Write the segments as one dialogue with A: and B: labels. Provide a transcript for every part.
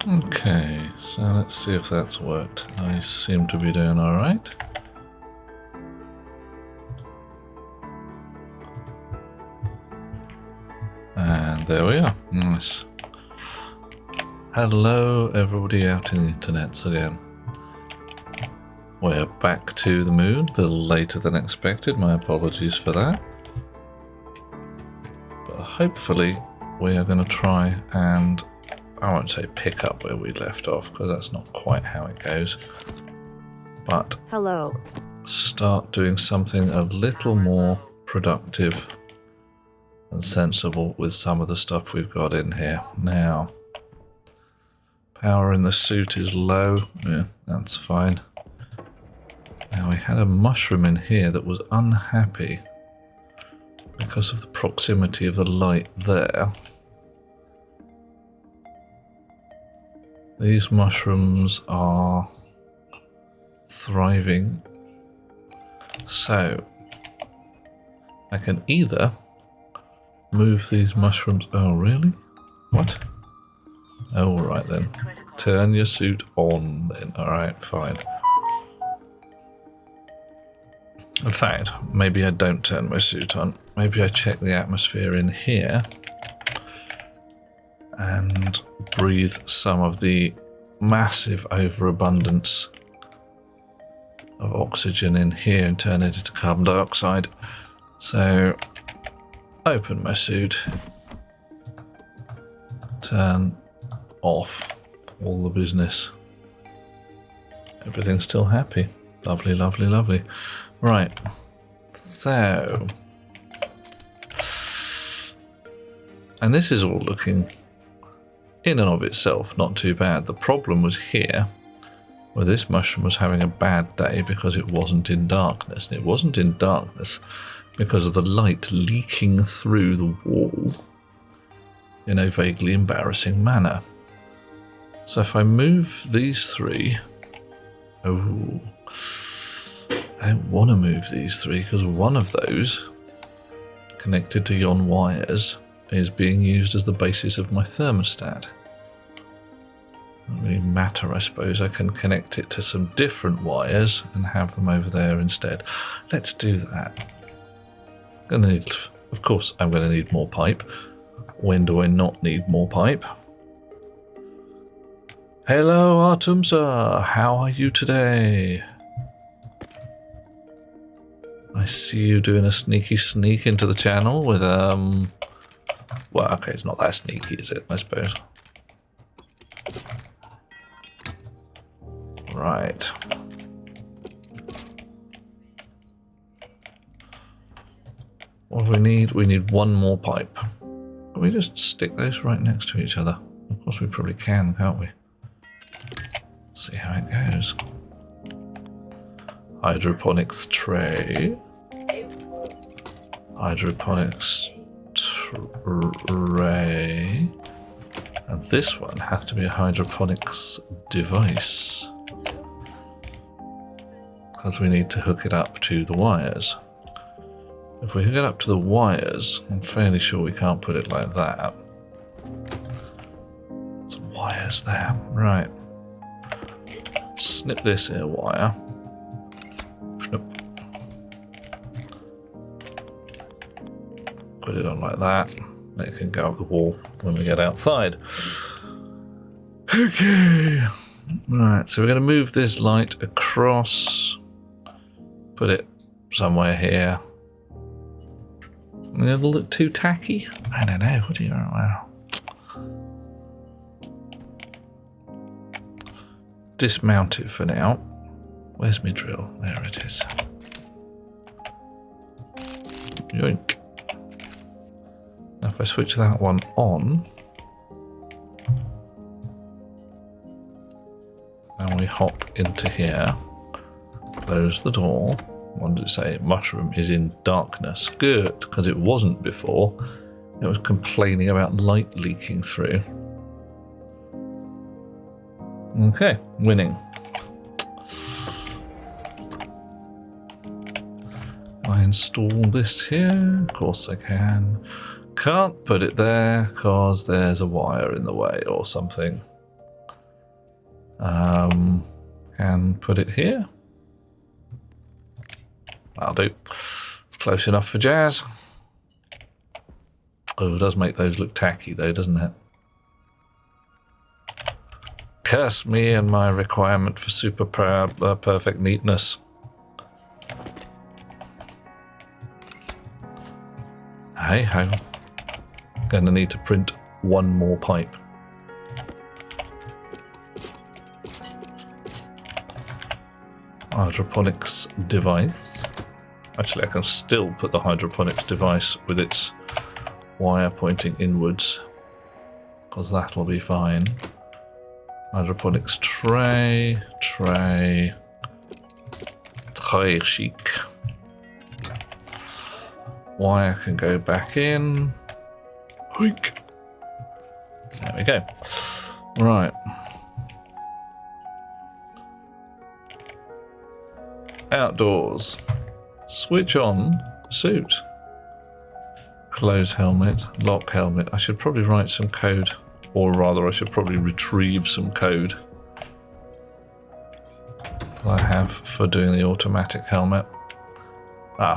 A: Okay, so let's see if that's worked. I seem to be doing alright. And there we are. Nice. Hello everybody out in the internets again. We're back to the moon, a little later than expected. My apologies for that. But hopefully we are going to try and, I won't say pick up where we left off, because that's not quite how it goes. But
B: hello.
A: Start doing something a little more productive and sensible with some of the stuff we've got in here. Now, power in the suit is low. Yeah, that's fine. Now, we had a mushroom in here that was unhappy because of the proximity of the light there. These mushrooms are thriving. So, I can either move these mushrooms. Oh, really? What? Oh, all right then. Turn your suit on then. All right, fine. In fact, maybe I don't turn my suit on. Maybe I check the atmosphere in here and breathe some of the massive overabundance of oxygen in here and turn it into carbon dioxide. So, open my suit, turn off all the business. Everything's still happy. Lovely, lovely, lovely. Right, so, and this is all looking in and of itself not too bad. The problem was here, where this mushroom was having a bad day because it wasn't in darkness. And it wasn't in darkness because of the light leaking through the wall in a vaguely embarrassing manner. So if I move these three, oh, I don't want to move these three because one of those, connected to yon wires, is being used as the basis of my thermostat. Doesn't really matter, I suppose. I can connect it to some different wires and have them over there instead. Let's do that. Of course, I'm going to need more pipe. When do I not need more pipe? Hello, Artumsa. How are you today? I see you doing a sneaky sneak into the channel with, well, okay, it's not that sneaky, is it, I suppose? Right. What do we need? We need one more pipe. Can we just stick those right next to each other? Of course we probably can, can't we? See how it goes. Hydroponics tray. Hydroponics tray. And this one has to be a hydroponics device, because we need to hook it up to the wires. If we hook it up to the wires, I'm fairly sure we can't put it like that. Some wires there. Right. Snip this here wire. Snip. Put it on like that. It can go up the wall when we get outside. Okay. Right, so we're going to move this light across. Put it somewhere here. It'll look too tacky? I don't know. What do you know? Wow. Dismount it for now. Where's my drill? There it is. Yoink. Now if I switch that one on, and we hop into here, close the door. What did it say? Mushroom is in darkness. Good, because it wasn't before. It was complaining about light leaking through. Okay, winning. Can I install this here? Of course I can. Can't put it there because there's a wire in the way or something. Can put it here. That'll do. It's close enough for jazz. Oh, it does make those look tacky though, doesn't it? Curse me and my requirement for super perfect neatness. Hey ho. Gonna need to print one more pipe. Hydroponics device. Actually, I can still put the hydroponics device with its wire pointing inwards, because that'll be fine. Hydroponics tray chic. Wire can go back in. Hoik. There we go. Right. Outdoors. Switch on suit. Close helmet. Lock helmet. I should probably write some code. Or rather, I should probably retrieve some code that I have for doing the automatic helmet.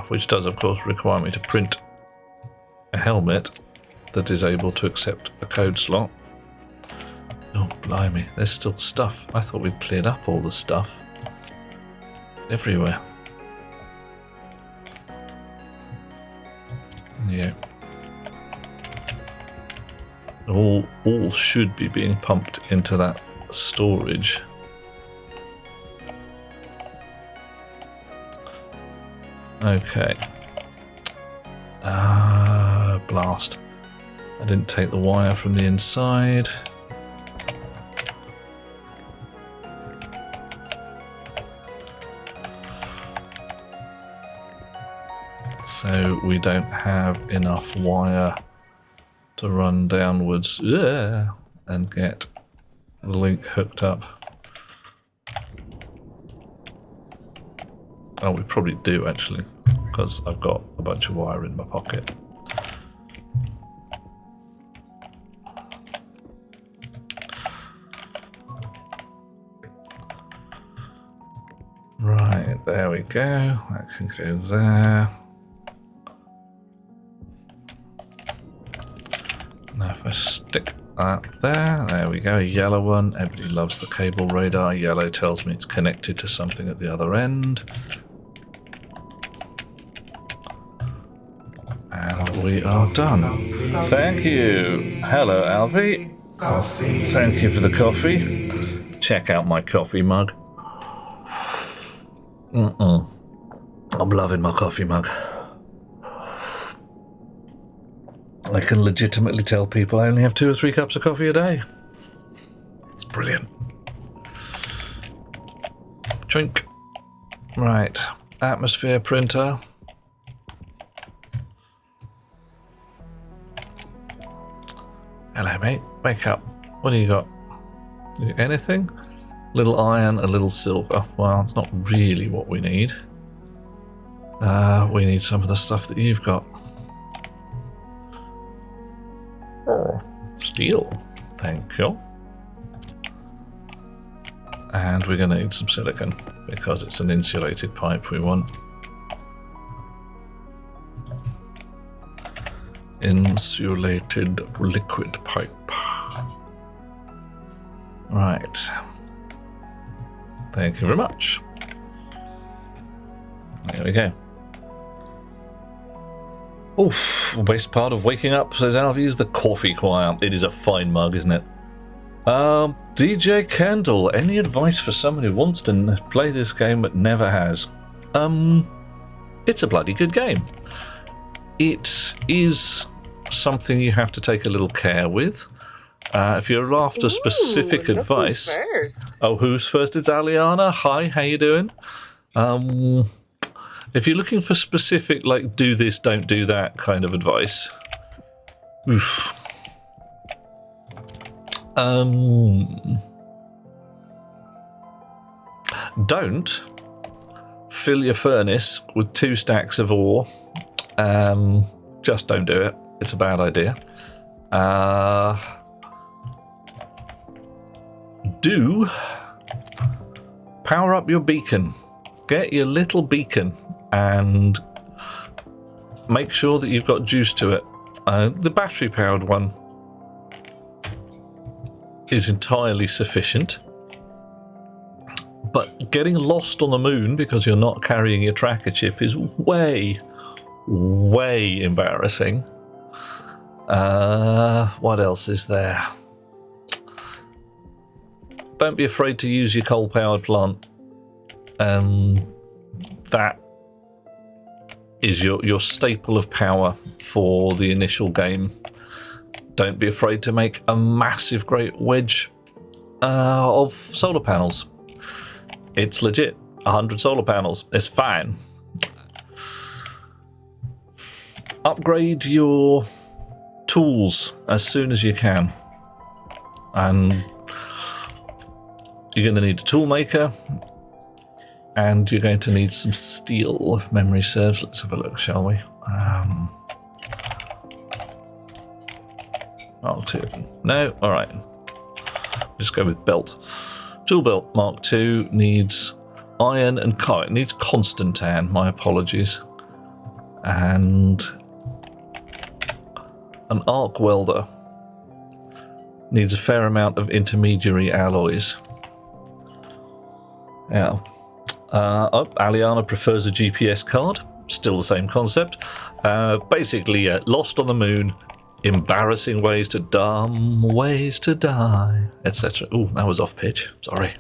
A: Which does, of course, require me to print a helmet that is able to accept a code slot. Oh, blimey. There's still stuff. I thought we'd cleared up all the stuff. Everywhere. Yeah. All should be being pumped into that storage. Okay. Blast. I didn't take the wire from the inside. So we don't have enough wire to run downwards and get the link hooked up. Oh, we probably do actually, because I've got a bunch of wire in my pocket. Right, there we go. That can go there. Now if I stick that there we go, a yellow one. Everybody loves the cable radar. Yellow tells me it's connected to something at the other end. And we are done. Thank you. Hello, Alfie.
B: Coffee.
A: Thank you for the coffee. Check out my coffee mug. I'm loving my coffee mug. I can legitimately tell people I only have 2 or 3 cups of coffee a day. It's brilliant. Drink. Right. Atmosphere printer. Hello, mate. Wake up. What do you got? You got anything? Little iron, a little silver. Well, it's not really what we need. We need some of the stuff that you've got. Oh, steel. Thank you. And we're going to need some silicon because it's an insulated pipe we want. Insulated liquid pipe. Right. Thank you very much. There we go. Oof, the best part of waking up, says Alfie, is the coffee choir. It is a fine mug, isn't it? DJ Candle, any advice for someone who wants to play this game but never has? It's a bloody good game. It is something you have to take a little care with. If you're after specific advice...
C: Who's first?
A: Oh, who's first? It's Aliana. Hi, how you doing? If you're looking for specific, like, do this, don't do that kind of advice... Oof. Don't fill your furnace with 2 stacks of ore. Just don't do it. It's a bad idea. Do Power up your beacon. Get your little beacon and make sure that you've got juice to it. The battery powered one is entirely sufficient, but getting lost on the moon because you're not carrying your tracker chip is way embarrassing. What else is there? Don't be afraid to use your coal powered plant. That is your staple of power for the initial game. Don't be afraid to make a massive great wedge of solar panels. It's legit. 100 solar panels. It's fine. Upgrade your tools as soon as you can. And you're going to need a tool maker. And you're going to need some steel, if memory serves. Let's have a look, shall we? Mark II. No? Alright. Just go with belt. Tool belt Mark II needs iron and it needs Constantan, my apologies. And an arc welder needs a fair amount of intermediary alloys. Yeah. Aliana prefers a GPS card. Still the same concept. Basically, lost on the moon, embarrassing ways to dumb ways to die, etc. Oh, that was off pitch. Sorry.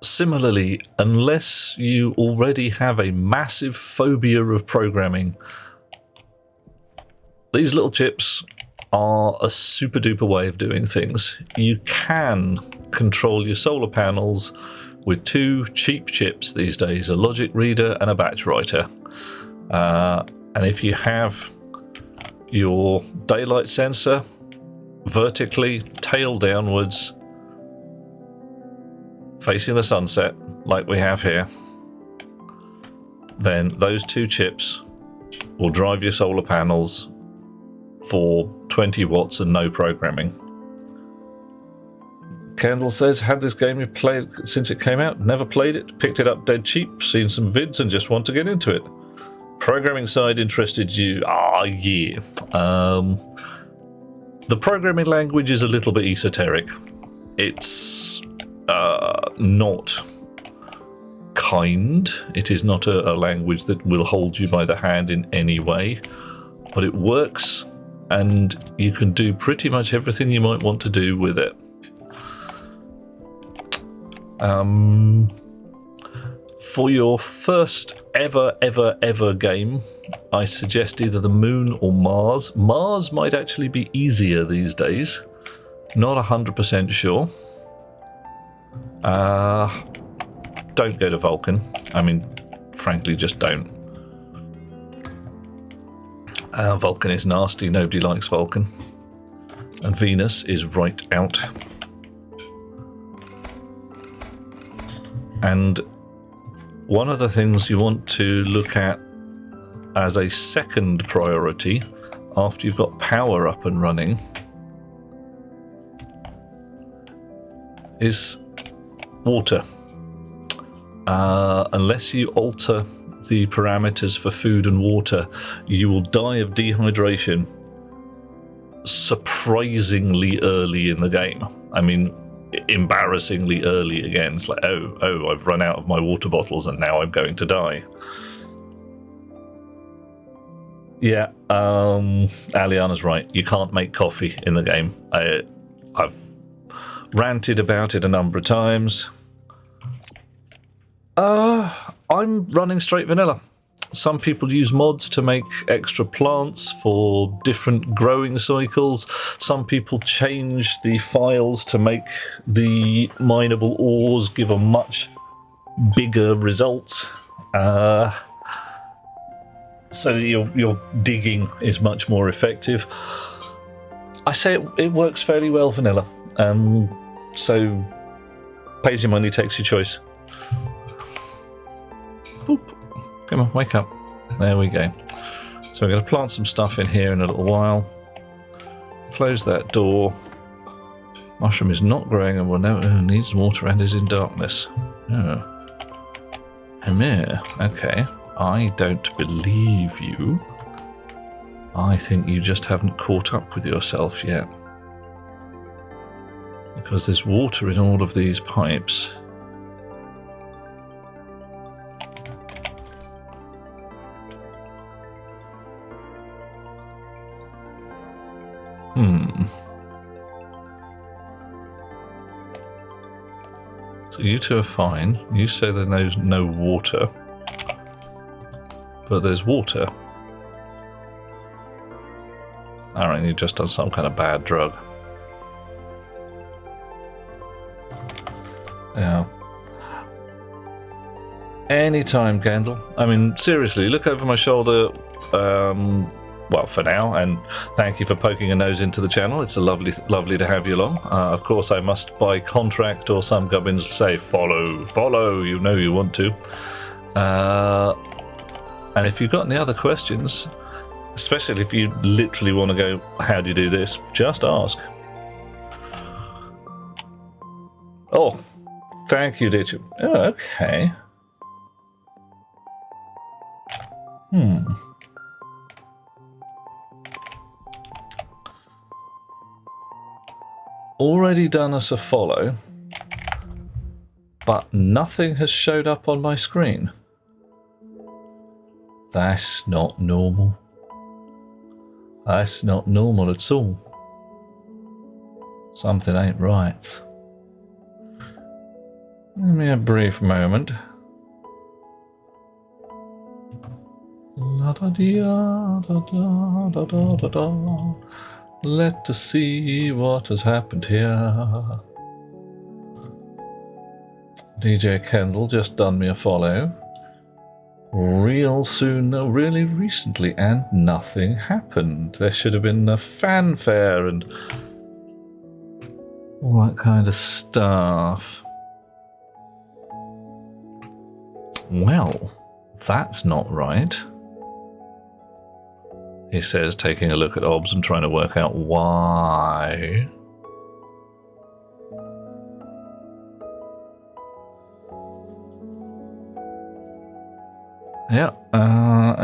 A: Similarly, unless you already have a massive phobia of programming, these little chips are a super duper way of doing things. You can control your solar panels with two cheap chips these days, a logic reader and a batch writer. And if you have your daylight sensor vertically, tail downwards, facing the sunset, like we have here, then those two chips will drive your solar panels for 20 watts and no programming. Kendall says, had this game you played since it came out? Never played it, picked it up dead cheap, seen some vids and just want to get into it. Programming side interested you? Yeah. The programming language is a little bit esoteric. It's not kind. It is not a language that will hold you by the hand in any way, but it works. And you can do pretty much everything you might want to do with it. For your first ever game, I suggest either the Moon or Mars. Mars might actually be easier these days. Not 100% sure. Don't go to Vulcan. I mean, frankly, just don't. Vulcan is nasty, nobody likes Vulcan. And Venus is right out. And one of the things you want to look at as a second priority after you've got power up and running is water. Unless you alter the parameters for food and water, you will die of dehydration surprisingly early in the game. I mean, embarrassingly early again. It's like, oh, I've run out of my water bottles and now I'm going to die. Yeah, Aliana's right. You can't make coffee in the game. I've ranted about it a number of times. I'm running straight vanilla. Some people use mods to make extra plants for different growing cycles. Some people change the files to make the mineable ores give a much bigger result. So your digging is much more effective. I say it works fairly well vanilla. So pays your money, takes your choice. Boop. Come on, wake up. There we go. So we're going to plant some stuff in here in a little while. Close that door. Mushroom is not growing and will never needs water and is in darkness. Oh. Amir, okay. I don't believe you. I think you just haven't caught up with yourself yet. Because there's water in all of these pipes. So you two are fine. You say there's no water. But there's water. I reckon you've just done some kind of bad drug. Yeah. Anytime, Kendall. I mean, seriously, look over my shoulder. Well, for now, and thank you for poking a nose into the channel. It's a lovely to have you along. Of course, I must by contract, or some gubbins say follow. You know you want to. And if you've got any other questions, especially if you literally want to go, how do you do this? Just ask. Oh, thank you, did you? Oh, okay. Already done us a follow, but nothing has showed up on my screen. That's not normal. That's not normal at all. Something ain't right. Give me a brief moment. La da da da da da da da da. Let's see what has happened here. DJ Kendall just done me a follow. Real soon, no, really recently, and nothing happened. There should have been a fanfare and all that kind of stuff. Well, that's not right. He says, taking a look at OBS and trying to work out why. Yeah,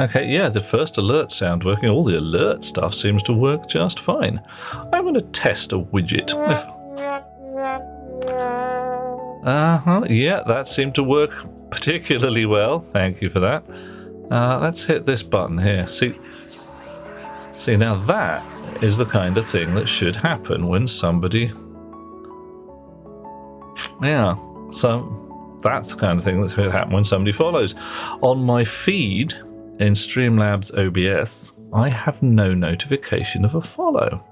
A: okay, yeah, the first alert sound working. All the alert stuff seems to work just fine. I'm going to test a widget. Yeah, that seemed to work particularly well. Thank you for that. Let's hit this button here. See, now that is the kind of thing that should happen when somebody... Yeah, so that's the kind of thing that should happen when somebody follows. On my feed in Streamlabs OBS, I have no notification of a follow.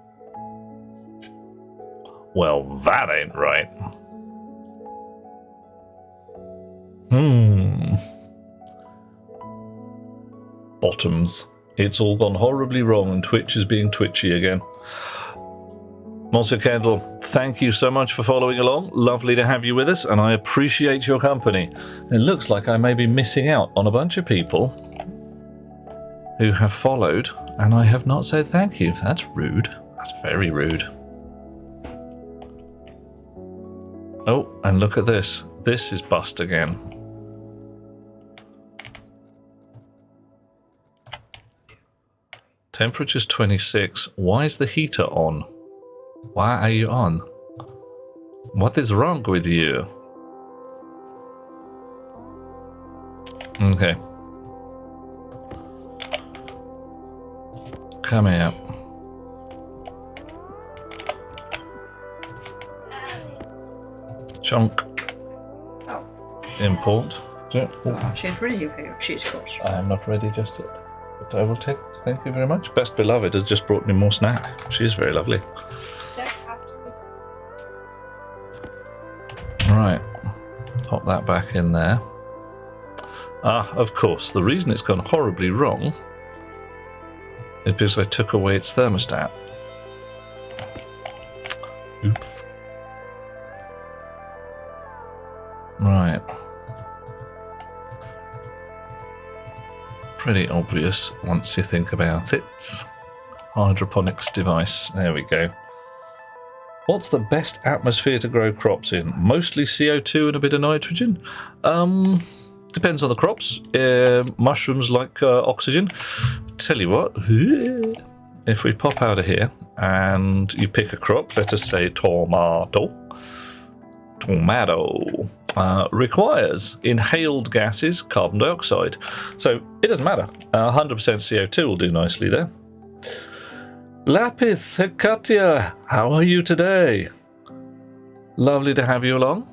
A: Well, that ain't right. Bottoms. It's all gone horribly wrong and Twitch is being twitchy again. Monster Candle, thank you so much for following along. Lovely to have you with us, and I appreciate your company. It looks like I may be missing out on a bunch of people who have followed, and I have not said thank you. That's rude. That's very rude. Oh, and look at this. This is bust again. Temperature's 26. Why is the heater on? Why are you on? What is wrong with you? Okay. Come here. Chunk.
B: Oh.
A: Import. Yeah.
B: Oh, she's really your favourite cheese sauce.
A: I am not ready just yet, but I will take. Thank you very much. Best Beloved has just brought me more snack. She is very lovely. Right, pop that back in there. Ah, of course, the reason it's gone horribly wrong is because I took away its thermostat. Oops. Right. Pretty obvious once you think about it. Hydroponics device. There we go. What's the best atmosphere to grow crops in? Mostly CO2 and a bit of nitrogen. Depends on the crops. Mushrooms like oxygen. Tell you what, if we pop out of here and you pick a crop, let us say tomato, requires inhaled gases, carbon dioxide. So it doesn't matter. 100% CO2 will do nicely there. Lapis, Hekatia, how are you today? Lovely to have you along.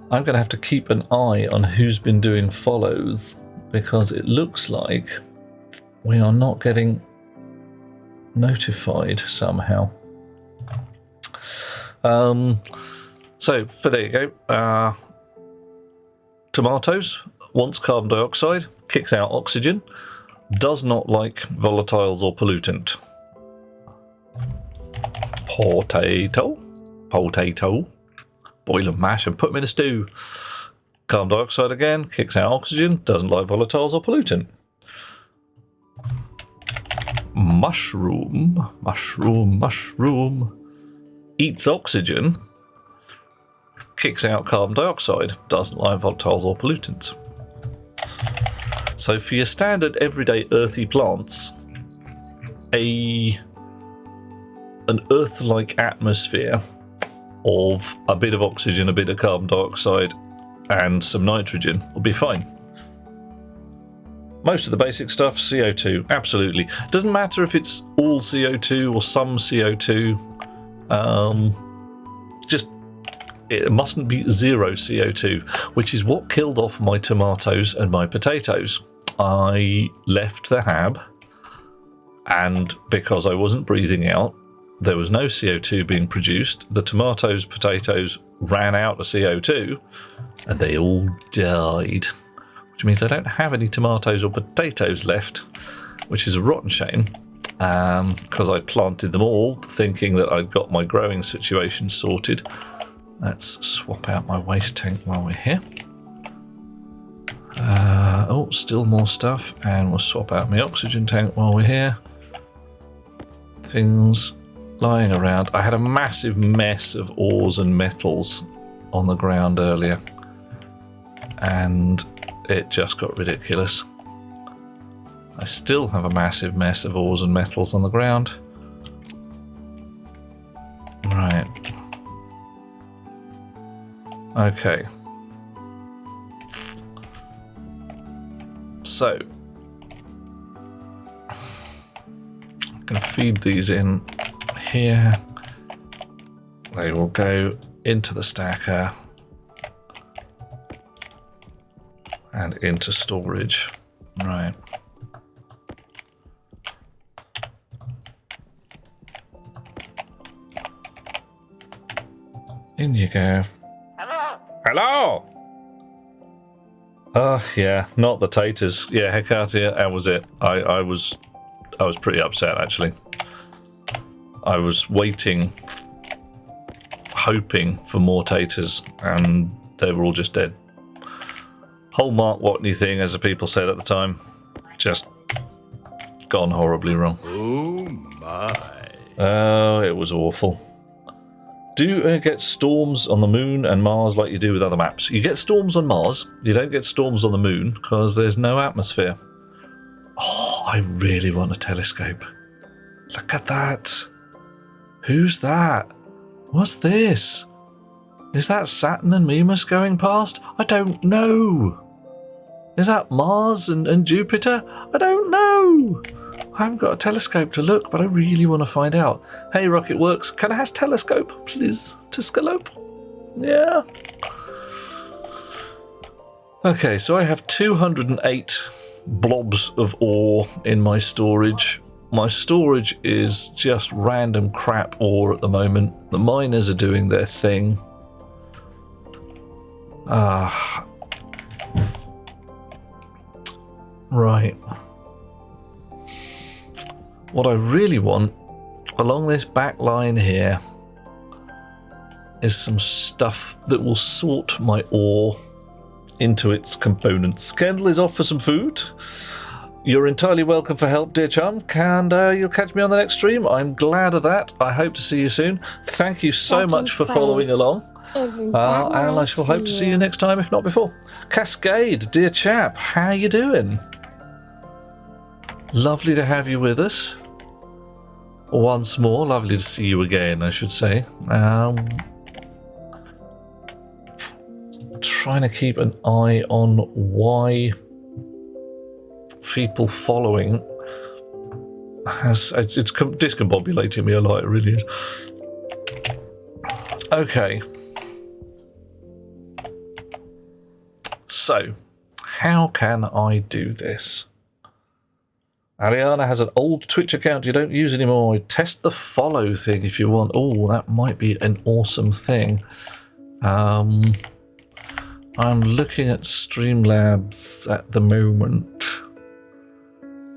A: I'm going to have to keep an eye on who's been doing follows, because it looks like we are not getting notified somehow. So there you go. Tomatoes wants carbon dioxide, kicks out oxygen, does not like volatiles or pollutant. Potato, boil and mash and put them in a stew. Carbon dioxide again, kicks out oxygen, doesn't like volatiles or pollutant. Mushroom, eats oxygen, kicks out carbon dioxide, doesn't like volatiles or pollutants. So for your standard everyday earthy plants, an Earth-like atmosphere of a bit of oxygen, a bit of carbon dioxide, and some nitrogen will be fine. Most of the basic stuff, CO2, absolutely. Doesn't matter if it's all CO2 or some CO2. Just it mustn't be zero CO2, which is what killed off my tomatoes and my potatoes. I left the hab, and because I wasn't breathing out, there was no CO2 being produced. The tomatoes, potatoes ran out of CO2, and they all died. Which means I don't have any tomatoes or potatoes left, which is a rotten shame, because I planted them all thinking that I'd got my growing situation sorted. Let's swap out my waste tank while we're here. Oh, still more stuff, and we'll swap out my oxygen tank while we're here. Things lying around. I had a massive mess of ores and metals on the ground earlier, and it just got ridiculous. I still have a massive mess of ores and metals on the ground. Right. Okay. So, I'm going to feed these in here. They will go into the stacker and into storage. Right. In you go. Hello! Yeah, not the taters. Yeah, Hekatia, that was it. I was pretty upset, actually. I was waiting, hoping for more taters, and they were all just dead. Whole Mark Watney thing, as the people said at the time, just gone horribly wrong.
C: Oh my.
A: Oh, it was awful. Do you get storms on the Moon and Mars like you do with other maps? You get storms on Mars, you don't get storms on the Moon because there's no atmosphere. Oh, I really want a telescope. Look at that. Who's that? What's this? Is that Saturn and Mimas going past? I don't know. Is that Mars and Jupiter? I don't know. I haven't got a telescope to look, but I really want to find out. Hey, Rocket Works, can I have a telescope, please? Telescope? Yeah. Okay, so I have 208 blobs of ore in my storage. My storage is just random crap ore at the moment. The miners are doing their thing. Right. What I really want along this back line here is some stuff that will sort my ore into its components. Kendall is off for some food. You're entirely welcome for help, dear chum, and you'll catch me on the next stream. I'm glad of that. I hope to see you soon. Thank you so much for following along.
C: Isn't that
A: And I
C: nice
A: shall
C: for
A: hope to see you next time, if not before. Cascade, dear chap, how you doing? Lovely to have you with us. Once more, lovely to see you again, I should say. Trying to keep an eye on why people following it's discombobulating me a lot, it really is. Okay. So, how can I do this? Ariana has an old Twitch account you don't use anymore. Test the follow thing if you want. Oh, that might be an awesome thing. I'm looking at Streamlabs at the moment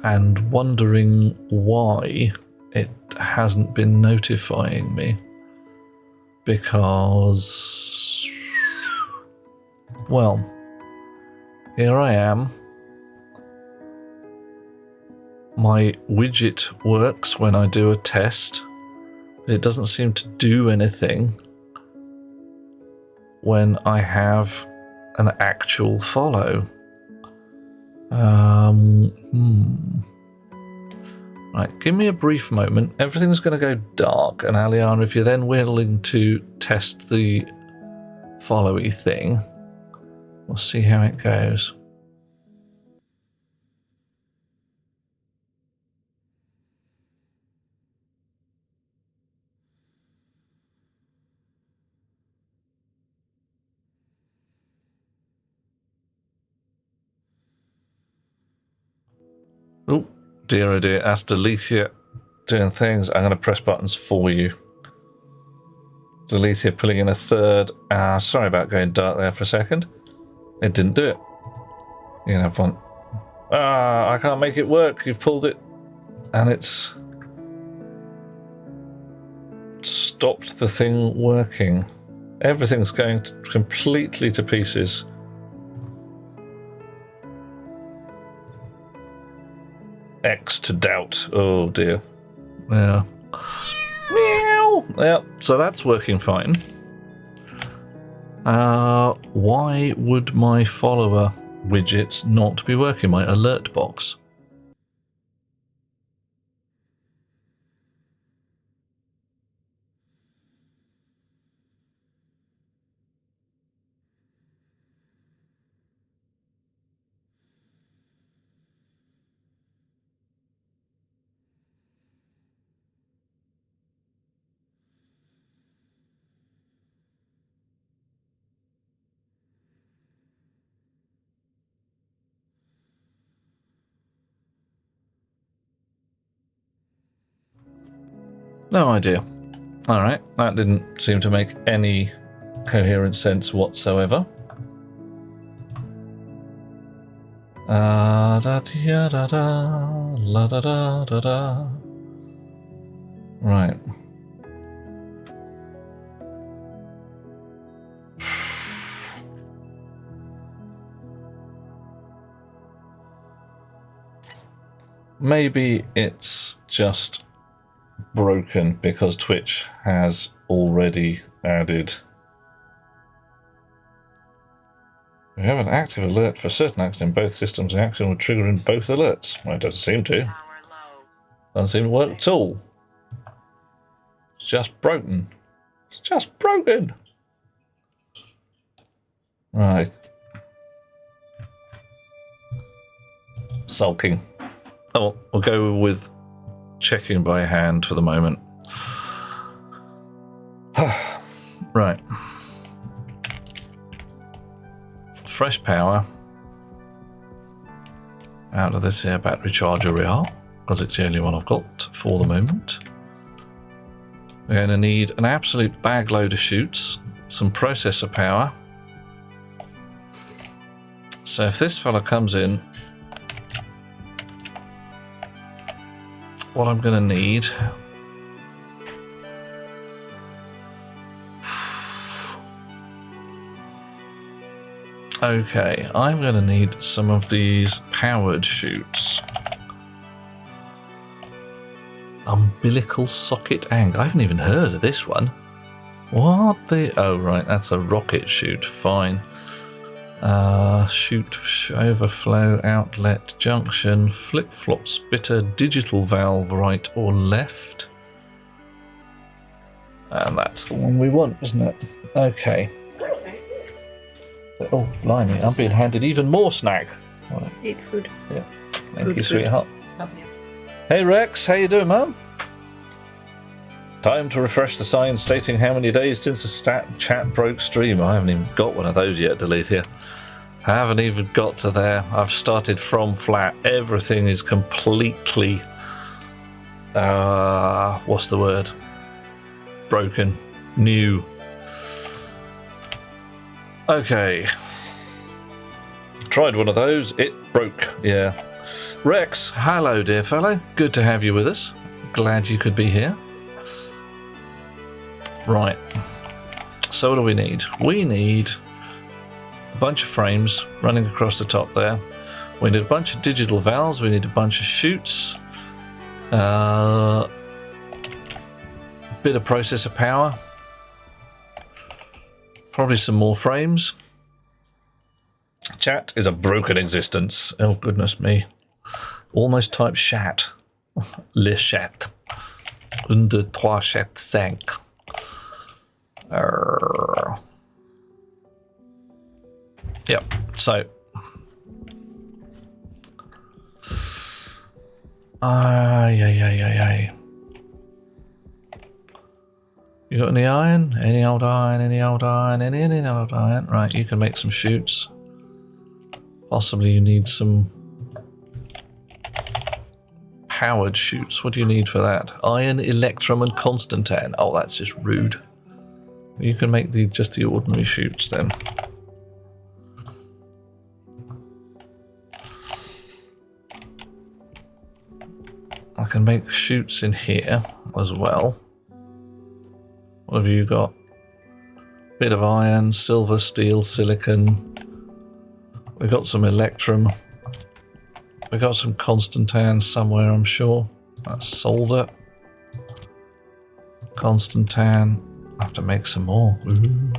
A: and wondering why it hasn't been notifying me. Because, well, here I am. My widget works when I do a test, but it doesn't seem to do anything when I have an actual follow. Right, give me a brief moment. Everything's going to go dark, and Aliana, if you're then willing to test the followy thing, we'll see how it goes. Oh dear, that's Deletia doing things. I'm going to press buttons for you. Deletia pulling in a third. Sorry about going dark there for a second. It didn't do it. You can have one. I can't make it work. You've pulled it and it's stopped the thing working. Everything's going completely to pieces. X to doubt. Oh dear. Yeah. Meow. Yeah. So that's working fine. Why would my follower widgets not be working? My alert box. No idea. Alright, that didn't seem to make any coherent sense whatsoever. Da da da da, la da da da da. Right. Maybe it's just broken because Twitch has already added. We have an active alert for certain action in both systems. The action would trigger in both alerts. Well, it doesn't seem to. Doesn't seem to work at all. It's just broken. It's just broken. Right. Sulking. Oh, we'll go with checking by hand for the moment. Right. Fresh power out of this here battery charger we are, because it's the only one I've got for the moment. We're going to need an absolute bag load of chutes, some processor power. So if this fella comes in, what I'm going to need okay, I'm going to need some of these powered chutes. Umbilical socket angle. I haven't even heard of this one. What the... Oh, right, that's a rocket chute. Fine. Chute, overflow, outlet, junction, flip-flop splitter, digital valve, right or left. And that's the one we want, isn't it? Okay. Oh, blimey, I'm being handed even more snack. Right.
B: Eat food.
A: Yeah. Thank you, sweetheart.
B: Lovely.
A: Hey, Rex, how you doing, man? Time to refresh the sign stating how many days since the stat chat broke stream. I haven't even got one of those yet, Deletia. I haven't even got to there. I've started from flat. Everything is completely... what's the word? Broken. New. Okay. Tried one of those. It broke. Yeah. Rex, hello, dear fellow. Good to have you with us. Glad you could be here. Right. So what do we need? We need a bunch of frames running across the top there. We need a bunch of digital valves. We need a bunch of chutes. Bit of processor power. Probably some more frames. Chat is a broken existence. Oh, goodness me. Almost type chat. Le chat. 1, 2, 3, 4, 5. Yep, so yeah. You got any iron? Any old iron, any old iron, any old iron? Right, you can make some chutes. Possibly you need some powered chutes. What do you need for that? Iron, electrum, and constantan. Oh, that's just rude. You can make just the ordinary chutes then. I can make chutes in here as well. What have you got? Bit of iron, silver, steel, silicon. We've got some electrum. We've got some constantan somewhere, I'm sure. That's solder. Constantan. I have to make some more. Ooh.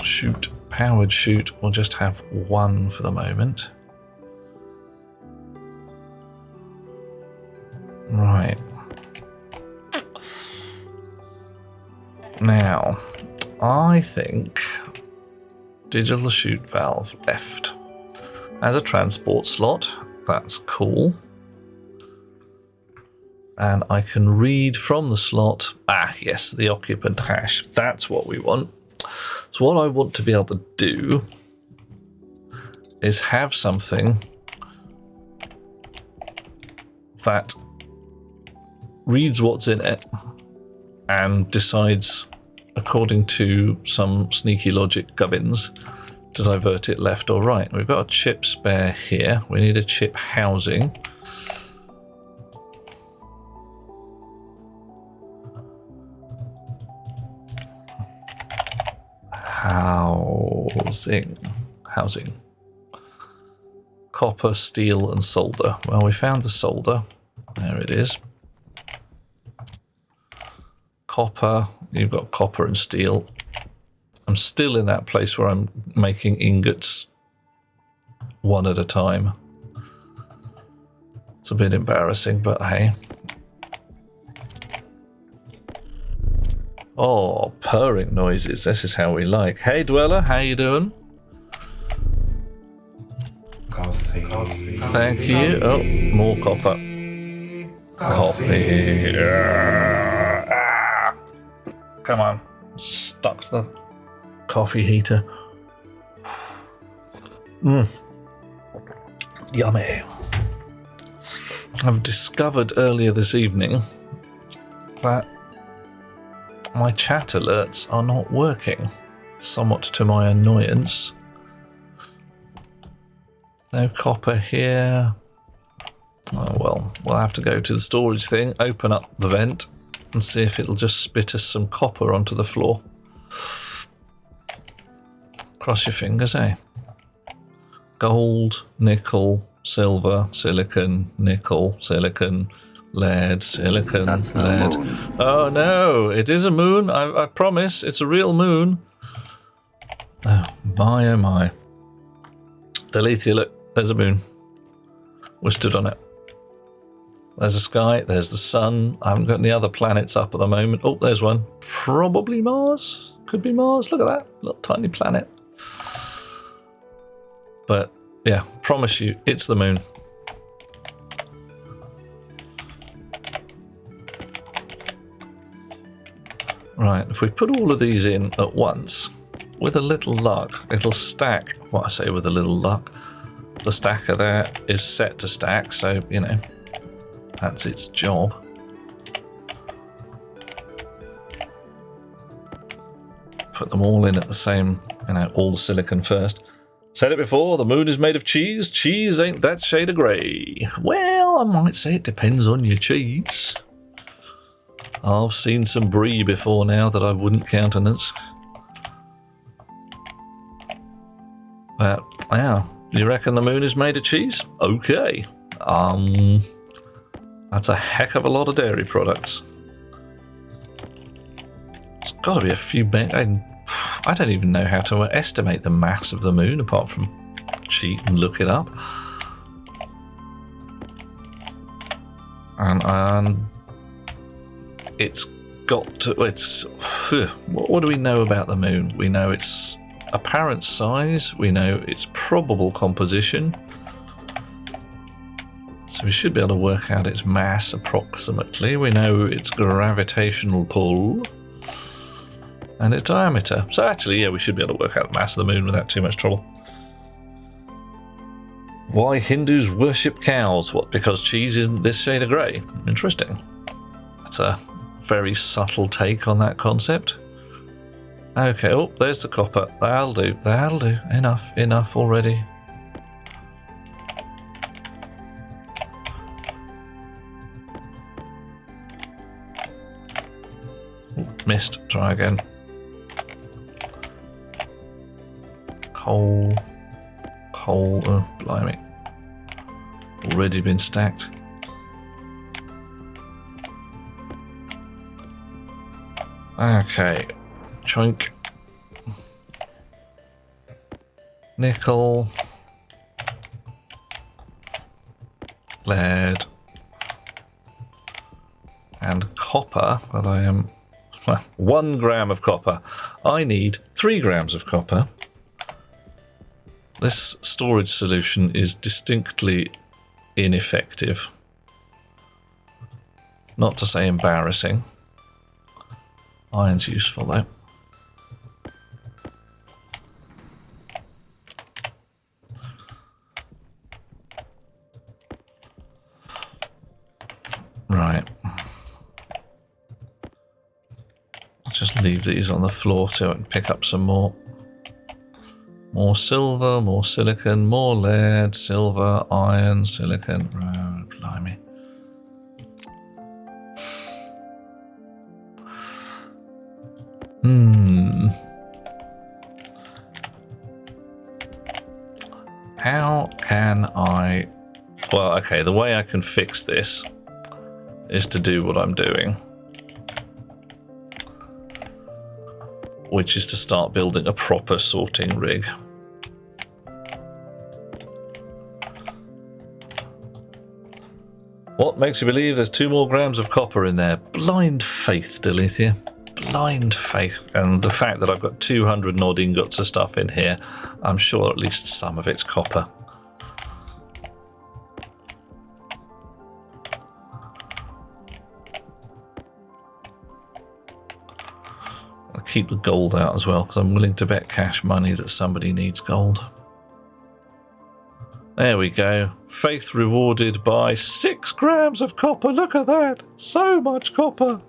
A: Chute. Powered chute. We'll just have one for the moment. Right. Now, I think digital chute valve left. As a transport slot, that's cool. And I can read from the slot. Ah, yes, the occupant hash. That's what we want. So what I want to be able to do is have something that reads what's in it and decides, according to some sneaky logic gubbins, to divert it left or right. We've got a chip spare here. We need a chip housing. Housing. Copper, steel, and solder. Well, we found the solder. There it is. Copper. You've got copper and steel. I'm still in that place where I'm making ingots one at a time. It's a bit embarrassing, but hey. Oh, purring noises. This is how we like. Hey, Dweller, how you doing?
C: Coffee.
A: Thank you. Oh, more copper. Coffee. Come on. Stuck to the coffee heater. Yummy. I've discovered earlier this evening that my chat alerts are not working, somewhat to my annoyance. No copper here. Oh well, we'll have to go to the storage thing, open up the vent, and see if it'll just spit us some copper onto the floor. Cross your fingers, eh? Gold, nickel, silver, silicon, nickel, silicon, lead, silicon,
C: That's no
A: lead.
C: moon.
A: Oh no, it is a moon. I promise, it's a real moon. Oh my, oh my. Delethea, look, there's a moon. We're stood on it. There's a sky, there's the sun. I haven't got any other planets up at the moment. Oh, there's one. Probably Mars. Could be Mars. Look at that. Little tiny planet. But, yeah, promise you, it's the moon. Right, if we put all of these in at once, with a little luck, it'll stack. What I say with a little luck, the stacker there is set to stack, so, you know, that's its job. Put them all in at the same, you know, all the silicon first. Said it before, the moon is made of cheese. Cheese ain't that shade of grey. Well, I might say it depends on your cheese. I've seen some brie before now that I wouldn't countenance. But, yeah, you reckon the moon is made of cheese? Okay. That's a heck of a lot of dairy products. There's got to be a few... I don't even know how to estimate the mass of the moon apart from cheat and look it up. And it's got to... What do we know about the moon? We know its apparent size. We know its probable composition. So we should be able to work out its mass approximately. We know its gravitational pull and its diameter. So actually, yeah, we should be able to work out the mass of the moon without too much trouble. Why Hindus worship cows? What, because cheese isn't this shade of grey? Interesting. That's a very subtle take on that concept. Okay, oh, there's the copper. That'll do, that'll do. Enough already. Missed. Try again. Coal. Oh, blimey. Already been stacked. Okay. Chunk. Nickel. Lead. And copper that I am... 1 gram of copper. I need 3 grams of copper. This storage solution is distinctly ineffective. Not to say embarrassing. Iron's useful though. Right. Just leave these on the floor so I can pick up some more. More silver, more silicon, more lead, silver, iron, silicon. Oh, blimey. How can I... Well, okay, the way I can fix this is to do what I'm doing. Which is to start building a proper sorting rig. What makes you believe there's 2 more grams of copper in there? Blind faith, Delethea. Blind faith. And the fact that I've got 200 and odd ingots of stuff in here, I'm sure at least some of it's copper. Keep the gold out as well because I'm willing to bet cash money that somebody needs gold. There we go. Faith rewarded by 6 grams of copper. Look at that. So much copper.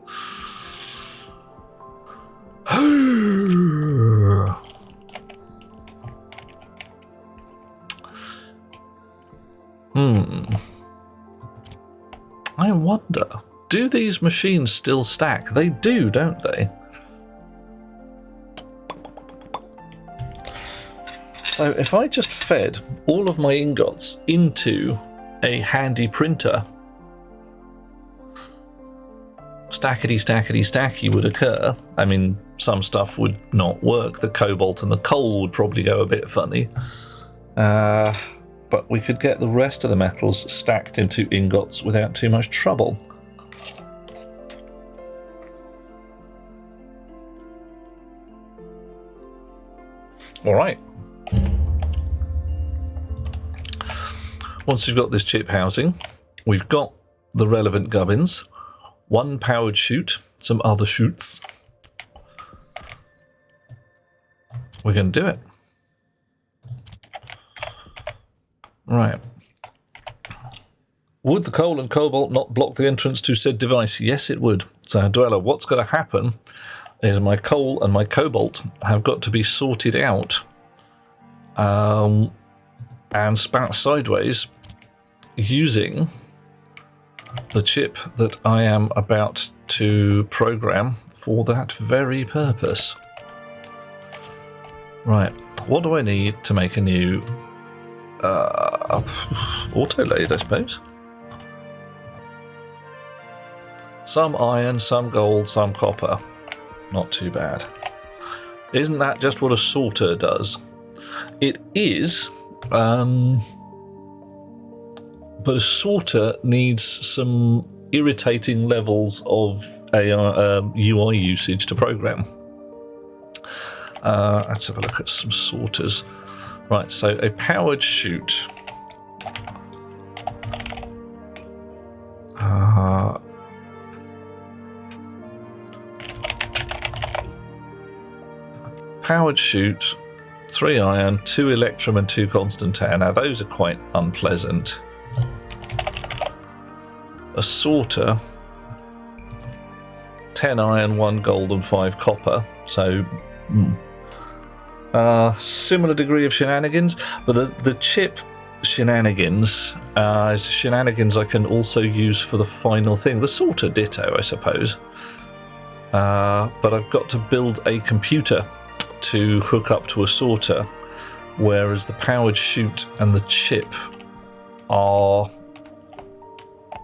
A: I wonder, do these machines still stack? They do, don't they? So if I just fed all of my ingots into a handy printer, stackety, stackety, stacky would occur. I mean, some stuff would not work. The cobalt and the coal would probably go a bit funny. But we could get the rest of the metals stacked into ingots without too much trouble. All right. Once we've got this chip housing, we've got the relevant gubbins, one powered chute, some other chutes. We're going to do it. Right. Would the coal and cobalt not block the entrance to said device? Yes, it would. So, Dweller, what's going to happen is my coal and my cobalt have got to be sorted out and spat sideways using the chip that I am about to program for that very purpose. Right, what do I need to make a new auto lathe, I suppose? Some iron, some gold, some copper. Not too bad. Isn't that just what a sorter does? It is, but a sorter needs some irritating levels of UI usage to program. Let's have a look at some sorters. Right, so a powered chute. Powered chute, 3 iron, 2 electrum and 2 constantan. Now those are quite unpleasant. A sorter, 10 iron, 1 gold and 5 copper. So similar degree of shenanigans, but the chip shenanigans is shenanigans I can also use for the final thing. The sorter ditto, I suppose. But I've got to build a computer to hook up to a sorter, whereas the powered chute and the chip are,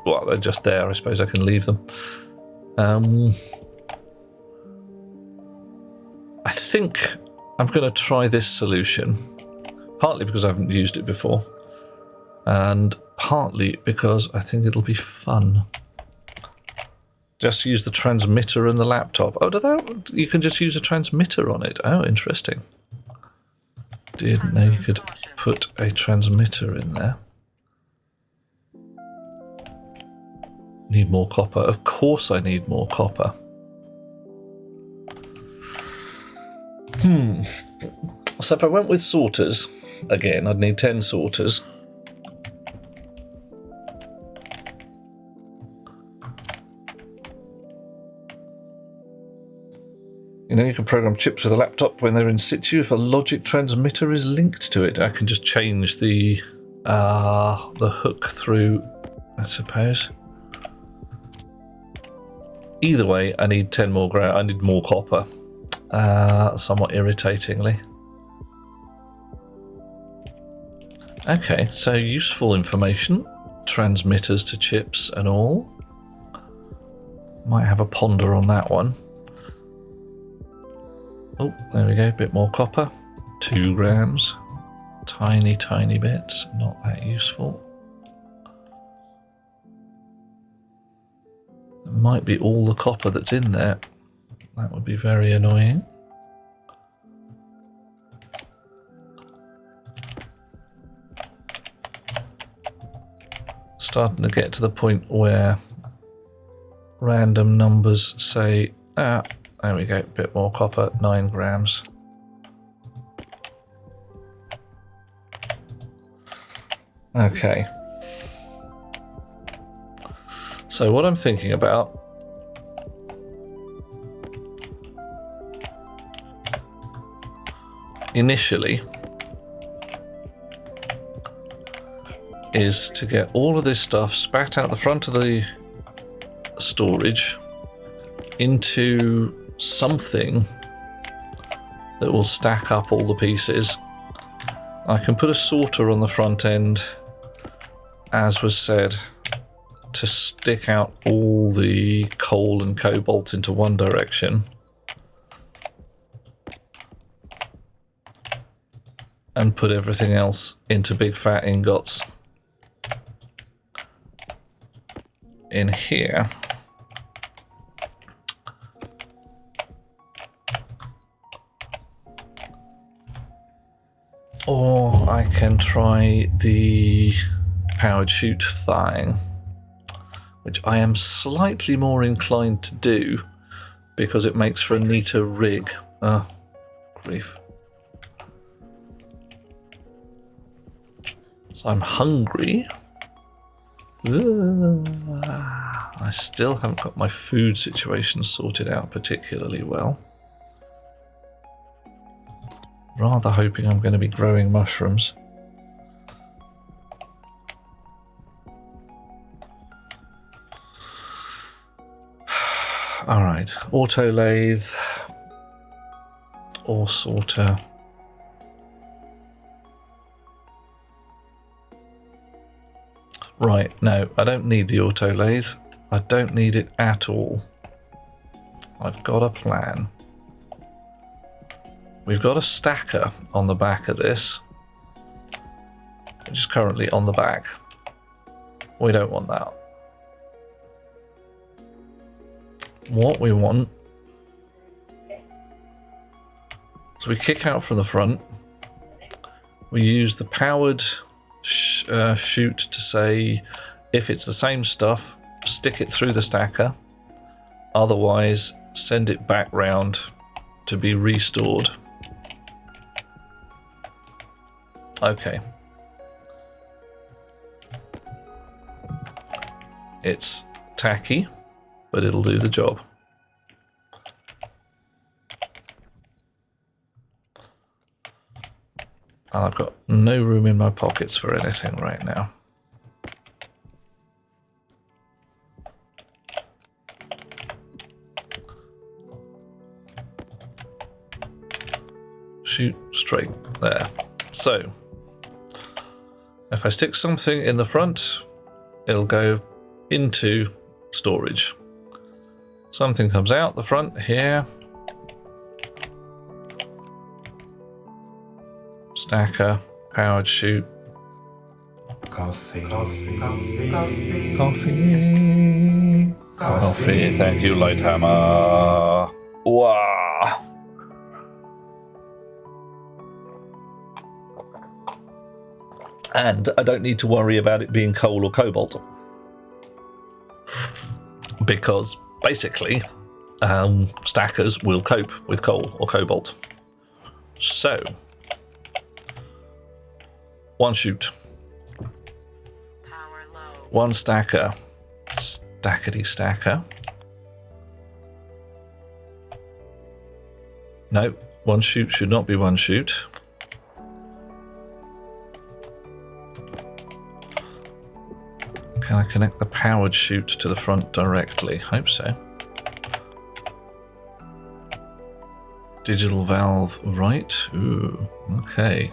A: well, they're just there. I suppose I can leave them. I think I'm going to try this solution, partly because I haven't used it before, and partly because I think it'll be fun. Just use the transmitter and the laptop. Oh, you can just use a transmitter on it. Oh, interesting. Didn't know you could put a transmitter in there. Need more copper. Of course I need more copper. So if I went with sorters, again, I'd need 10 sorters. You know, you can program chips with a laptop when they're in situ. If a logic transmitter is linked to it, I can just change the hook through, I suppose. Either way, I need 10 more I need more copper. Somewhat irritatingly. Okay, so useful information. Transmitters to chips and all. Might have a ponder on that one. Oh, there we go, a bit more copper. 2 grams. Tiny, tiny bits, not that useful. It might be all the copper that's in there. That would be very annoying. Starting to get to the point where random numbers say, there we go, a bit more copper, 9 grams. Okay. So what I'm thinking about initially is to get all of this stuff spat out the front of the storage into something that will stack up all the pieces I can put a sorter on the front end, as was said, to stick out all the coal and cobalt into one direction. And put everything else into big fat ingots in here. Or I can try the powered chute thing, which I am slightly more inclined to do because it makes for a neater rig. Oh, grief. So I'm hungry. I still haven't got my food situation sorted out particularly well. Rather hoping I'm going to be growing mushrooms. Alright, auto lathe, ore sorter. Right, no, I don't need the auto lathe. I don't need it at all. I've got a plan. We've got a stacker on the back of this, which is currently on the back. We don't want that. What we want, so we kick out from the front. We use the powered chute to say, if it's the same stuff, stick it through the stacker. Otherwise, send it back round to be restored. Okay. It's tacky, but it'll do the job. And I've got no room in my pockets for anything right now. Shoot straight there. So, if I stick something in the front, it'll go into storage. Something comes out the front here. Stacker, powered chute.
C: Coffee.
A: Thank you, Lighthammer. Wow. And I don't need to worry about it being coal or cobalt. Because basically, stackers will cope with coal or cobalt. So, one chute.
D: Power low.
A: One stacker. Stackety stacker. No, one chute should not be one chute. Can I connect the powered chute to the front directly? Hope so. Digital valve right. Ooh, okay.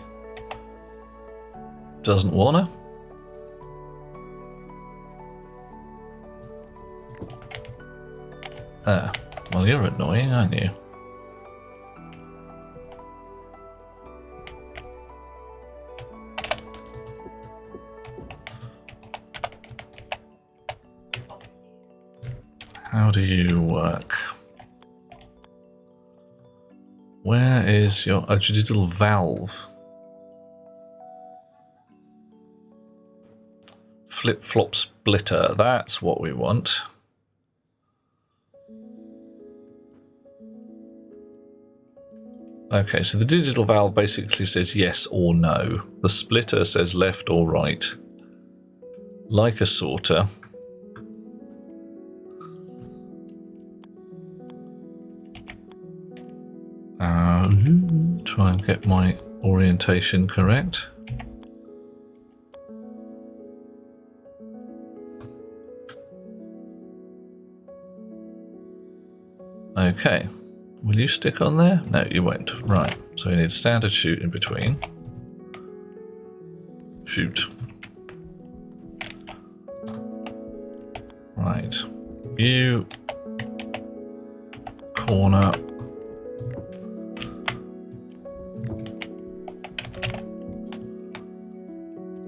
A: Doesn't wanna. Ah, well, you're annoying, aren't you? How do you work? Where is your digital valve? Flip-flop splitter, that's what we want. Okay, so the digital valve basically says yes or no. The splitter says left or right. Like a sorter. Try and get my orientation correct. Okay. Will you stick on there? No, you won't. Right. So you need a standard chute in between. Shoot. Right. You. Corner.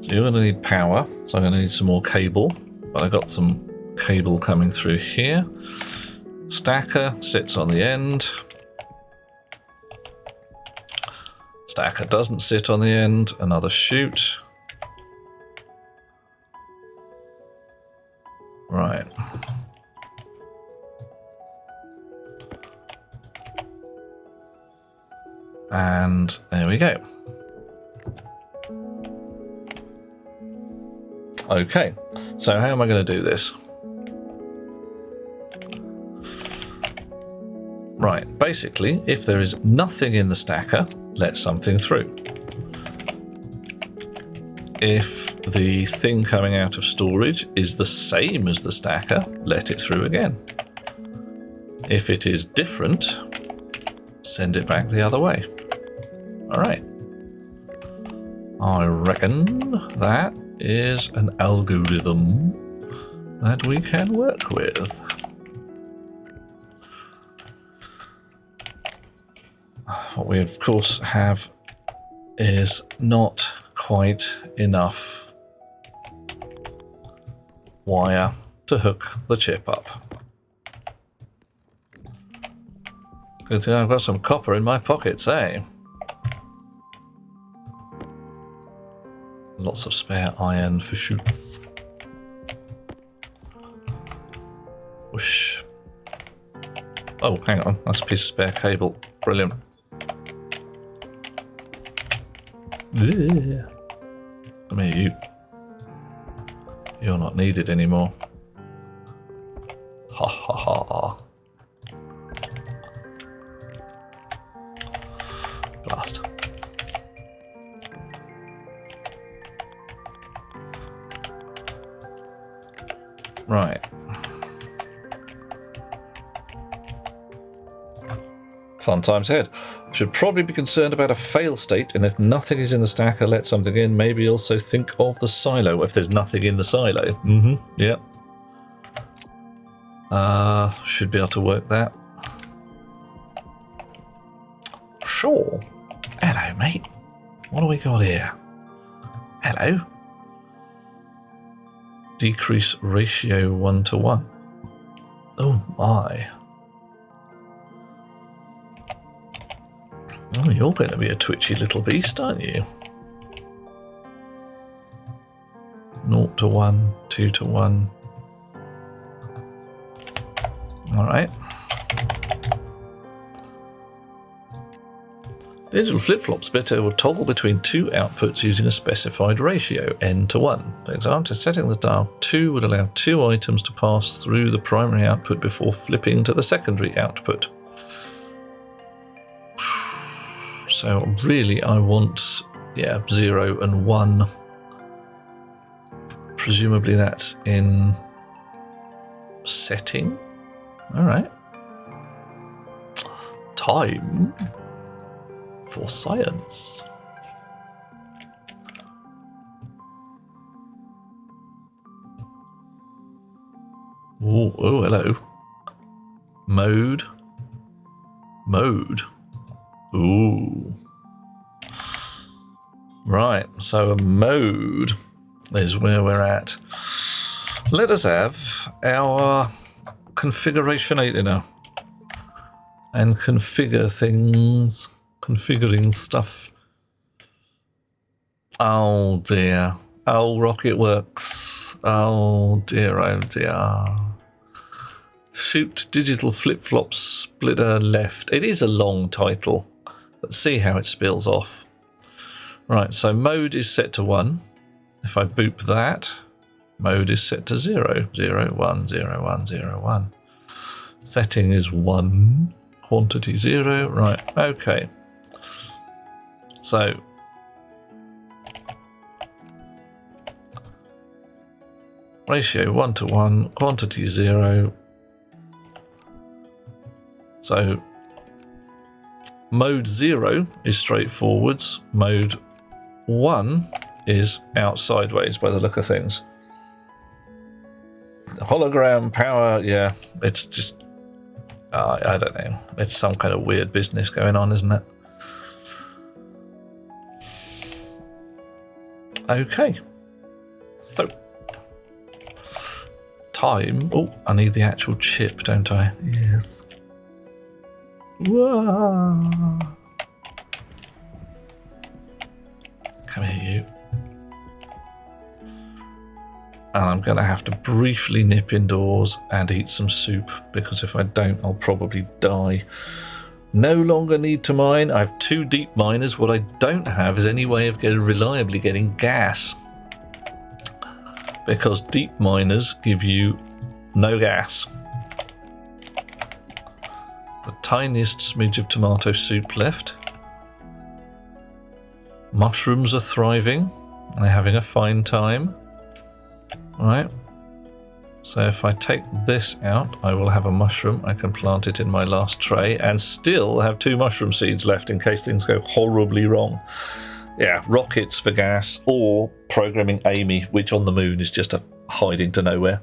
A: So you're going to need power. So I'm going to need some more cable. But I got some cable coming through here. Stacker sits on the end. Stacker doesn't sit on the end. Another chute. Right. And there we go. Okay, so how am I going to do this? Right, basically, if there is nothing in the stacker, let something through. If the thing coming out of storage is the same as the stacker, let it through again. If it is different, send it back the other way. All right. I reckon that is an algorithm that we can work with. What we of course have is not quite enough wire to hook the chip up. Good thing I've got some copper in my pockets, eh? Lots of spare iron for shoots. Whoosh. Oh, hang on. That's a piece of spare cable. Brilliant. Yeah. Come here, you. You're not needed anymore. Ha ha ha. Blast. Right. Fun times ahead. Should probably be concerned about a fail state, and if nothing is in the stacker, let something in. Maybe also think of the silo if there's nothing in the silo. Yeah. Should be able to work that. Sure. Hello, mate. What do we got here? Hello. Decrease ratio 1:1. Oh my. Oh, you're going to be a twitchy little beast, aren't you? 0:1, 2:1. Alright. Digital flip-flops splitter will toggle between two outputs using a specified ratio, n:1. For example, setting the dial 2 would allow two items to pass through the primary output before flipping to the secondary output. So really I want, 0 and 1. Presumably that's in setting. Alright. Time for science. Oh, hello. Mode. Ooh. Right, so a mode is where we're at. Let us have our configuration 8 inner and configure things, configuring stuff. Oh dear. Oh, Rocket Works. Oh dear, Shoot digital flip-flop splitter left. It is a long title. Let's see how it spills off. Right, so mode is set to 1. If I boop that, mode is set to 0. 0, 1, 0, 1, 0, 1. Setting is 1. Quantity 0. Right, okay. So ratio 1:1, quantity 0. So mode 0 is straightforwards. Mode 1 is out sideways by the look of things. Hologram power, yeah, it's just, I don't know. It's some kind of weird business going on, isn't it? Okay. So, time. Oh, I need the actual chip, don't I? Yes. Whoa. Come here, you. And I'm going to have to briefly nip indoors and eat some soup, because if I don't, I'll probably die. No longer need to mine. I have 2 deep miners. What I don't have is any way of reliably getting gas, because deep miners give you no gas. The tiniest smidge of tomato soup left. Mushrooms are thriving. They're having a fine time. Right. So if I take this out, I will have a mushroom. I can plant it in my last tray and still have 2 mushroom seeds left in case things go horribly wrong. Yeah, rockets for gas or programming Amy, which on the moon is just a hiding to nowhere.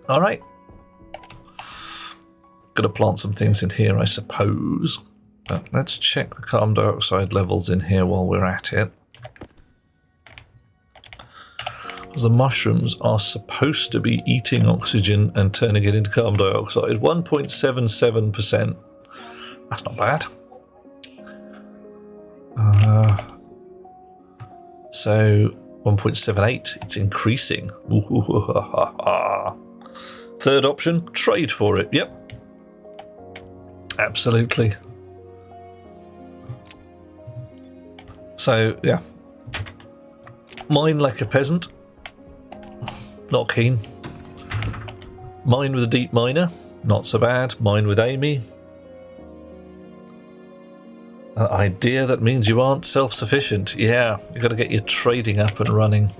A: All right. Gonna plant some things in here, I suppose. But let's check the carbon dioxide levels in here while we're at it. The mushrooms are supposed to be eating oxygen and turning it into carbon dioxide. 1.77%. That's not bad. So 1.78, it's increasing. Third option, trade for it. Yep. Absolutely. So, yeah. Mine like a peasant. Not keen. Mine with a deep miner. Not so bad. Mine with Amy. An idea that means you aren't self-sufficient. Yeah, you've got to get your trading up and running.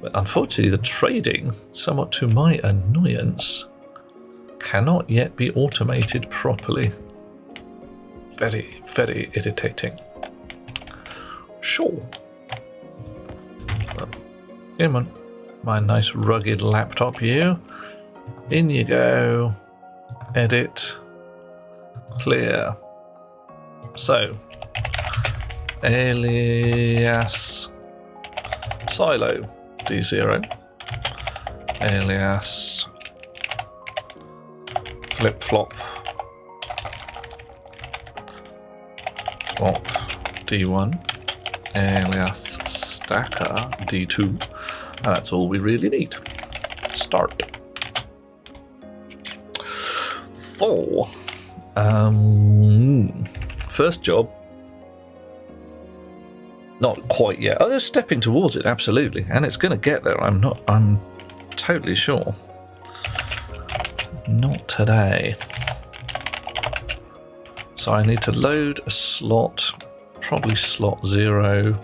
A: But unfortunately, the trading, somewhat to my annoyance, cannot yet be automated properly. Very, very irritating. Sure. Come on. My nice rugged laptop, you. In you go. Edit. Clear. So, alias silo D0, alias flip flop flop D1, alias stacker D2, and that's all we really need. Start. So, first job, not quite yet. Oh, they're stepping towards it, absolutely, and it's going to get there. I'm totally sure. Not today. So I need to load a slot, probably slot 0.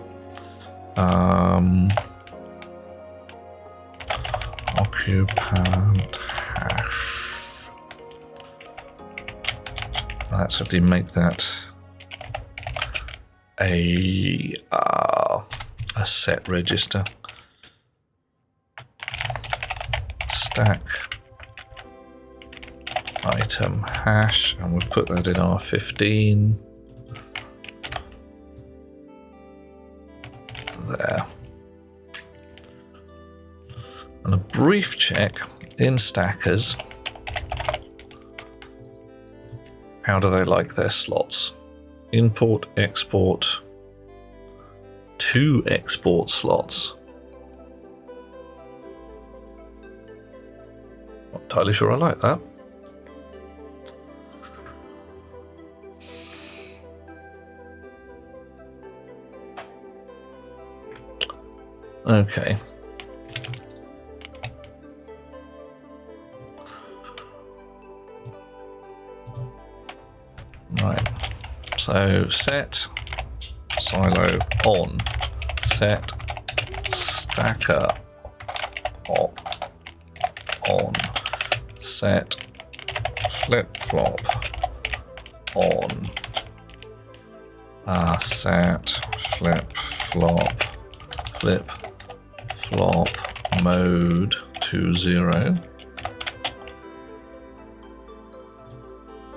A: Occupant hash. Let's actually make that a set register. Stack item hash, and we'll put that in R15. There. And a brief check in stackers. How do they like their slots? Import, export, 2 export slots. Not entirely sure I like that. Okay. Right. So set silo on, set stacker on, set flip flop on, Set, flip, flop, mode to 0.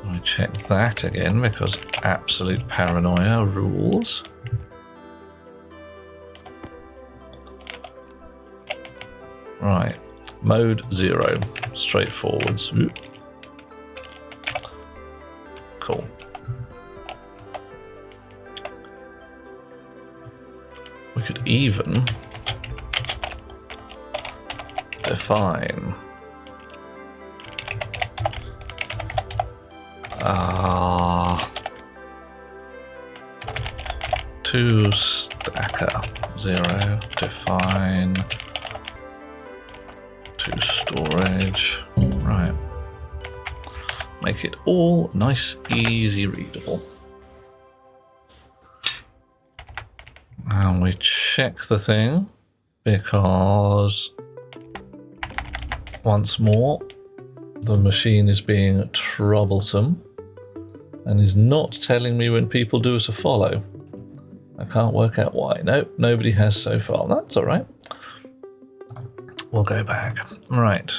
A: I check that again because absolute paranoia rules. Right, mode 0, straightforwards. Cool. We could even define to stacker 0, define to storage. Right. Make it all nice, easy readable. And we check the thing because once more the machine is being troublesome and is not telling me when people do us a follow. I can't work out why. Nope, nobody has so far. That's all right. We'll go back. Right.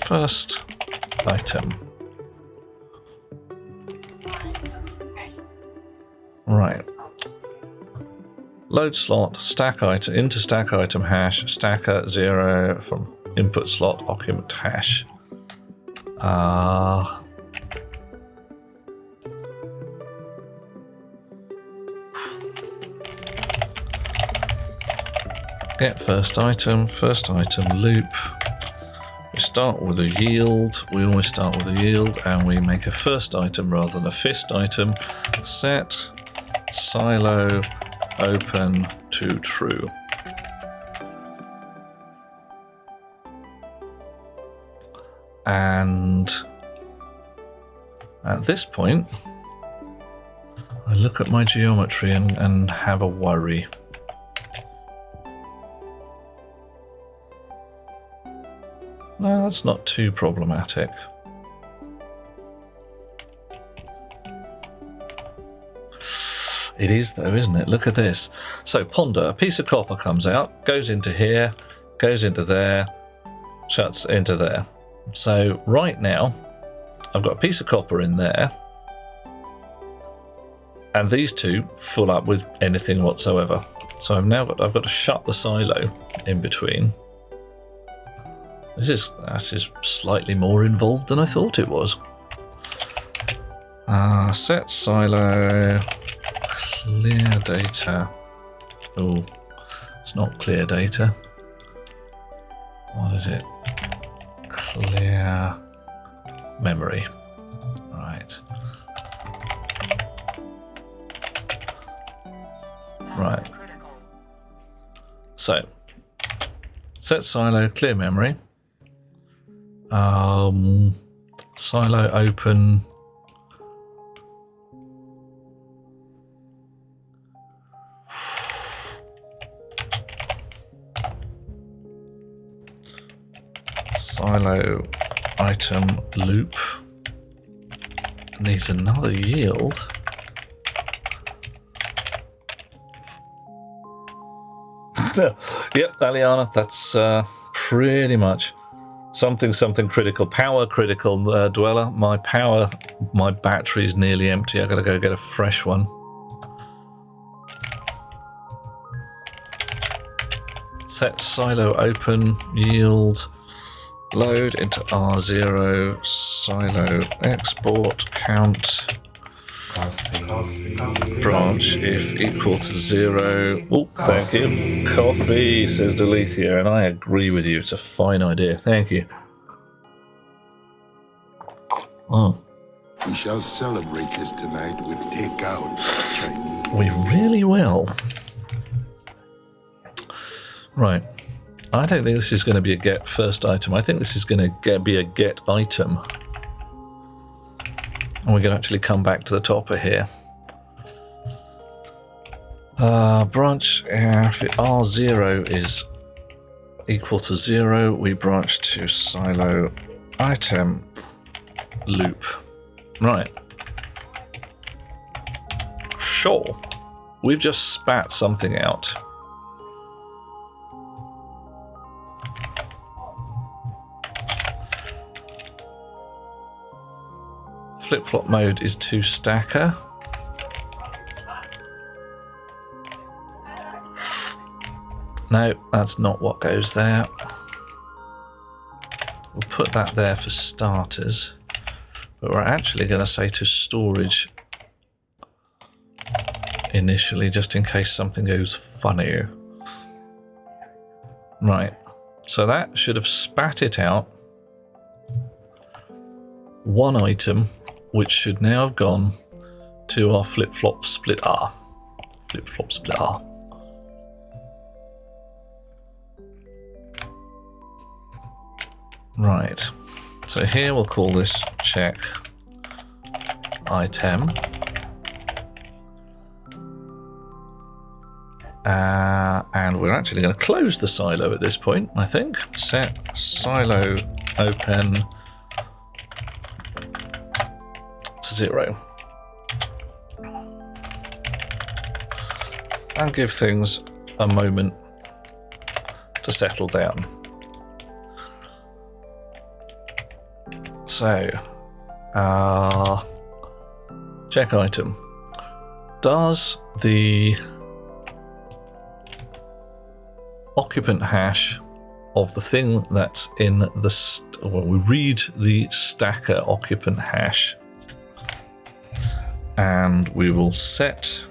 A: First item. Right. Load slot, stack item, into stack item hash, stacker 0 from input slot, occupant hash. Get first item loop. We start with a yield. We always start with a yield, and we make a first item rather than a fist item. Set silo open to true. And at this point, I look at my geometry and have a worry. No, that's not too problematic. It is though, isn't it? Look at this. So ponder, a piece of copper comes out, goes into here, goes into there, shuts into there. So right now, I've got a piece of copper in there, and these two full up with anything whatsoever. So I've got to shut the silo in between. This is slightly more involved than I thought it was. Set silo, clear data. Oh, it's not clear data. What is it? Clear memory. Right. Right. So, set silo, clear memory. Silo open. Silo item loop. Needs another yield. Yep, Aliana, that's pretty much something critical. Power critical, Dweller. My battery's nearly empty. I gotta go get a fresh one. Set silo open, yield, load into R0, silo export, count,
C: Coffee.
A: branch if equal to 0. Oh, thank you. Coffee, says Delethea, and I agree with you. It's a fine idea. Thank you. Oh,
D: We shall celebrate this tonight with takeout Chinese.
A: we really will. Right. I don't think this is going to be a get first item. I think this is going to be a get item. And we're going to actually come back to the topper here. Branch, if R0 is equal to 0, we branch to silo item loop. Right. Sure. We've just spat something out. Flip-flop mode is 2 stacker. No, that's not what goes there. We'll put that there for starters. But we're actually going to say to storage initially, just in case something goes funny. Right. So that should have spat it out. One item, which should now have gone to our flip-flop split R. Flip-flop split R. Right, so here we'll call this check item. And we're actually going to close the silo at this point, I think. Set silo open to 0. And give things a moment to settle down. So, check item. Does the occupant hash of the thing that's in the we read the stacker occupant hash, and we will set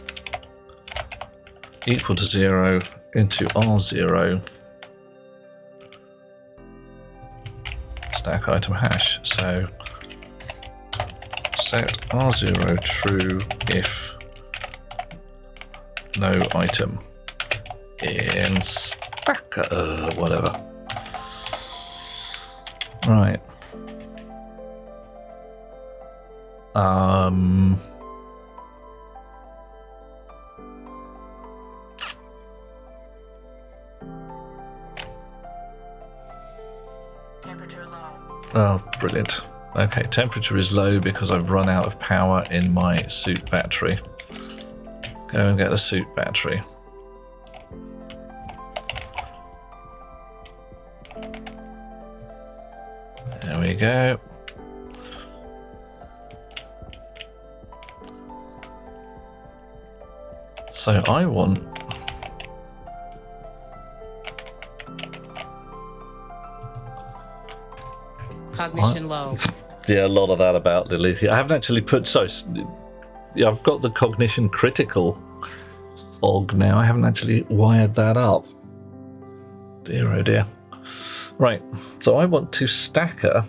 A: equal to 0 into R0 stack item hash. So set R0 true if no item in stacker, whatever. Right.
E: Temperature low.
A: Oh, brilliant. Okay, temperature is low because I've run out of power in my suit battery. Go and get a suit battery. There we go. So I want
E: Cognition low.
A: a lot of that about Lilith. I haven't actually put yeah, I've got the cognition critical OG now. I haven't actually wired that up. Dear oh dear. Right, so I want to stacker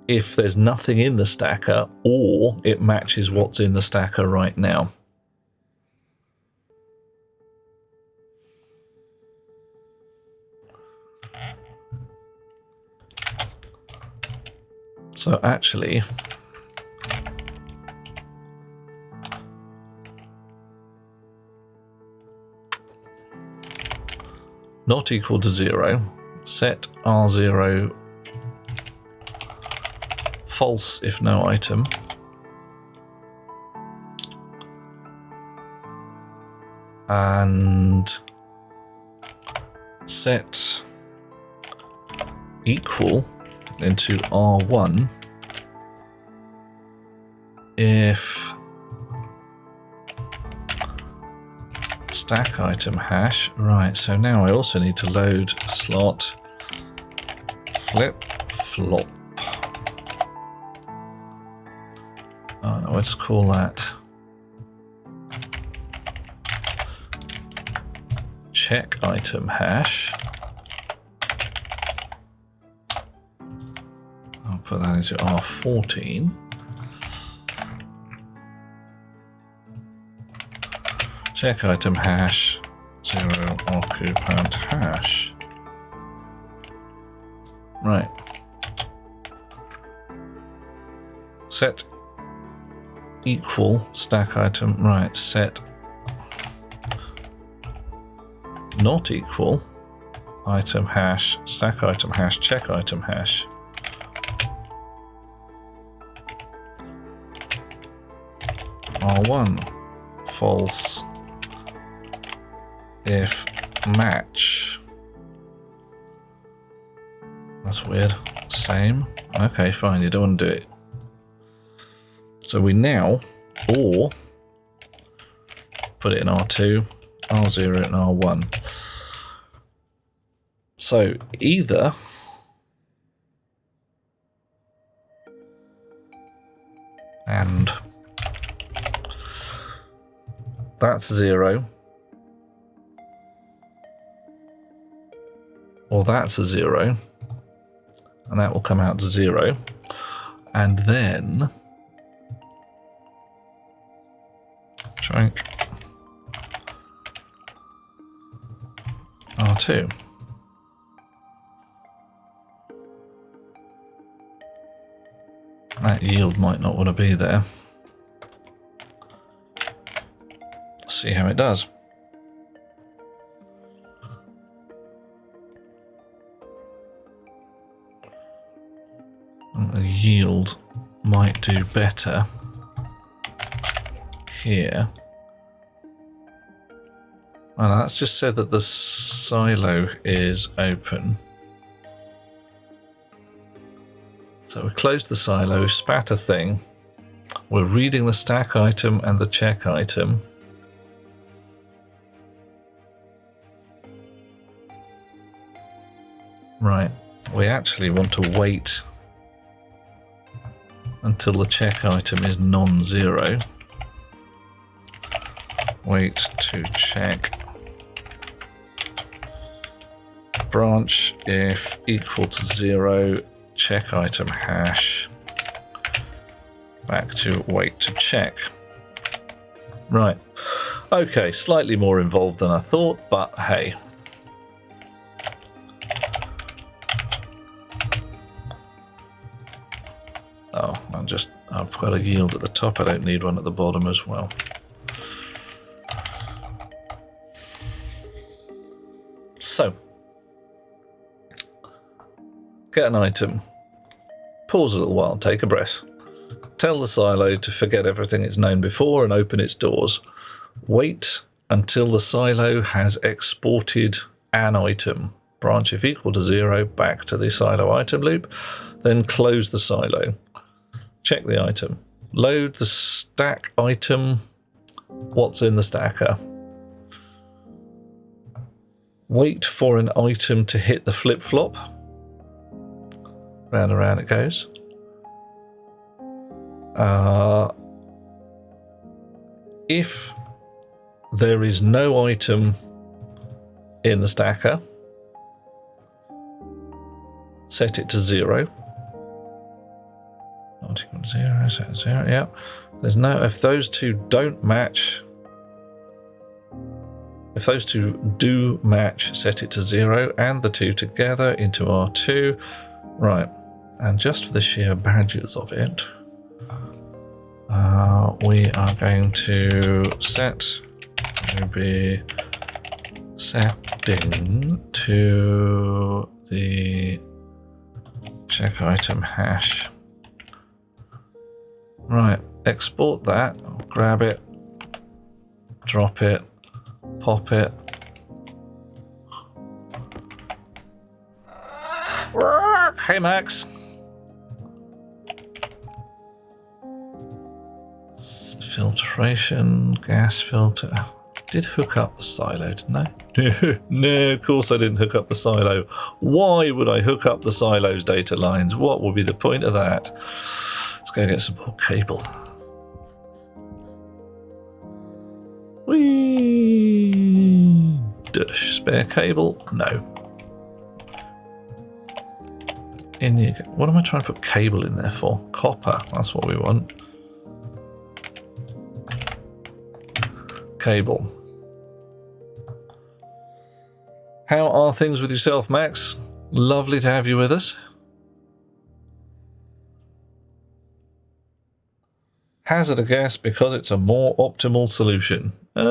A: if there's nothing in the stacker or it matches what's in the stacker right now. So actually, not equal to 0, set R0 false if no item. And set equal into R1 if stack item hash. Right, so now I also need to load slot flip flop. Oh no, let's call that check item hash. I'll put that into R14. Check item hash 0 occupant hash. Right. Set equal stack item, right, set not equal item hash, stack item hash, check item hash. R1 false if match. That's weird. Same. Okay, fine, you don't want to do it. So we now, or put it in R2, R0 and R1. So either and that's 0, or that's a 0, and that will come out to 0, and then shrink R2. That yield might not want to be there. See how it does. The yield might do better here. And that's just said that the silo is open. So we closed the silo, spat a thing. We're reading the stack item and the check item. Right, we actually want to wait until the check item is non-zero. Wait to check. Branch if equal to 0, check item hash, back to wait to check. Right, okay, slightly more involved than I thought, but hey. Oh, I've got a yield at the top, I don't need one at the bottom as well. So, get an item, pause a little while, take a breath, tell the silo to forget everything it's known before and open its doors. Wait until the silo has exported an item. Branch if equal to 0, back to the silo item loop, then close the silo. Check the item. Load the stack item. What's in the stacker? Wait for an item to hit the flip-flop. Round and round it goes. If there is no item in the stacker, set it to 0. Not equal to 0, set to 0, yeah. There's no, if those two don't match, if those two do match, set it to 0, and the two together into R2. Right, and just for the sheer badges of it, we are going to set to be setting to the check item hash. Right, export that, grab it, drop it, pop it. Hey Max. Filtration, gas filter. Did hook up the silo, didn't I? No, of course I didn't hook up the silo. Why would I hook up the silo's data lines? What would be the point of that? Let's go get some more cable. Whee! Dush. Spare cable? No. In you go. What am I trying to put cable in there for? Copper. That's what we want. Cable. How are things with yourself, Max? Lovely to have you with us. Hazard a guess because it's a more optimal solution. It's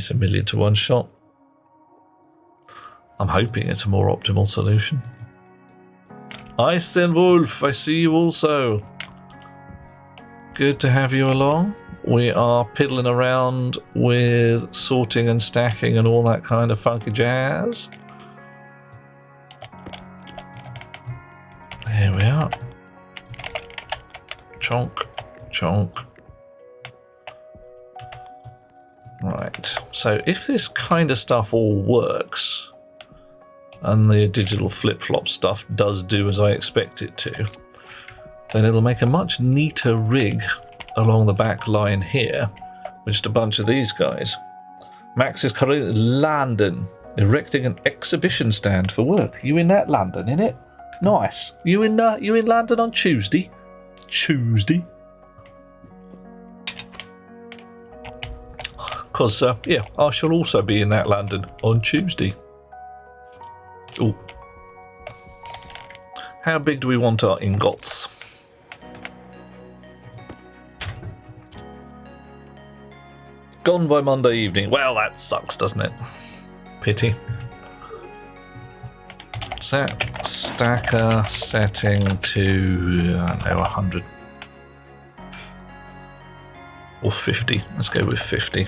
A: a 1,000,000 to 1 shot. I'm hoping it's a more optimal solution. Ice and Wolf, I see you also. Good to have you along. We are piddling around with sorting and stacking and all that kind of funky jazz. Here we are. Chonk, chonk. Right, so if this kind of stuff all works, and the digital flip-flop stuff does do as I expect it to, then it'll make a much neater rig along the back line here, with just a bunch of these guys. Max is currently in London, erecting an exhibition stand for work. You in that London, innit? Nice. You in London on Tuesday? Tuesday? Because, yeah, I shall also be in that London on Tuesday. Oh. How big do we want our ingots? Gone by Monday evening. Well, that sucks, doesn't it? Pity. Set stacker setting to, I don't know, 100. Or 50. Let's go with 50.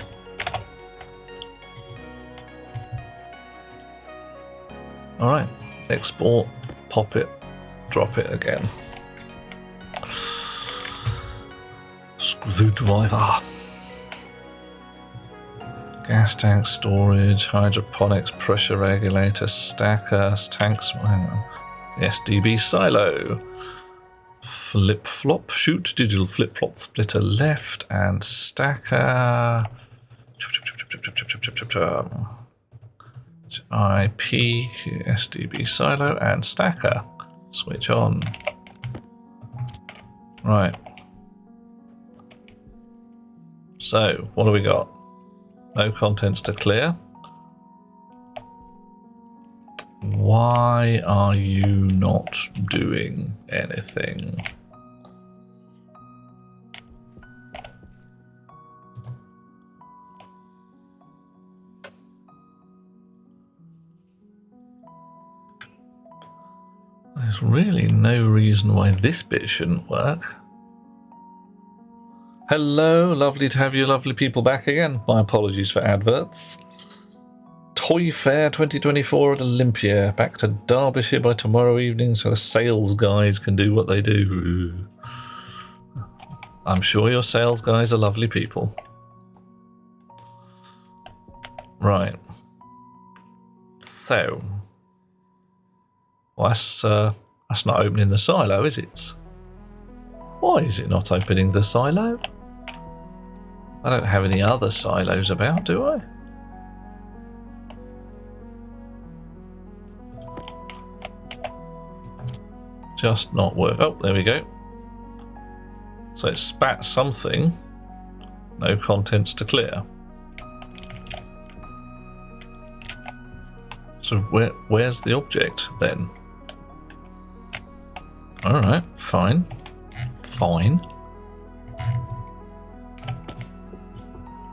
A: Alright, export, pop it, drop it again. Screwdriver. Gas tank storage, hydroponics, pressure regulator, stacker, tanks, SDB silo. Flip-flop, shoot, digital flip-flop, splitter left, and stacker. IP, SDB silo, and stacker. Switch on. Right. So, what do we got? No contents to clear. Why are you not doing anything? There's really no reason why this bit shouldn't work. Hello, lovely to have you lovely people back again. My apologies for adverts. Toy Fair 2024 at Olympia. Back to Derbyshire by tomorrow evening so the sales guys can do what they do. I'm sure your sales guys are lovely people. Right. So. Well, that's not opening the silo, is it? Why is it not opening the silo? I don't have any other silos about, do I? Just not work. Oh, there we go. So it spat something. No contents to clear. So where's the object then? Alright, fine. Fine.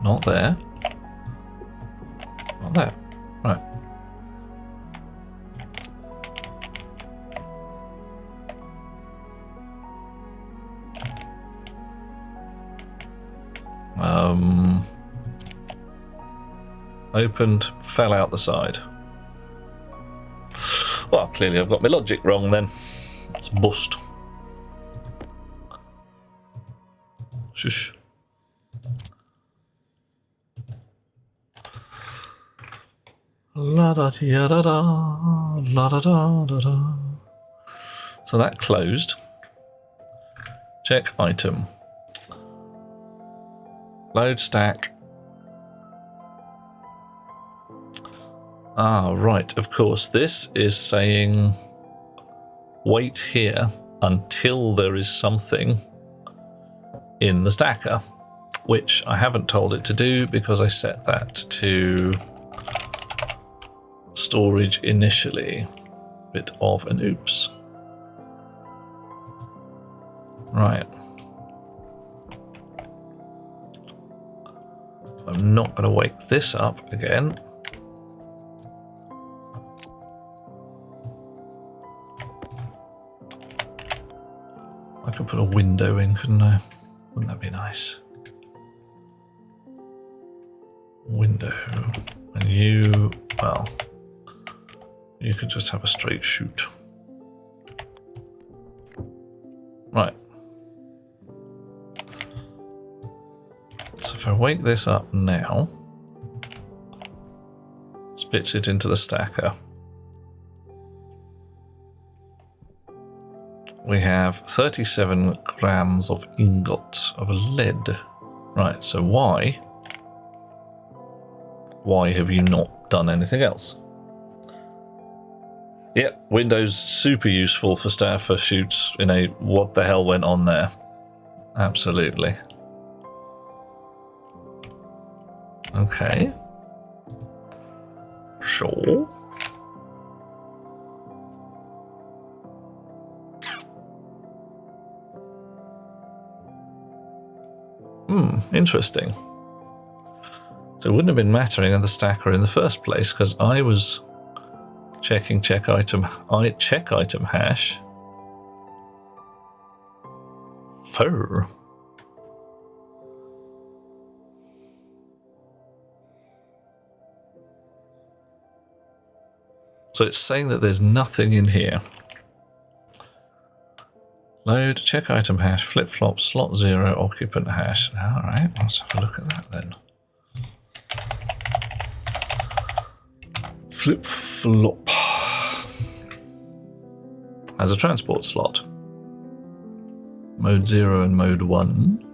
A: Not there. Not there. Right. Opened, fell out the side. Well, clearly I've got my logic wrong then. It's bust. Shush. La da da da da, la da da da da. So that closed. Check item. Load stack. Ah, right, of course. This is saying wait here until there is something in the stacker, which I haven't told it to do because I set that to storage initially. Bit of an oops. Right. I'm not going to wake this up again. I could put a window in, couldn't I? Wouldn't that be nice? Window. And you, well, you could just have a straight shoot. Right. So if I wake this up now, spits it into the stacker. We have 37 grams of ingots of lead. Right, so why have you not done anything else? Yep, Windows super useful for staff for shoots in a what the hell went on there. Absolutely. Okay. Sure. Interesting. So it wouldn't have been mattering in the stacker in the first place because I was checking check item hash. Fur. So it's saying that there's nothing in here. Load, check item hash, flip-flop, slot 0, occupant hash. Alright, let's have a look at that then. Flip-flop has a transport slot. Mode 0 and mode 1.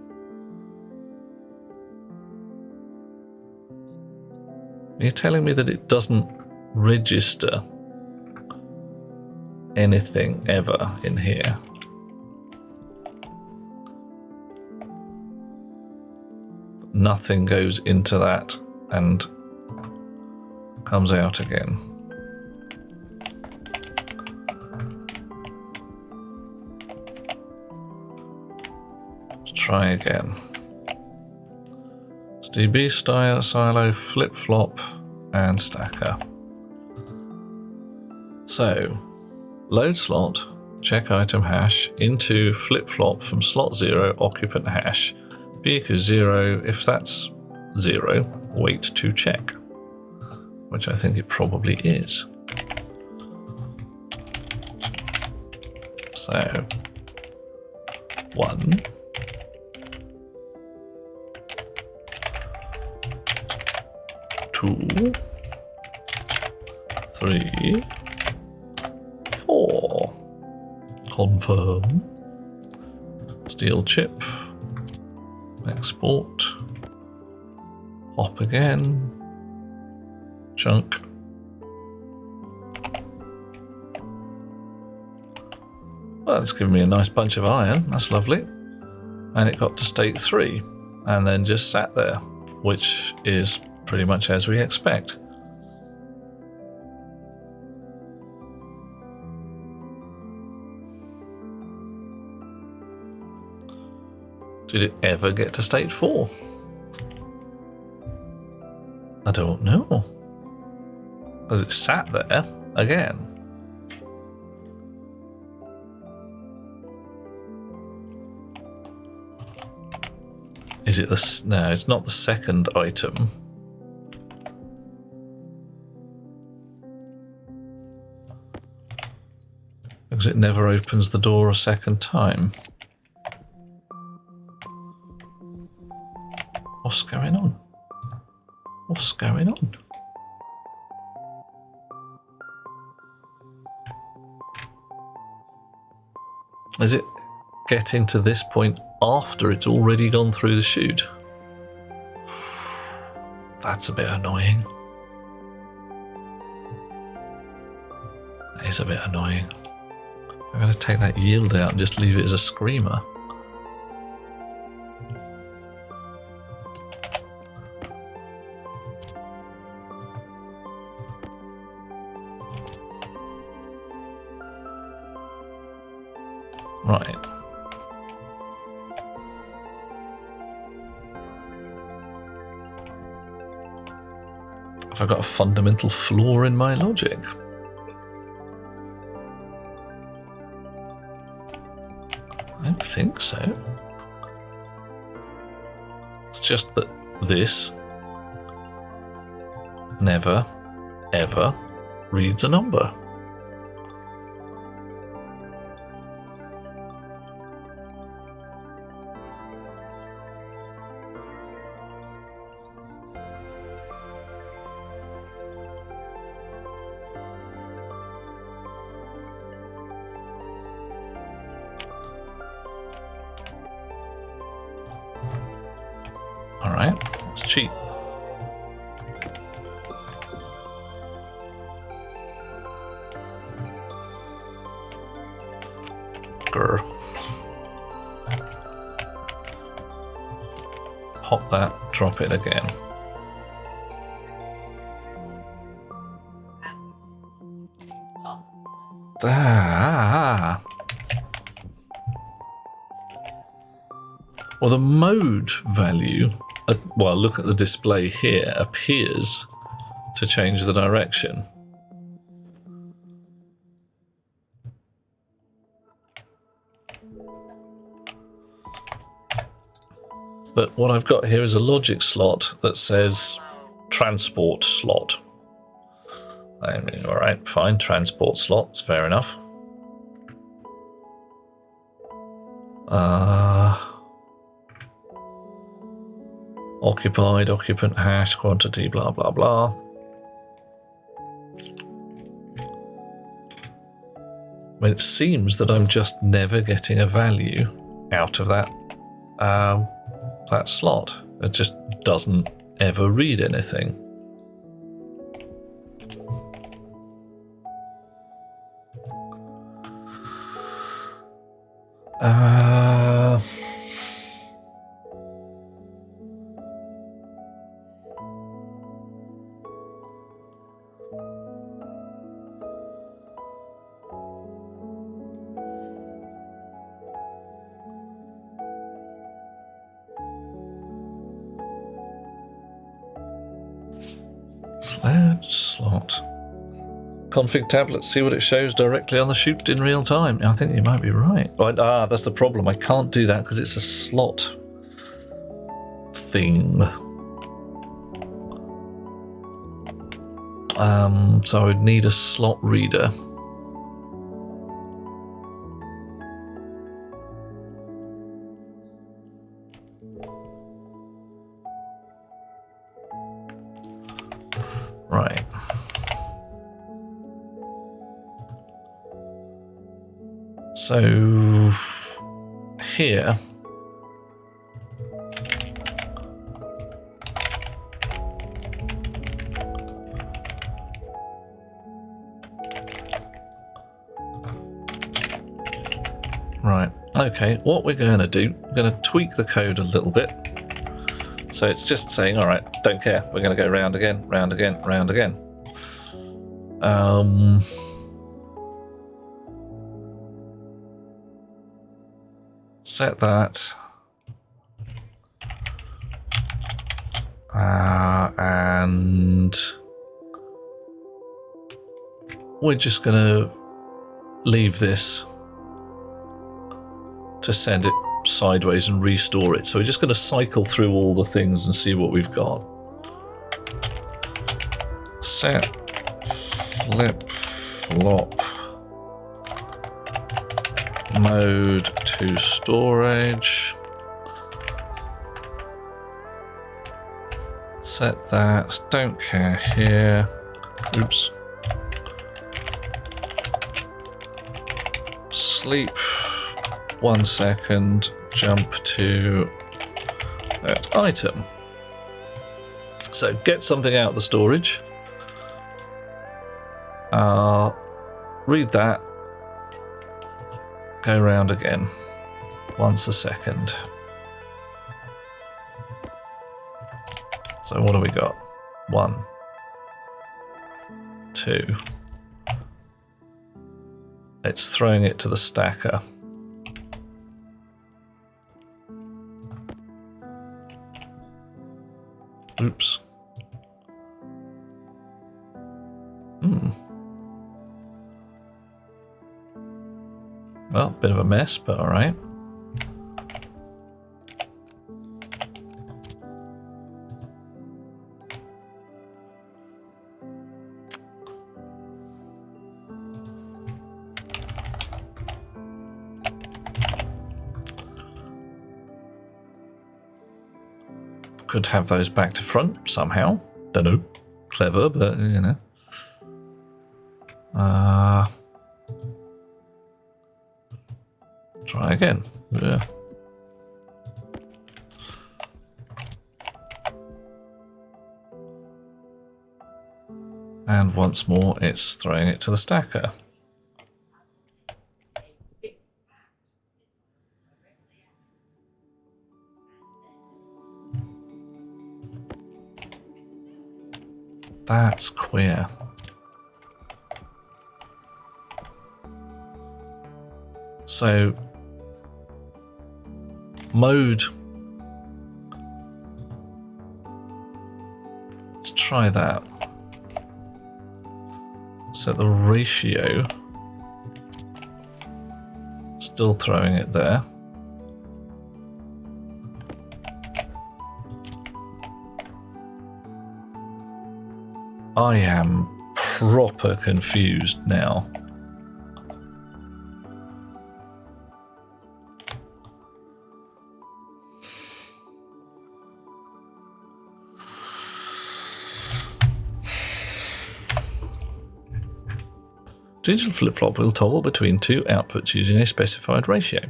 A: You're telling me that it doesn't register anything ever in here? Nothing goes into that and comes out again. Let's try again. It's DB style, silo, flip-flop, and stacker. So, load slot, check item hash into flip-flop from slot 0, occupant hash. B equals 0. If that's 0, wait to check, which I think it probably is. So 1, 2, 3, 4. Confirm. Steel chip. Export. Hop again. Chunk. Well, it's given me a nice bunch of iron. That's lovely. And it got to state 3 and then just sat there, which is pretty much as we expect. Did it ever get to state 4? I don't know. Because it sat there again. Is it the... No, it's not the second item. Because it never opens the door a second time. What's going on? What's going on? Is it getting to this point after it's already gone through the chute? That's a bit annoying. That is a bit annoying. I'm going to take that yield out and just leave it as a screamer. Right. Have I got a fundamental flaw in my logic? I don't think so. It's just that this never, ever reads a number. Alright, let's cheat. Grr. Pop that, drop it again. Ah. Well, the mode value, well, look at the display here, appears to change the direction. But what I've got here is a logic slot that says transport slot. I mean, all right, fine, transport slots, fair enough. Occupied, occupant, hash, quantity, blah, blah, blah. Well, it seems that I'm just never getting a value out of that that slot. It just doesn't ever read anything. Slot. Config tablet, see what it shows directly on the chute in real time. I think you might be right. That's the problem. I can't do that because it's a slot thing. So I would need a slot reader. Right. So here right, okay, what we're going to do, we're going to tweak the code a little bit. So it's just saying, all right, don't care. We're going to go round again, round again, round again. Set that. And we're just going to leave this to send it sideways and restore it. So we're just going to cycle through all the things and see what we've got. Set flip flop mode to storage. Set that, don't care here. Oops. Sleep 1 second, jump to that item. So get something out of the storage. Read that. Go round again. Once a second. So what do we got? 1, 2. It's throwing it to the stacker. Oops. Well, bit of a mess, but alright. Could have those back to front somehow. Don't know. Clever, but you know. Try again. Yeah. And once more, it's throwing it to the stacker. That's queer. So, mode. Let's try that. Set the ratio. Still throwing it there. I am proper confused now. Digital flip-flop will toggle between two outputs using a specified ratio.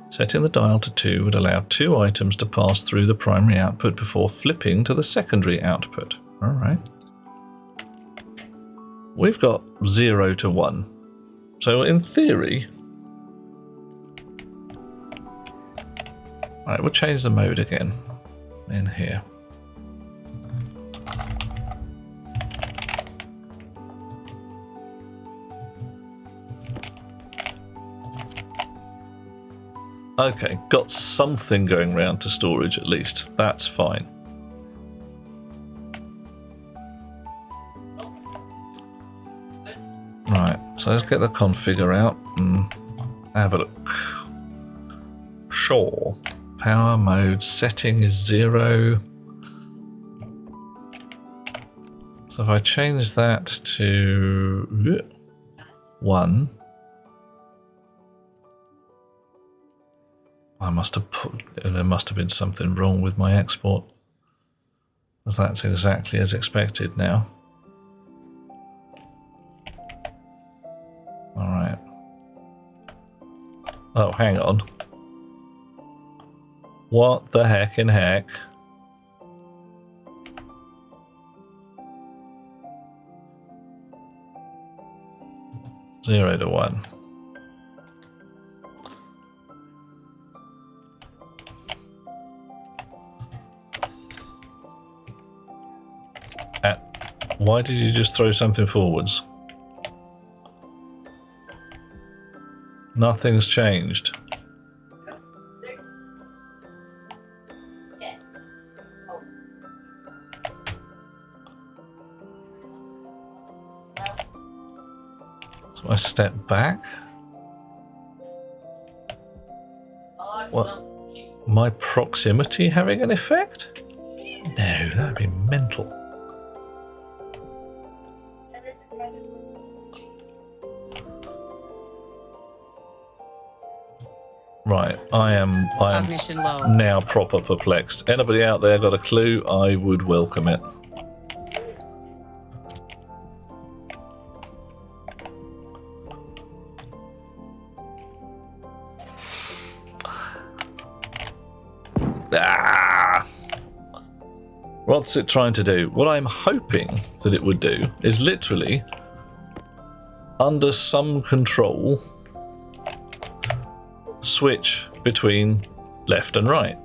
A: Setting the dial to 2 would allow 2 items to pass through the primary output before flipping to the secondary output. All right. We've got 0 to 1. So in theory... Alright, we'll change the mode again in here. Okay, got something going round to storage at least. That's fine. Right, so let's get the configure out and have a look. Sure. Power mode setting is 0. So if I change that to 1, I must have put, there must have been something wrong with my export, because that's exactly as expected now. All right. Oh, hang on. What the heck in heck? Zero to 1. Why did you just throw something forwards? Nothing's changed. So I step back. What? My proximity having an effect? No, that would be mental. Right, I am
E: Cognition low.
A: now proper perplexed. Anybody out there got a clue? I would welcome it. Ah! What's it trying to do? What I'm hoping that it would do is literally, under some control, switch between left and right.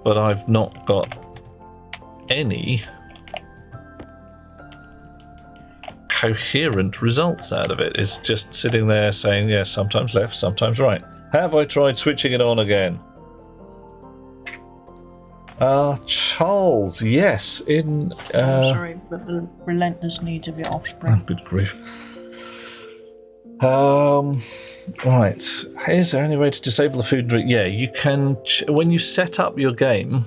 A: But I've not got any coherent results out of it. It's just sitting there saying, yes, sometimes left, sometimes right. Have I tried switching it on again? Charles, yes, in...
B: I'm sorry, but the relentless needs of your offspring.
A: Oh, good grief. Right. Is there any way to disable the food and drink? Yeah, you can. When you set up your game,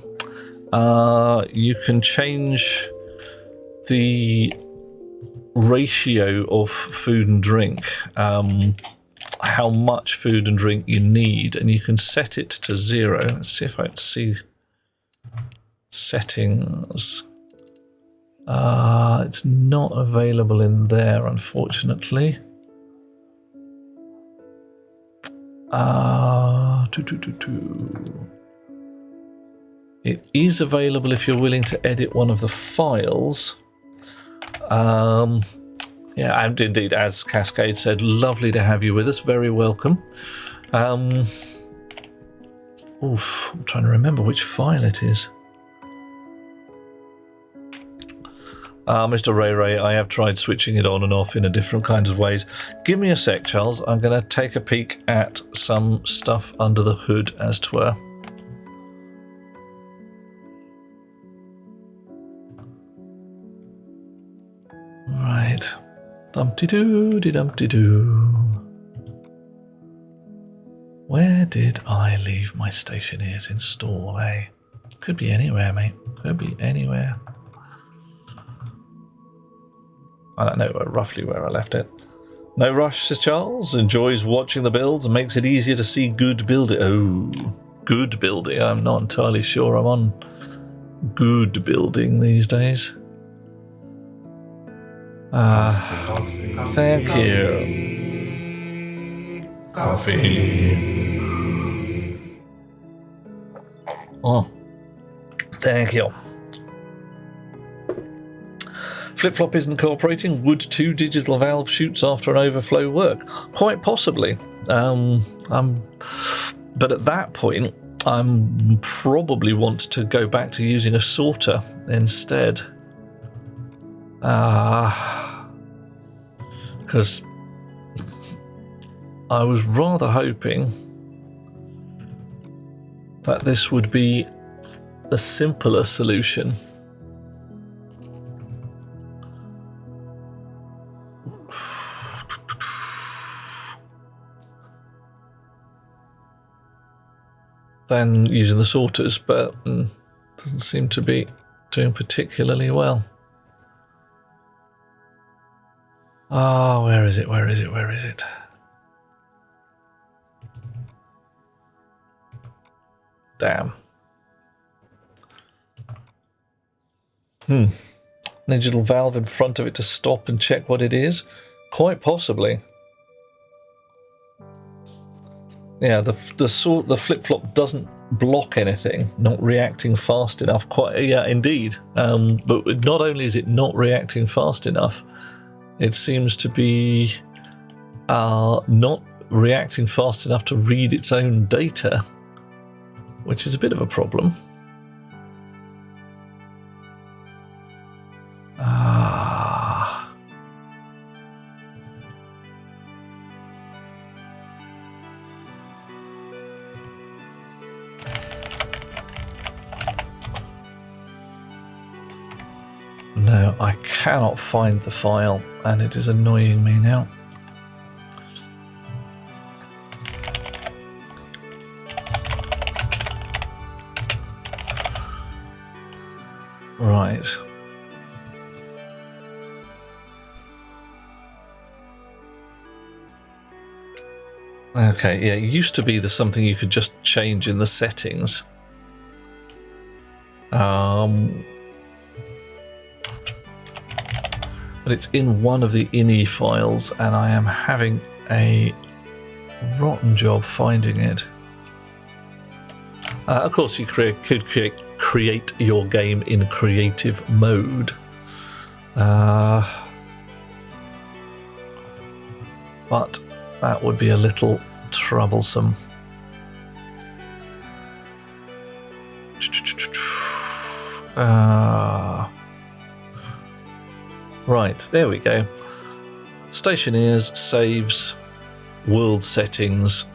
A: you can change the ratio of food and drink, how much food and drink you need, and you can set it to 0. Let's see if I can see settings. It's not available in there, unfortunately. It is available if you're willing to edit one of the files. Yeah, and indeed, as Cascade said, lovely to have you with us. Very welcome. I'm trying to remember which file it is. Mr. Ray, I have tried switching it on and off in a different kinds of ways. Give me a sec, Charles. I'm going to take a peek at some stuff under the hood, as 'twere. Right. Dumpty-doo-de-dumpty-doo. Where did I leave my Stationeers install, eh? Could be anywhere, mate. Could be anywhere. I don't know roughly where I left it. No rush, says Charles. Enjoys watching the builds and makes it easier to see good building. Oh, good building. I'm not entirely sure I'm on good building these days. Thank you. Coffee. Oh, thank you. Flip-flop isn't cooperating. Would 2 digital valve shoots after an overflow work? Quite possibly. But at that point, I'm probably want to go back to using a sorter instead. Because I was rather hoping that this would be a simpler solution. Than using the sorters, but doesn't seem to be doing particularly well. Ah, where is it? Where is it? Where is it? Damn. Digital valve in front of it to stop and check what it is? Quite possibly. Yeah, the flip-flop doesn't block anything, not reacting fast enough. Yeah, indeed. But not only is it not reacting fast enough, it seems to be not reacting fast enough to read its own data, which is a bit of a problem. No, I cannot find the file, and it is annoying me now. Right. Okay, yeah, it used to be something you could just change in the settings. But it's in one of the ini files, and I am having a rotten job finding it. Of course, you could create your game in creative mode. But that would be a little troublesome. Right, there we go. Stationeers, saves, world settings.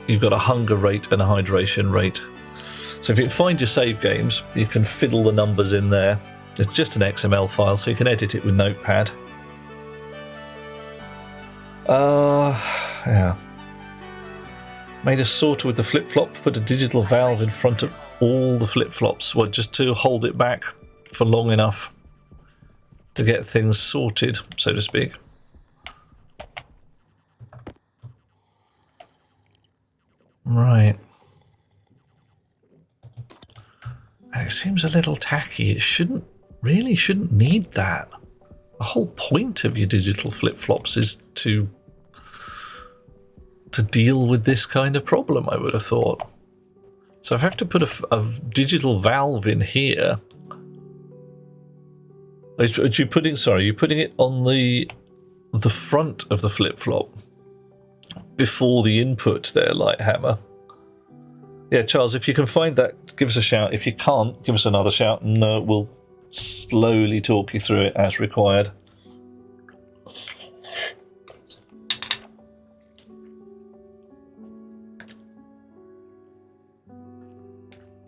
A: You've got a hunger rate and a hydration rate. So if you find your save games, you can fiddle the numbers in there. It's just an XML file, so you can edit it with Notepad. Yeah. Made a sorter with the flip-flop, put a digital valve in front of all the flip-flops. Well, just to hold it back for long enough to get things sorted, so to speak. Right. And it seems a little tacky. It shouldn't need that. The whole point of your digital flip-flops is to deal with this kind of problem, I would have thought. So if I have to put a digital valve in here, are you putting it on the front of the flip-flop before the input there, Lighthammer? Yeah, Charles, if you can find that, give us a shout. If you can't, give us another shout, and we'll slowly talk you through it as required.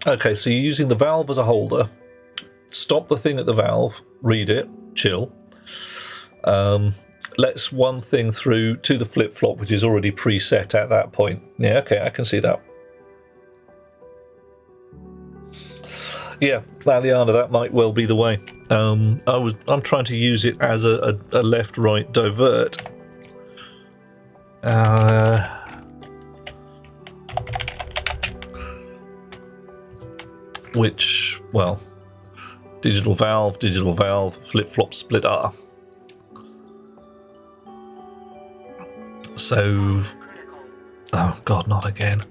A: Okay, so you're using the valve as a holder. Stop the thing at the valve, read it, chill. Let's one thing through to the flip-flop, which is already preset at that point. Yeah, okay, I can see that. Yeah, Laliana, that might well be the way. I'm trying to use it as a left-right divert. Which, well, digital valve, flip-flop splitter. So, oh god, not again.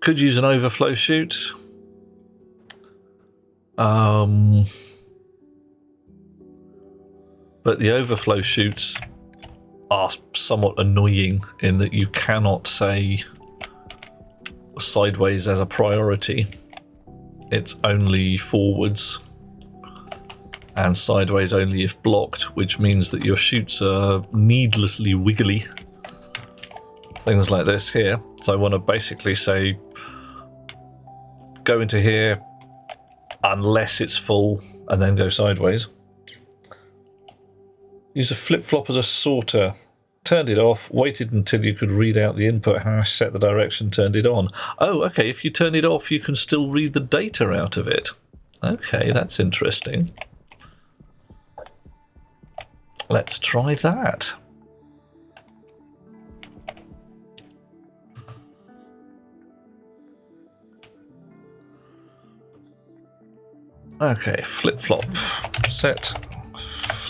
A: Could use an overflow chute. But the overflow chutes are somewhat annoying in that you cannot say sideways as a priority. It's only forwards, and sideways only if blocked, which means that your chutes are needlessly wiggly. Things like this here. So I want to basically say go into here unless it's full and then go sideways. Use a flip-flop as a sorter. Turned it off, waited until you could read out the input hash, set the direction, turned it on. Oh, okay, if you turn it off, you can still read the data out of it. Okay, that's interesting. Let's try that. Okay, flip-flop. Set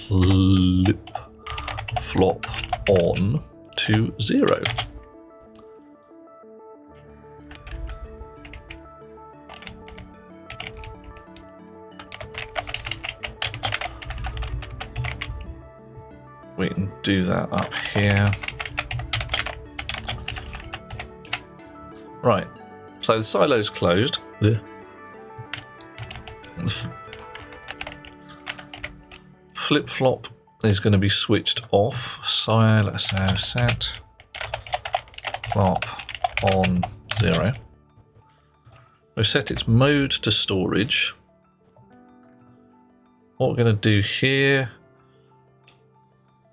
A: flip-flop on to 0. We can do that up here. Right, so the silo's closed. Yeah. Flip-flop is going to be switched off. So let's have set flop on 0. We've set its mode to storage. What we're going to do here,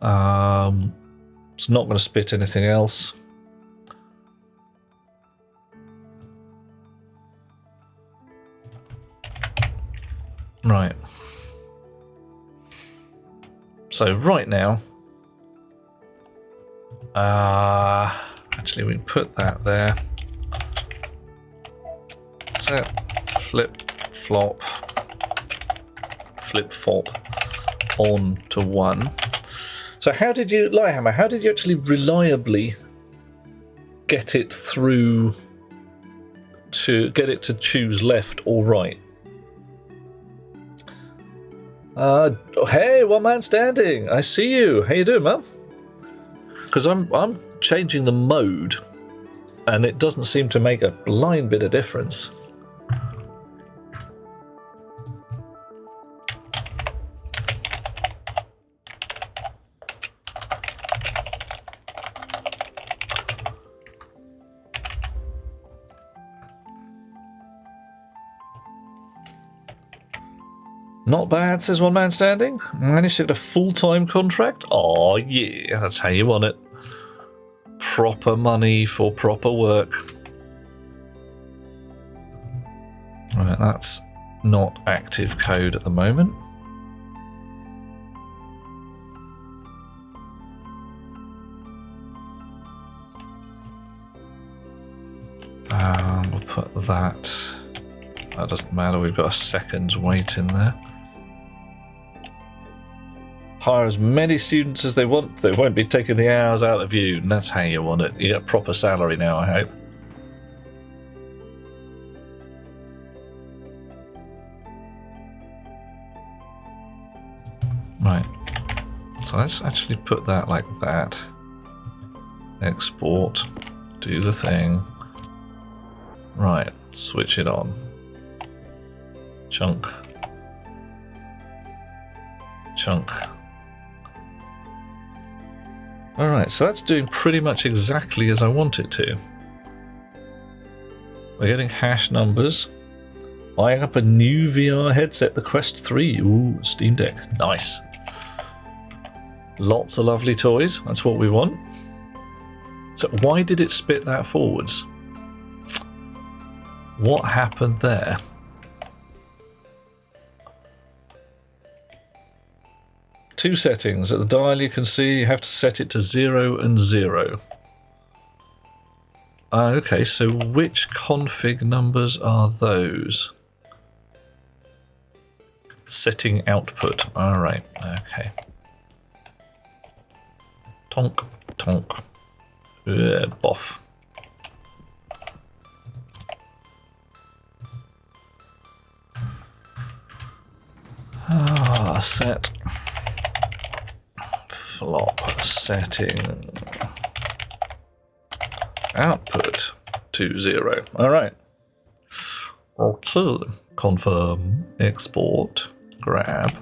A: it's not going to spit anything else. Right. So right now, actually we can put that there. Set flip-flop on to 1. So how did you, Lighthammer, how did you actually reliably get it through to get it to choose left or right? Hey, one man standing. I see you. How you doing, man? Because I'm changing the mode, and it doesn't seem to make a blind bit of difference. Not bad, says one man standing. Managed to get a full-time contract? Oh yeah, that's how you want it. Proper money for proper work. Right, that's not active code at the moment. We'll put that. That doesn't matter, we've got a second's wait in there. Hire as many students as they want, they won't be taking the hours out of you, and that's how you want it. You get proper salary now, I hope. Right, so let's actually put that like that. Export, do the thing. Right, switch it on. Chunk. Chunk. Alright, so that's doing pretty much exactly as I want it to. We're getting hash numbers. Buying up a new VR headset, the Quest 3. Ooh, Steam Deck. Nice. Lots of lovely toys. That's what we want. So why did it spit that forwards? What happened there? Two settings. At the dial you can see you have to set it to 0 and 0. Okay, so which config numbers are those? Setting output. Alright, okay. Tonk, tonk. Boff. Set. Flop setting. Output to 0. Alright. Okay. Confirm. Export. Grab.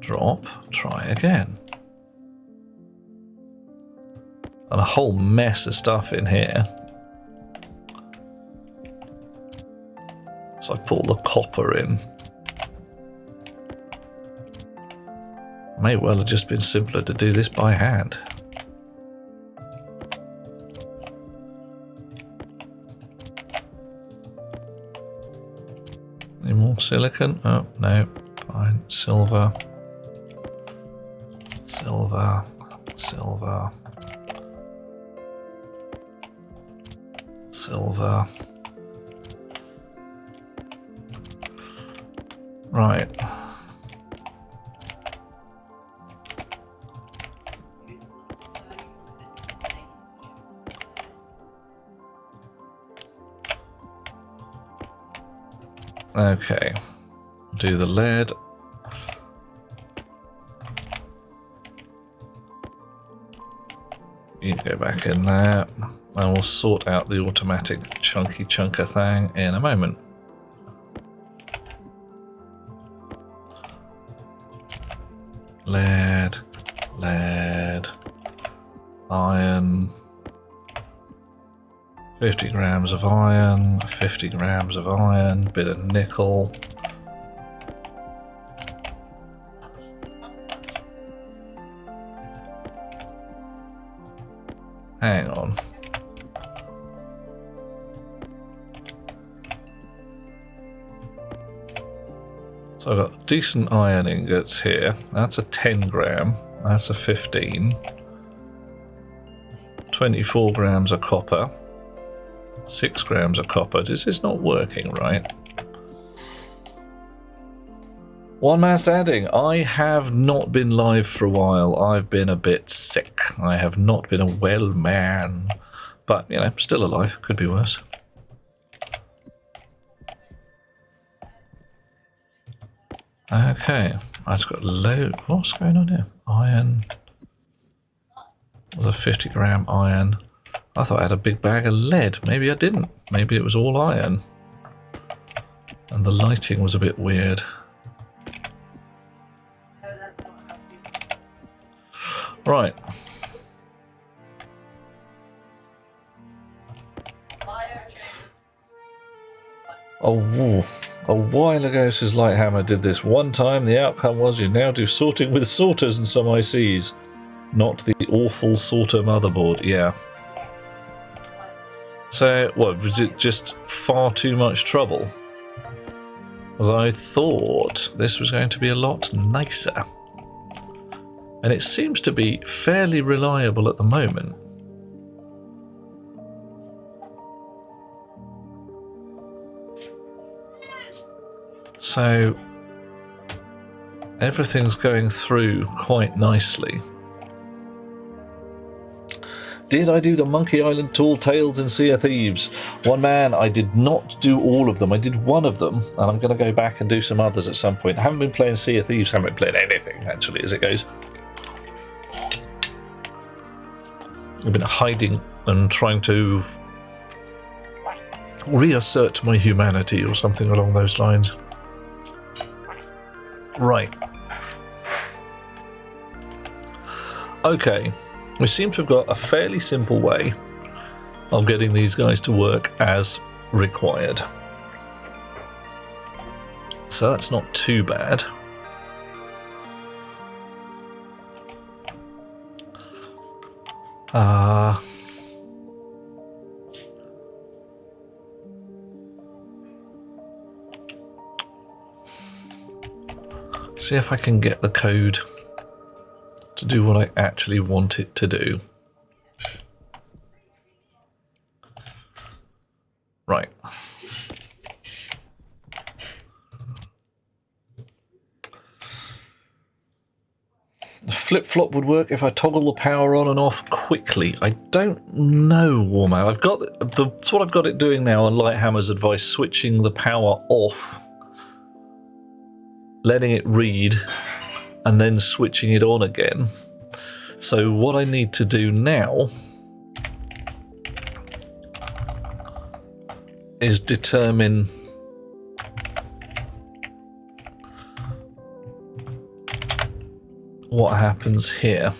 A: Drop. Try again. And a whole mess of stuff in here. So I pull the copper in. May well have just been simpler to do this by hand. Any more silicon? Oh, no. Fine. Silver. Silver. Silver. Silver. Right. Okay, do the lead. You go back in there, and we'll sort out the automatic chunky chunker thing in a moment. Lead, lead, iron. 50 grams of iron, 50 grams of iron, bit of nickel. Hang on. So I've got decent iron ingots here. That's a 10 gram, that's a 15. 24 grams of copper. 6 grams of copper. This is not working right. One man standing. I have not been live for a while. I've been a bit sick. I have not been a well man. But, you know, still alive. Could be worse. Okay. I just got load. What's going on here? Iron. There's a 50 gram iron. I thought I had a big bag of lead. Maybe I didn't. Maybe it was all iron. And the lighting was a bit weird. Right. A while ago, says Lighthammer, did this one time. The outcome was you now do sorting with sorters and some ICs, not the awful sorter motherboard. Yeah. So, what, was it just far too much trouble? As I thought this was going to be a lot nicer. And it seems to be fairly reliable at the moment. So everything's going through quite nicely. Did I do the Monkey Island Tall Tales and Sea of Thieves? One man, I did not do all of them. I did one of them, and I'm going to go back and do some others at some point. I haven't been playing Sea of Thieves, haven't been playing anything, actually, as it goes. I've been hiding and trying to reassert my humanity or something along those lines. Right. Okay. We seem to have got a fairly simple way of getting these guys to work as required. So that's not too bad. See if I can get the code to do what I actually want it to do. Right. The flip-flop would work if I toggle the power on and off quickly. I don't know, Warman. I've got that's what I've got it doing now on Lighthammer's advice, switching the power off, letting it read, and then switching it on again. So what I need to do now is determine what happens here.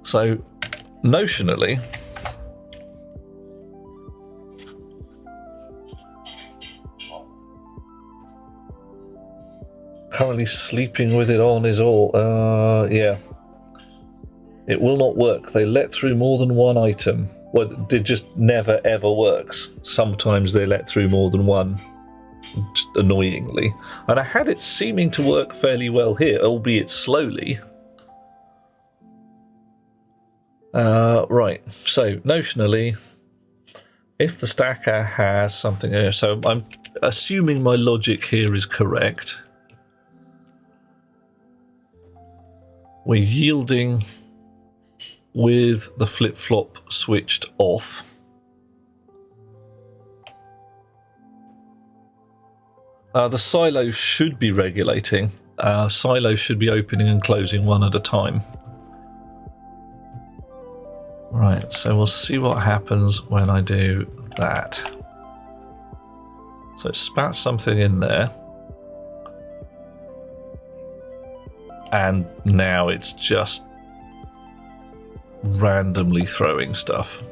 A: So notionally, currently sleeping with it on is all. Yeah. It will not work. They let through more than one item. Well, it just never ever works. Sometimes they let through more than one, just annoyingly. And I had it seeming to work fairly well here, albeit slowly. Right. So, notionally, if the stacker has something here, so I'm assuming my logic here is correct. We're yielding with the flip-flop switched off. The silo should be regulating. Silos should be opening and closing one at a time. Right, so we'll see what happens when I do that. So it spat something in there. And now it's just randomly throwing stuff.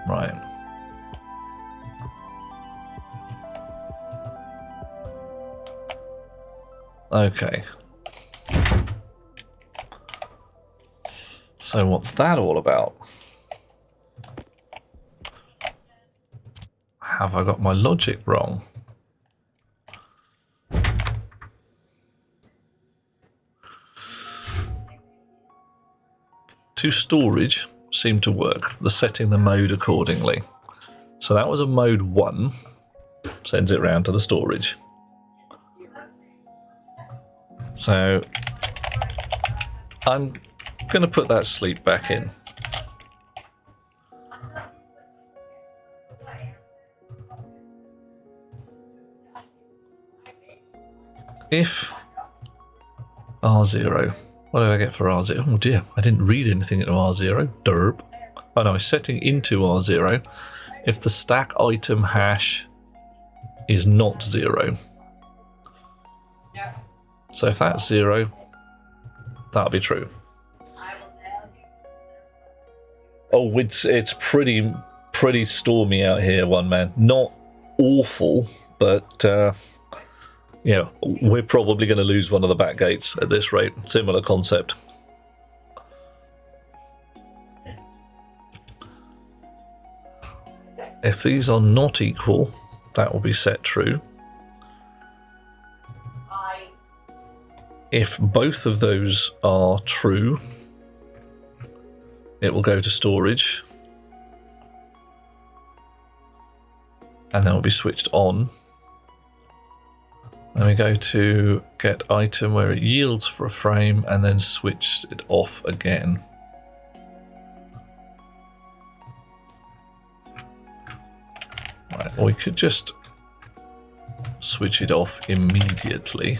A: Right. Okay. So what's that all about? Have I got my logic wrong? To storage seemed to work, the setting the mode accordingly. So that was a mode 1, sends it round to the storage. So I'm going to put that sleep back in. If R0, what did I get for R0? Oh dear, I didn't read anything into R0. Derp. Oh no, setting into R0 if the stack item hash is not 0. So if that's 0, that'll be true. Oh, it's pretty pretty stormy out here, one man. Not awful, but yeah, we're probably going to lose one of the back gates at this rate. Similar concept. If these are not equal, that will be set true. If both of those are true, it will go to storage. And then will be switched on. Then we go to get item where it yields for a frame and then switch it off again. Right, we could just switch it off immediately.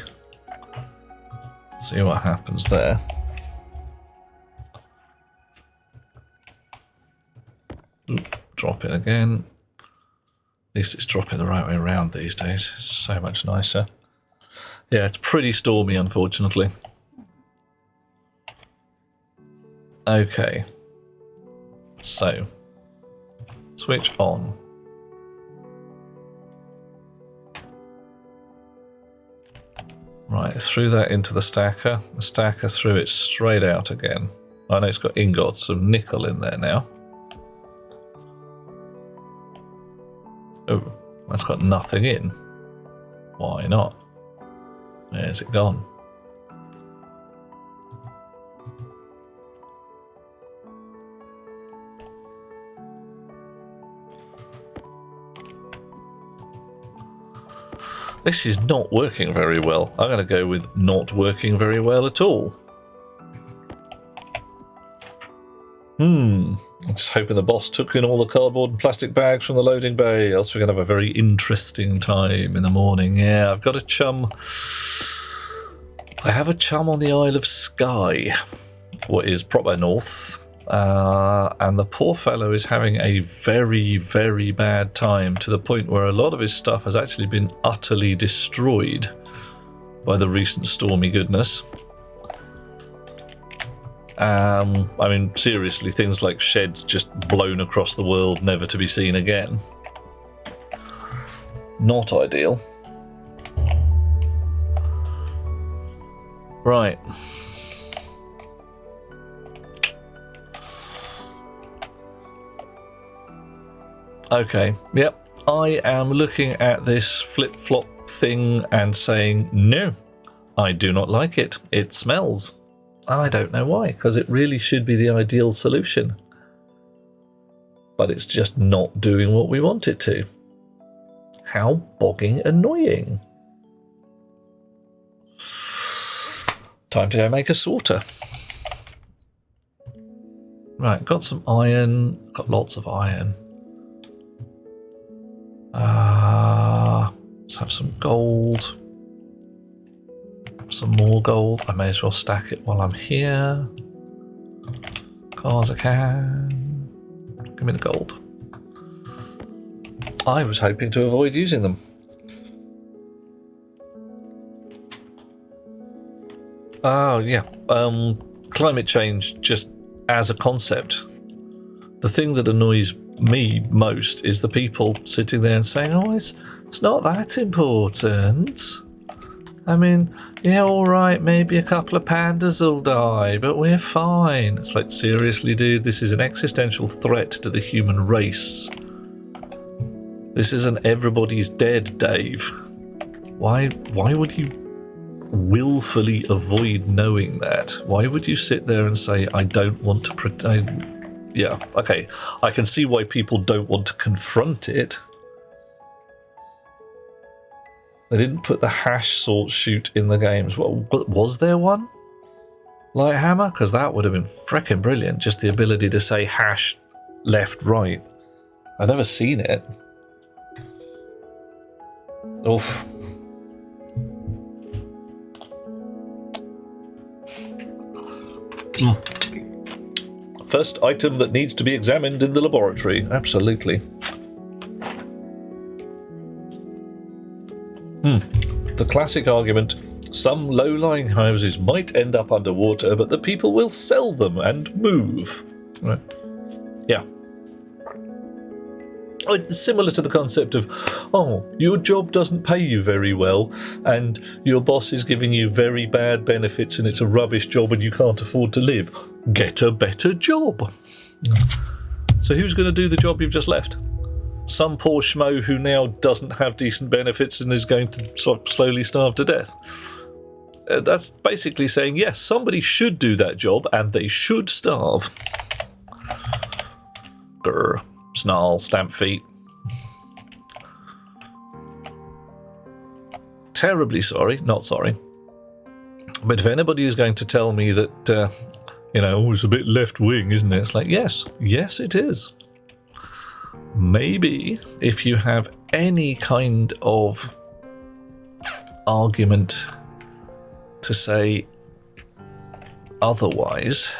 A: See what happens there. Oop, drop it again. At least it's dropping the right way around these days. So much nicer. Yeah, it's pretty stormy, unfortunately. Okay. So, switch on. Right, threw that into the stacker. The stacker threw it straight out again. I know it's got ingots of nickel in there now. Oh, that's got nothing in. Why not? Where's it gone? This is not working very well. I'm going to go with not working very well at all. I'm just hoping the boss took in all the cardboard and plastic bags from the loading bay, else we're going to have a very interesting time in the morning. Yeah, I've got a chum. I have a chum on the Isle of Skye, what is proper north. And the poor fellow is having a very, very bad time, to the point where a lot of his stuff has actually been utterly destroyed by the recent stormy goodness. I mean, seriously, things like sheds just blown across the world, never to be seen again. Not ideal. Right. Okay, yep. I am looking at this flip-flop thing and saying, no, I do not like it. It smells. I don't know why, because it really should be the ideal solution. But it's just not doing what we want it to. How bogging annoying. Time to go make a sorter. Right, got some iron. Got lots of iron. Let's have some gold. Some more gold. I may as well stack it while I'm here. Cause I can. Give me the gold. I was hoping to avoid using them. Oh, yeah. Climate change, just as a concept. The thing that annoys me most is the people sitting there and saying, oh, it's not that important. I mean, yeah, alright, maybe a couple of pandas will die, but we're fine. It's like, seriously, dude, this is an existential threat to the human race. This isn't everybody's dead, Dave. Why would you willfully avoid knowing that? Why would you sit there and say, I don't want to pretend? Yeah, okay. I can see why people don't want to confront it. They didn't put the hash sort shoot in the games. Well, was there one? Lighthammer? Because that would have been frickin' brilliant. Just the ability to say hash left, right. I've never seen it. Oof. First item that needs to be examined in the laboratory. Absolutely. The classic argument, some low-lying houses might end up underwater, but the people will sell them and move. Right. Yeah. It's similar to the concept of, oh, your job doesn't pay you very well, and your boss is giving you very bad benefits, and it's a rubbish job, and you can't afford to live. Get a better job. So who's going to do the job you've just left? Some poor schmo who now doesn't have decent benefits and is going to sort of slowly starve to death. That's basically saying, yes, somebody should do that job, and they should starve. Grr. Snarl, stamp feet. Terribly sorry, not sorry. But if anybody is going to tell me that, it's a bit left-wing, isn't it? It's like, yes, it is. Maybe if you have any kind of argument to say otherwise,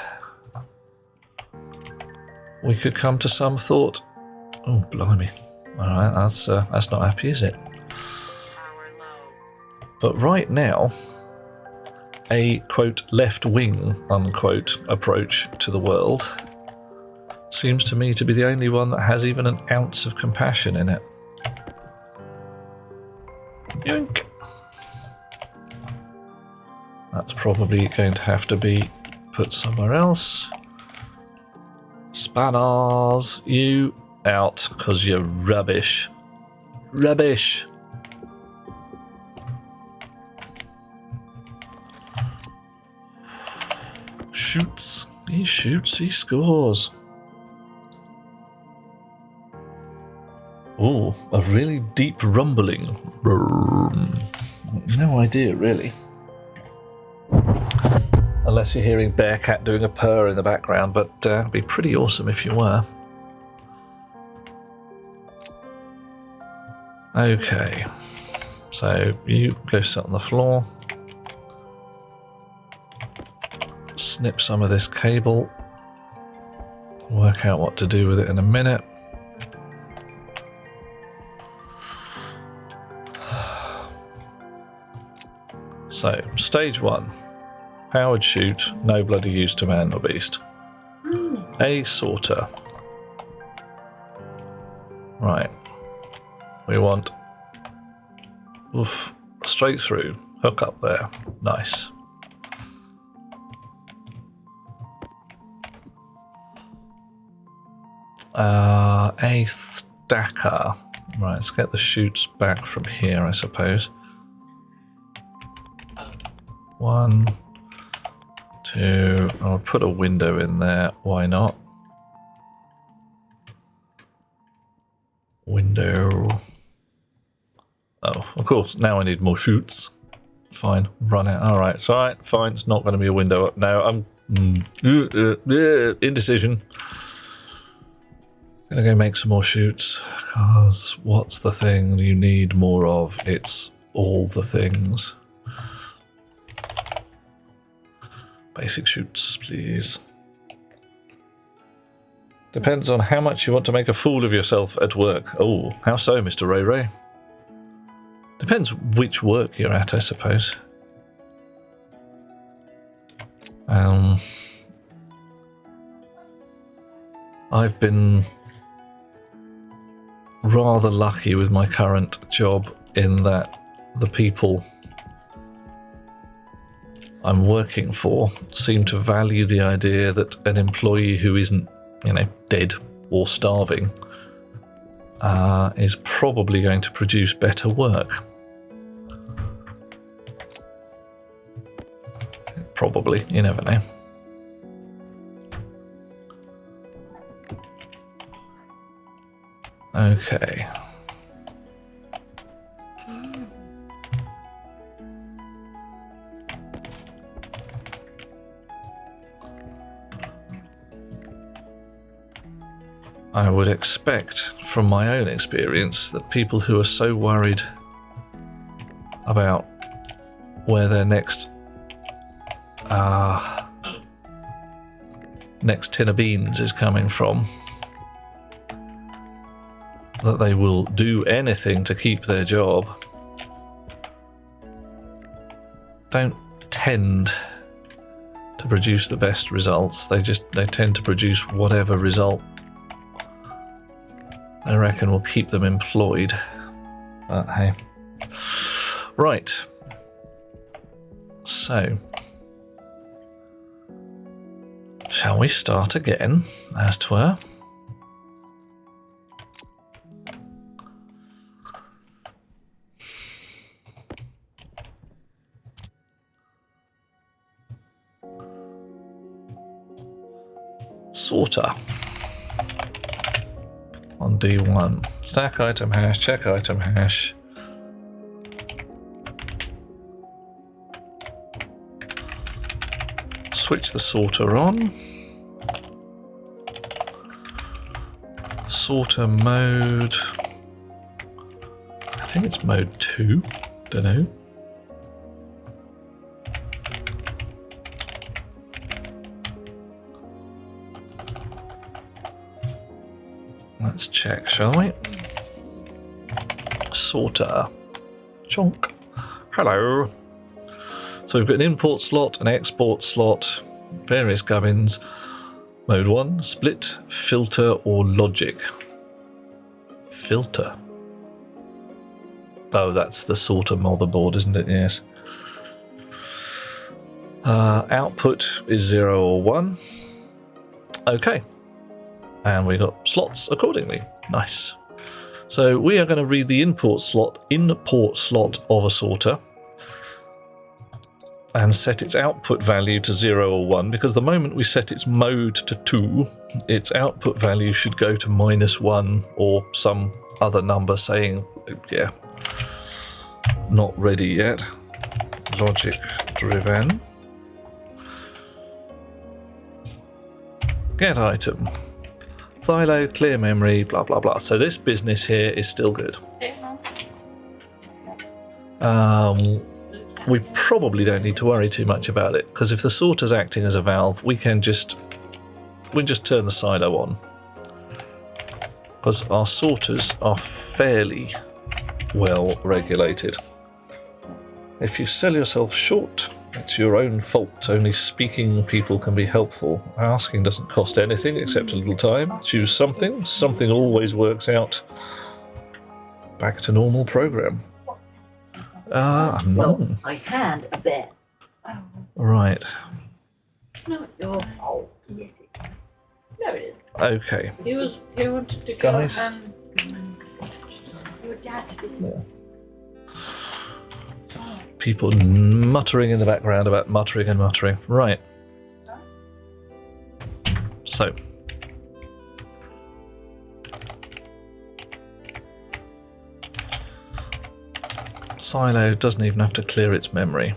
A: we could come to some thought. Oh, blimey. All right, that's not happy, is it? But right now, a, quote, left-wing, unquote, approach to the world seems to me to be the only one that has even an ounce of compassion in it. Yoink. That's probably going to have to be put somewhere else. Spanners, you out, because you're rubbish. Rubbish! Shoots, he scores. Oh, a really deep rumbling. No idea, really. Unless you're hearing Bearcat doing a purr in the background, but it'd be pretty awesome if you were. Okay, so you go sit on the floor. Snip some of this cable. Work out what to do with it in a minute. So, stage 1. Powered chute, no bloody use to man or beast. A sorter. Right. We want... Oof. Straight through. Hook up there. Nice. A stacker. Right, let's get the chutes back from here, I suppose. 1, 2. I'll put a window in there. Why not? Window. Oh, of course. Now I need more chutes. Fine. Run out. All right. It's all right. Fine. It's not going to be a window up now. I'm indecision. Gonna go make some more chutes. Because what's the thing you need more of? It's all the things. Basic chutes, please. Depends on how much you want to make a fool of yourself at work. Oh, how so, Mr. Ray Ray? Depends which work you're at, I suppose. I've been rather lucky with my current job in that the people I'm working for seem to value the idea that an employee who isn't, dead or starving is probably going to produce better work. Probably, you never know. Okay. I would expect, from my own experience, that people who are so worried about where their next tin of beans is coming from, that they will do anything to keep their job, don't tend to produce the best results. They tend to produce whatever result I reckon we'll keep them employed. But hey. Right. So. Shall we start again, as 'twere? Sorter. On D1. Stack item hash, check item hash. Switch the sorter on. Sorter mode. I think it's mode 2. Don't know. Let's check, shall we? Sorter. Chonk. Hello. So we've got an import slot, an export slot, various gubbins. Mode 1, split, filter, or logic. Filter. Oh, that's the sorter motherboard, isn't it? Yes. Output is 0 or 1. Okay. And we got slots accordingly. Nice. So we are going to read the import slot of a sorter and set its output value to 0 or 1, because the moment we set its mode to 2, its output value should go to -1 or some other number saying, yeah, not ready yet. Logic driven. Get item. Thylo, clear memory, blah, blah, blah. So this business here is still good. We probably don't need to worry too much about it, because if the sorter's acting as a valve, we just turn the silo on. Because our sorters are fairly well regulated. If you sell yourself short, it's your own fault. Only speaking people can be helpful. Asking doesn't cost anything except a little time. Choose something. Something always works out. Back to normal program. No.
F: I had a bet.
A: Right.
F: It's not your fault. Yes, it is.
B: No, it isn't.
A: Okay.
B: He wanted to go
A: Guys.
B: and
F: Your dad is
A: People muttering in the background about muttering and muttering. Right. So. Silo doesn't even have to clear its memory.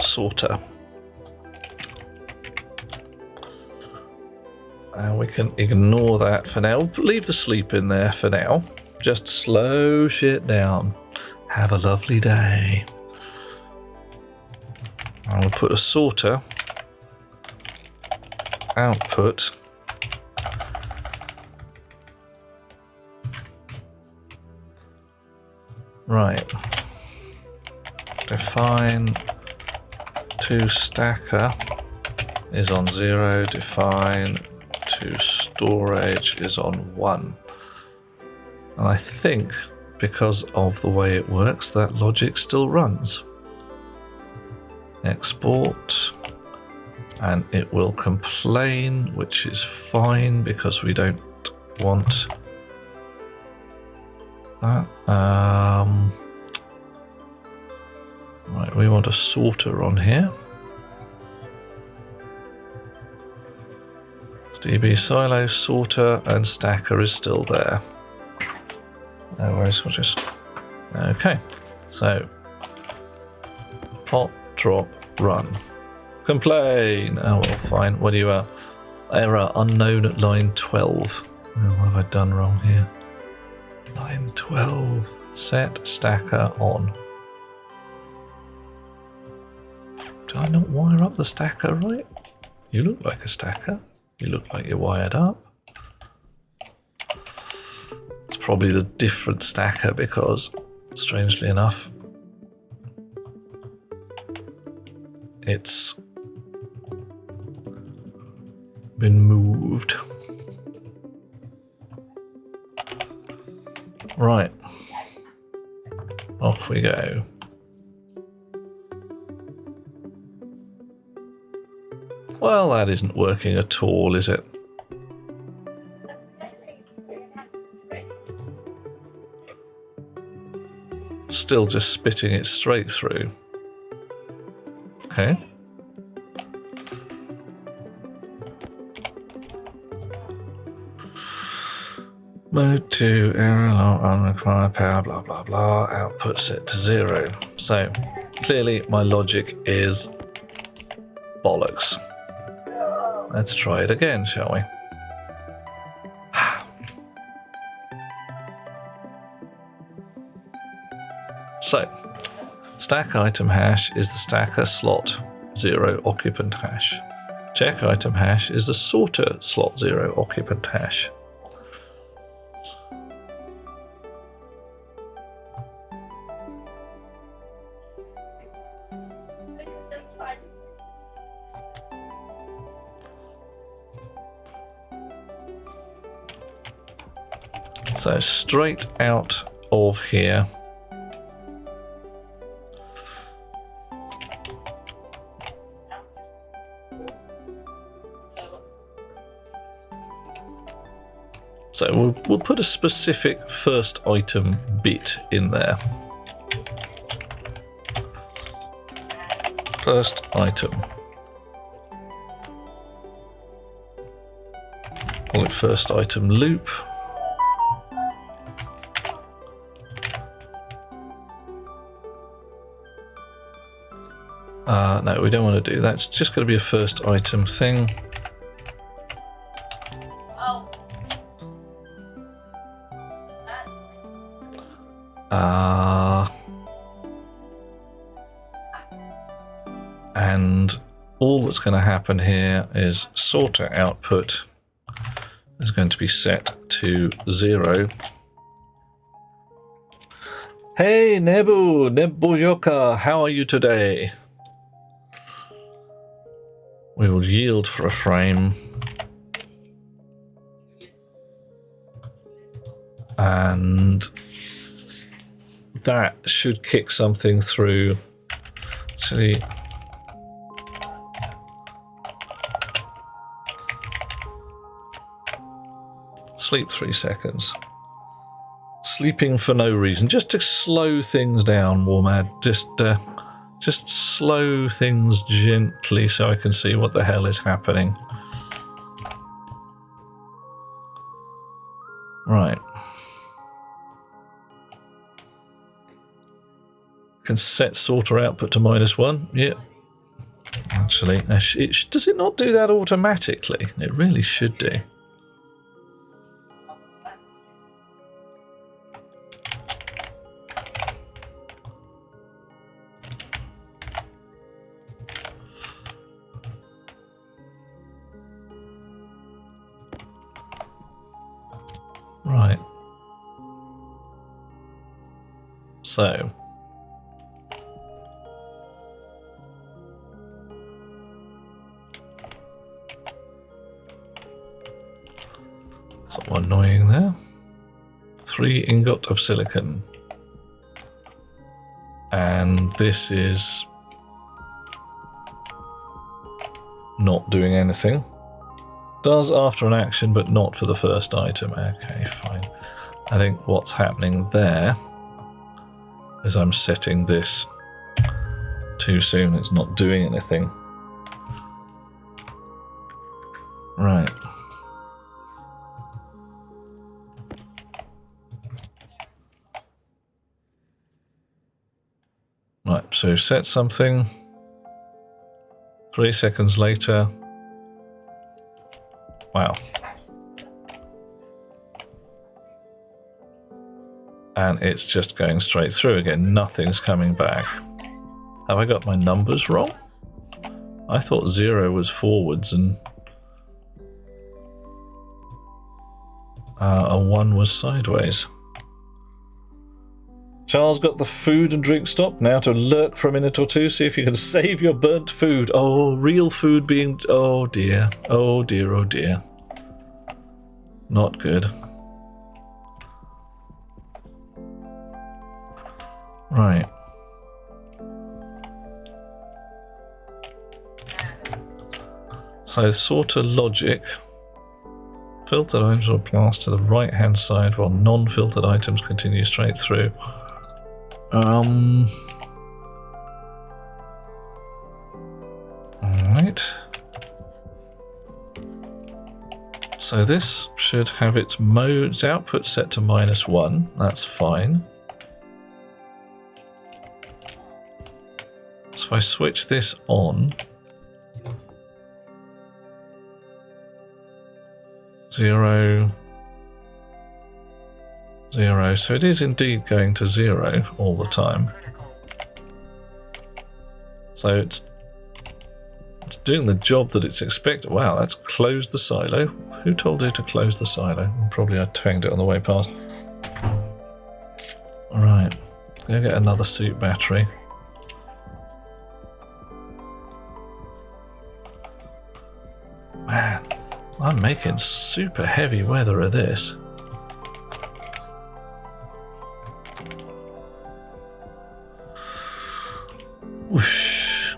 A: Sorter. And we can ignore that for now. Leave the sleep in there for now. Just slow shit down. Have a lovely day. I'll put a sorter output right. Define to stacker is on 0. Define to storage is on 1. And I think because of the way it works, that logic still runs. Export, and it will complain, which is fine because we don't want that. Right, we want a sorter on here. DB silo, sorter, and stacker is still there. No worries, we'll just... Okay, so hot drop run. Complain! Oh well, fine. What do you error unknown at line 12. Oh, what have I done wrong here? Line 12. Set stacker on. Did I not wire up the stacker right? You look like a stacker. You look like you're wired up. It's probably the different stacker because, strangely enough, it's been moved. Right. Off we go. Well, that isn't working at all, is it? Still just spitting it straight through. Okay. Mode 2, error, unrequired power, blah blah blah, output set to 0. So, clearly my logic is bollocks. Let's try it again, shall we? So, stack item hash is the stacker slot 0 occupant hash. Check item hash is the sorter slot 0 occupant hash. So straight out of here, so we'll put a specific first item bit in there. First item. Call it first item loop. No, we don't want to do that. It's just going to be a first item thing. And all that's going to happen here is sorter output is going to be set to 0. Hey Nebuyoka, how are you today? We will yield for a frame. And that should kick something through. Actually, sleep 3 seconds. Sleeping for no reason, just to slow things down, Warmad. Just slow things gently so I can see what the hell is happening. Right. Can set sorter output to -1. Yep. Actually, does it not do that automatically? It really should do. Right. So. Somewhat annoying there. 3 ingot of silicon. And this is not doing anything. Does after an action, but not for the first item. Okay, fine. I think what's happening there is I'm setting this too soon. It's not doing anything. Right. Right, so set something. 3 seconds later. Wow. And it's just going straight through again. Nothing's coming back. Have I got my numbers wrong? I thought 0 was forwards and a 1 was sideways. Charles got the food and drink stop. Now to lurk for a minute or two, see if you can save your burnt food. Oh, real food being... Oh dear. Oh dear, oh dear. Not good. Right. So sort of logic. Filtered items will pass to the right hand side while non-filtered items continue straight through. Alright. So this should have its modes output set to -1. That's fine. So if I switch this on, 0, 0. So it is indeed going to 0 all the time. So it's doing the job that it's expected. Wow, that's closed the silo. Who told you to close the silo? Probably I twanged it on the way past. Alright, go get another suit battery. Man, I'm making super heavy weather of this. Whoosh.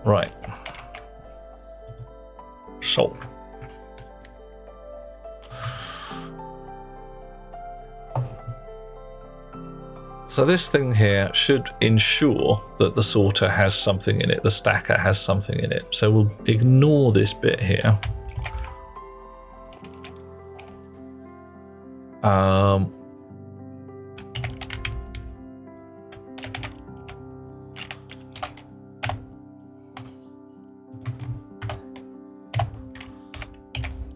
A: Right. So. So this thing here should ensure that the sorter has something in it, the stacker has something in it. So we'll ignore this bit here.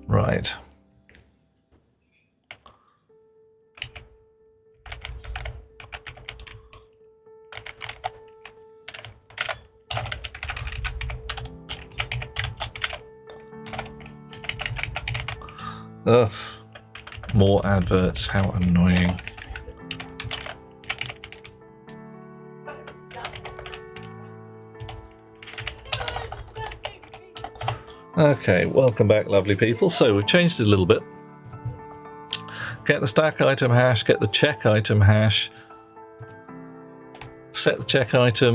A: Right. Ugh. More adverts, how annoying. Okay, welcome back, lovely people. So we've changed it a little bit. Get the stack item hash, get the check item hash, set the check item,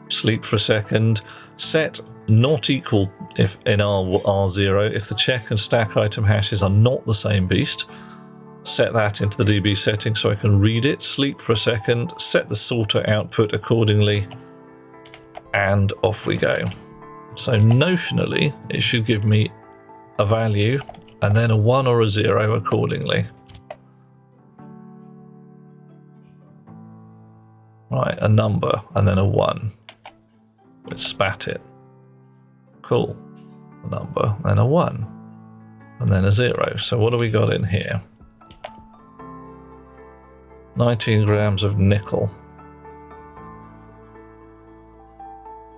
A: sleep for a second, set not equal if in R0 if the check and stack item hashes are not the same beast. Set that into the DB setting so I can read it, sleep for a second, set the sorter output accordingly, and off we go. So notionally, it should give me a value and then a 1 or a 0 accordingly. Right, a number and then a 1. Let's spat it. Cool. A number and a 1. And then a 0. So what do we got in here? 19 grams of nickel.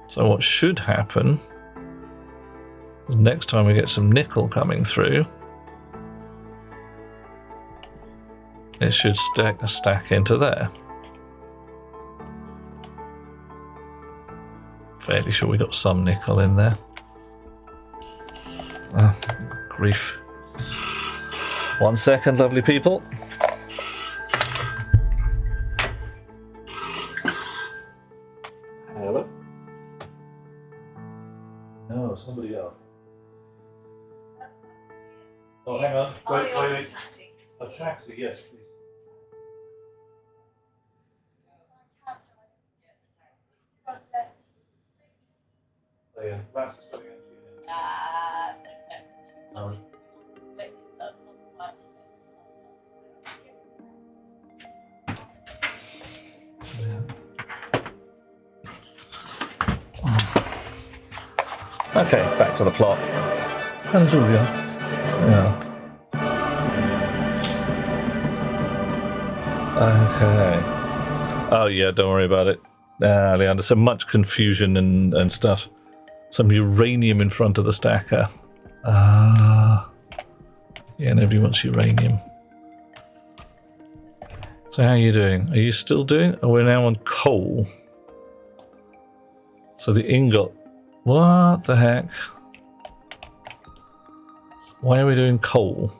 A: So what should happen is next time we get some nickel coming through, it should stack into there. Fairly sure we got some nickel in there. Oh, grief. 1 second, lovely people. Hello? No, somebody else. Oh, hang on. Wait. A taxi, yes, please. Oh, yeah, that's going into you. Okay, back to the plot. And here we are. Yeah. Okay. Oh yeah, don't worry about it. Leander, so much confusion and stuff. Some uranium in front of the stacker. Yeah, nobody wants uranium. So how are you doing? Are you still doing? Oh, we're now on coal. So the ingot. What the heck? Why are we doing coal?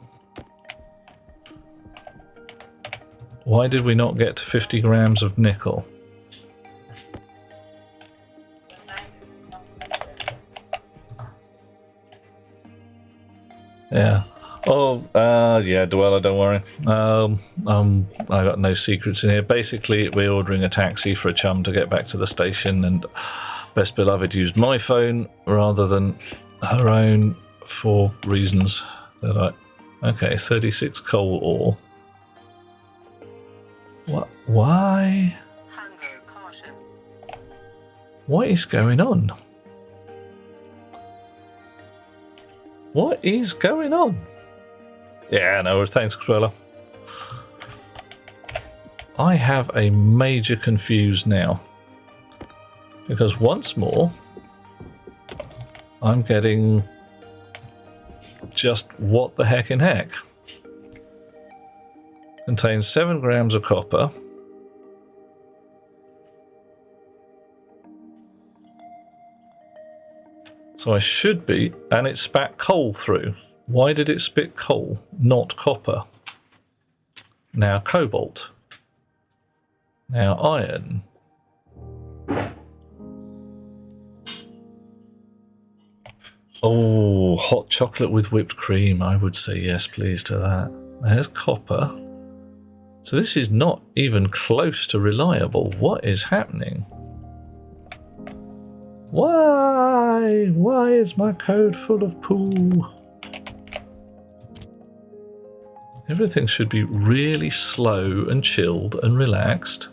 A: Why did we not get to 50 grams of nickel? Yeah. Oh, yeah, Dweller, don't worry. I got no secrets in here. Basically, we're ordering a taxi for a chum to get back to the station, and Best Beloved used my phone rather than her own for reasons that I... Okay, 36 coal ore. What? Why?
E: Hunger caution.
A: What is going on? What is going on? Yeah, no, thanks, Cruella. I have a major confuse now. Because once more, I'm getting just what the heck in heck. Contains 7 grams of copper. So I should be, and it spat coal through. Why did it spit coal, not copper? Now cobalt. Now iron. Oh, hot chocolate with whipped cream. I would say yes, please, to that. There's copper. So this is not even close to reliable. What is happening? Why? Why is my code full of poo? Everything should be really slow and chilled and relaxed.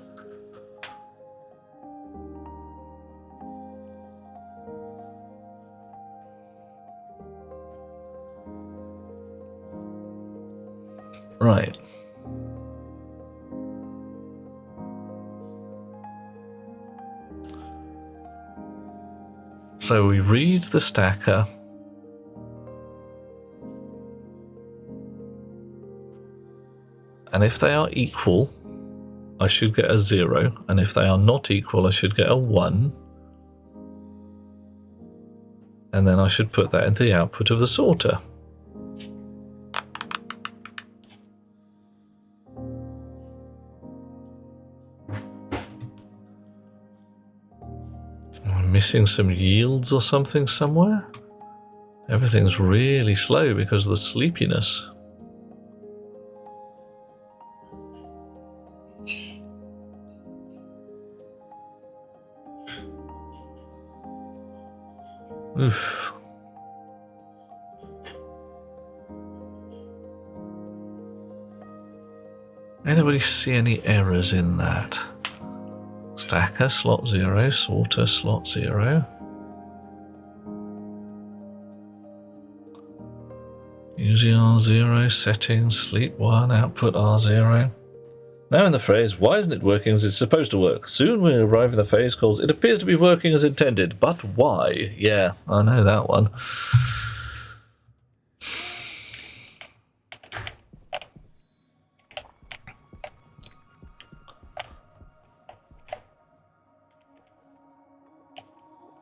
A: Right. So we read the stacker. And if they are equal, I should get a 0. And if they are not equal, I should get a 1. And then I should put that in the output of the sorter. I'm missing some yields or something somewhere. Everything's really slow because of the sleepiness. Oof. Anybody see any errors in that? Stacker, slot 0, sorter, slot 0. Using R0, settings, sleep 1, output R0. Now in the phrase, why isn't it working as it's supposed to work? Soon we arrive in the phase called, it appears to be working as intended, but why? Yeah, I know that one.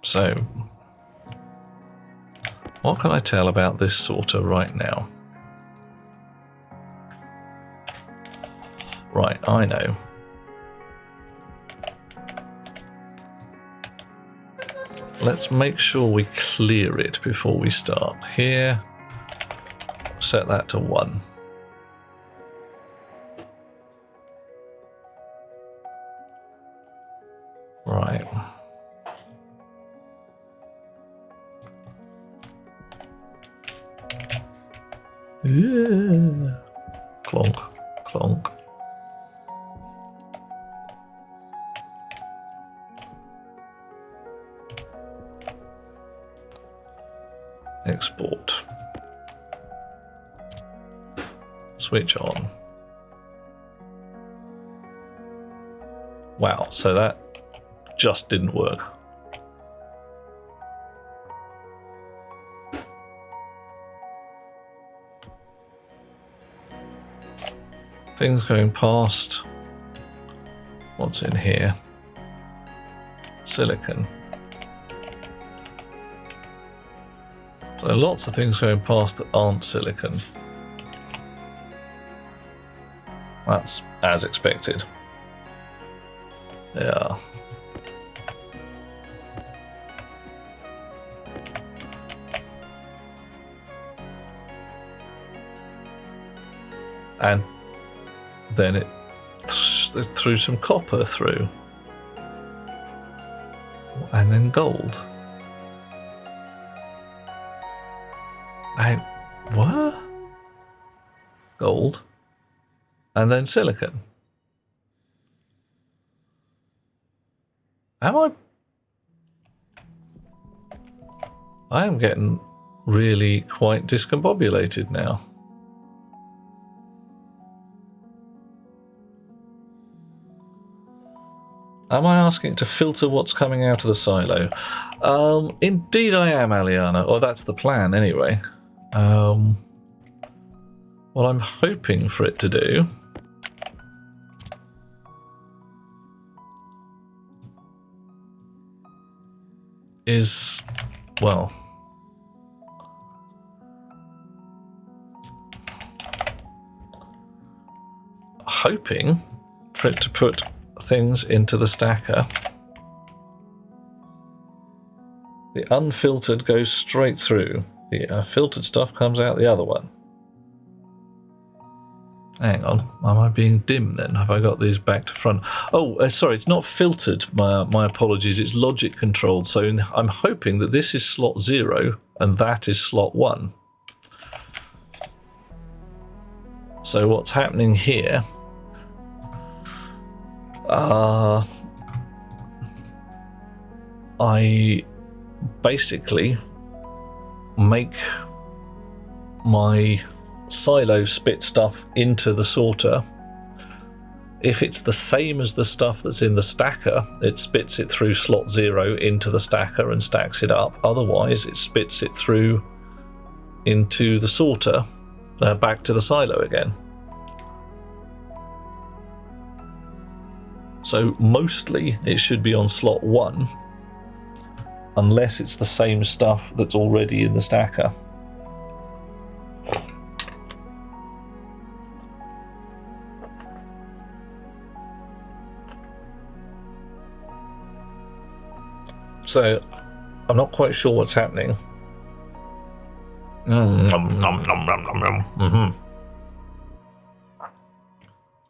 A: So, what can I tell about this sorter right now? Right, I know. Let's make sure we clear it before we start. Here, set that to 1. Right. Yeah. Clonk, clonk. Export. Switch on. Wow, so that just didn't work. things going past. What's in here? Silicon. So lots of things going past that aren't silicon. That's as expected. Yeah. And then it threw some copper through. And then gold. What? Gold. And then silicon. I am getting really quite discombobulated now. Am I asking it to filter what's coming out of the silo? Indeed I am, Aliana. Or that's the plan anyway. What I'm hoping for it to do is, well, hoping for it to put things into the stacker. The unfiltered goes straight through. The filtered stuff comes out the other one. Hang on, am I being dim then? Have I got these back to front? Oh, sorry, it's not filtered. My apologies. It's logic controlled. So I'm hoping that this is slot 0 and that is slot 1. So what's happening here? I basically make my silo spit stuff into the sorter. If it's the same as the stuff that's in the stacker, it spits it through slot 0 into the stacker and stacks it up. Otherwise, it spits it through into the sorter, back to the silo again. So mostly it should be on slot 1, unless it's the same stuff that's already in the stacker. So I'm not quite sure what's happening.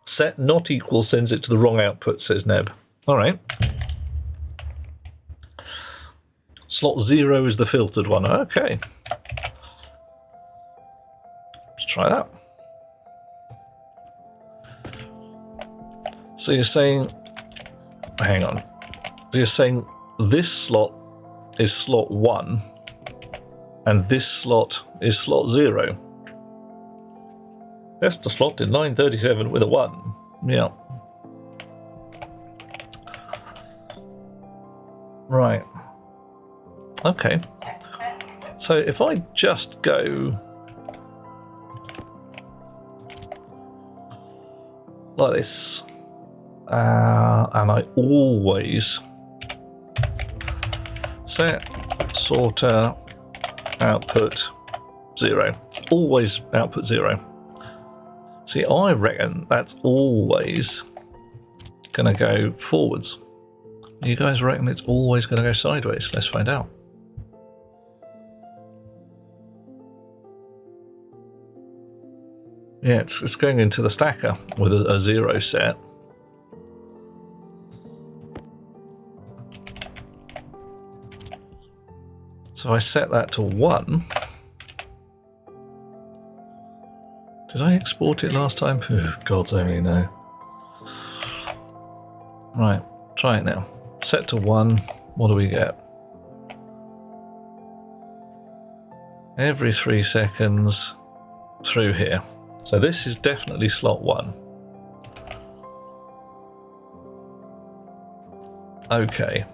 A: Set not equal sends it to the wrong output, says Neb. Alright. Slot 0 is the filtered one. Okay. Let's try that. So you're saying... Hang on. So you're saying this slot is slot 1 and this slot is slot 0. That's the slot in line 37 with a 1. Yeah. Right. Okay. So if I just go like this, and I always set sorter output 0, always output 0. See, I reckon that's always gonna go forwards. You guys reckon it's always gonna go sideways? Let's find out. Yeah, it's going into the stacker with a 0 set. So I set that to 1. Did I export it last time? God's only know. Right, try it now. Set to 1. What do we get? Every 3 seconds through here. So this is definitely slot 1. Okay.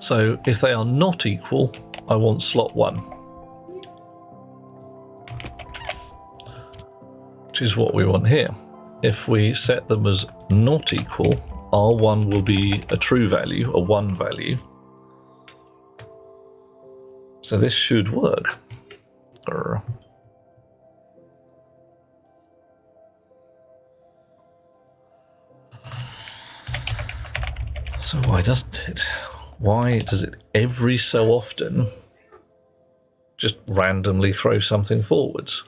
A: So if they are not equal, I want slot 1. Which is what we want here. If we set them as not equal, R1 will be a true value, a 1 value. So this should work. Grr. So why doesn't it? Why does it every so often just randomly throw something forwards?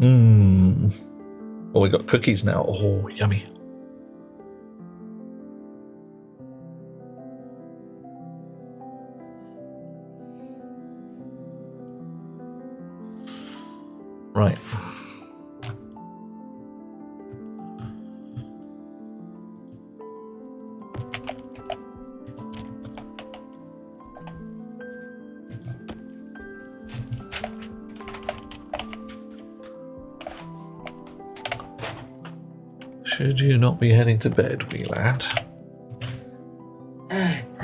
A: Oh, we got cookies now. Oh, yummy. Right. Should you not be heading to bed, wee lad?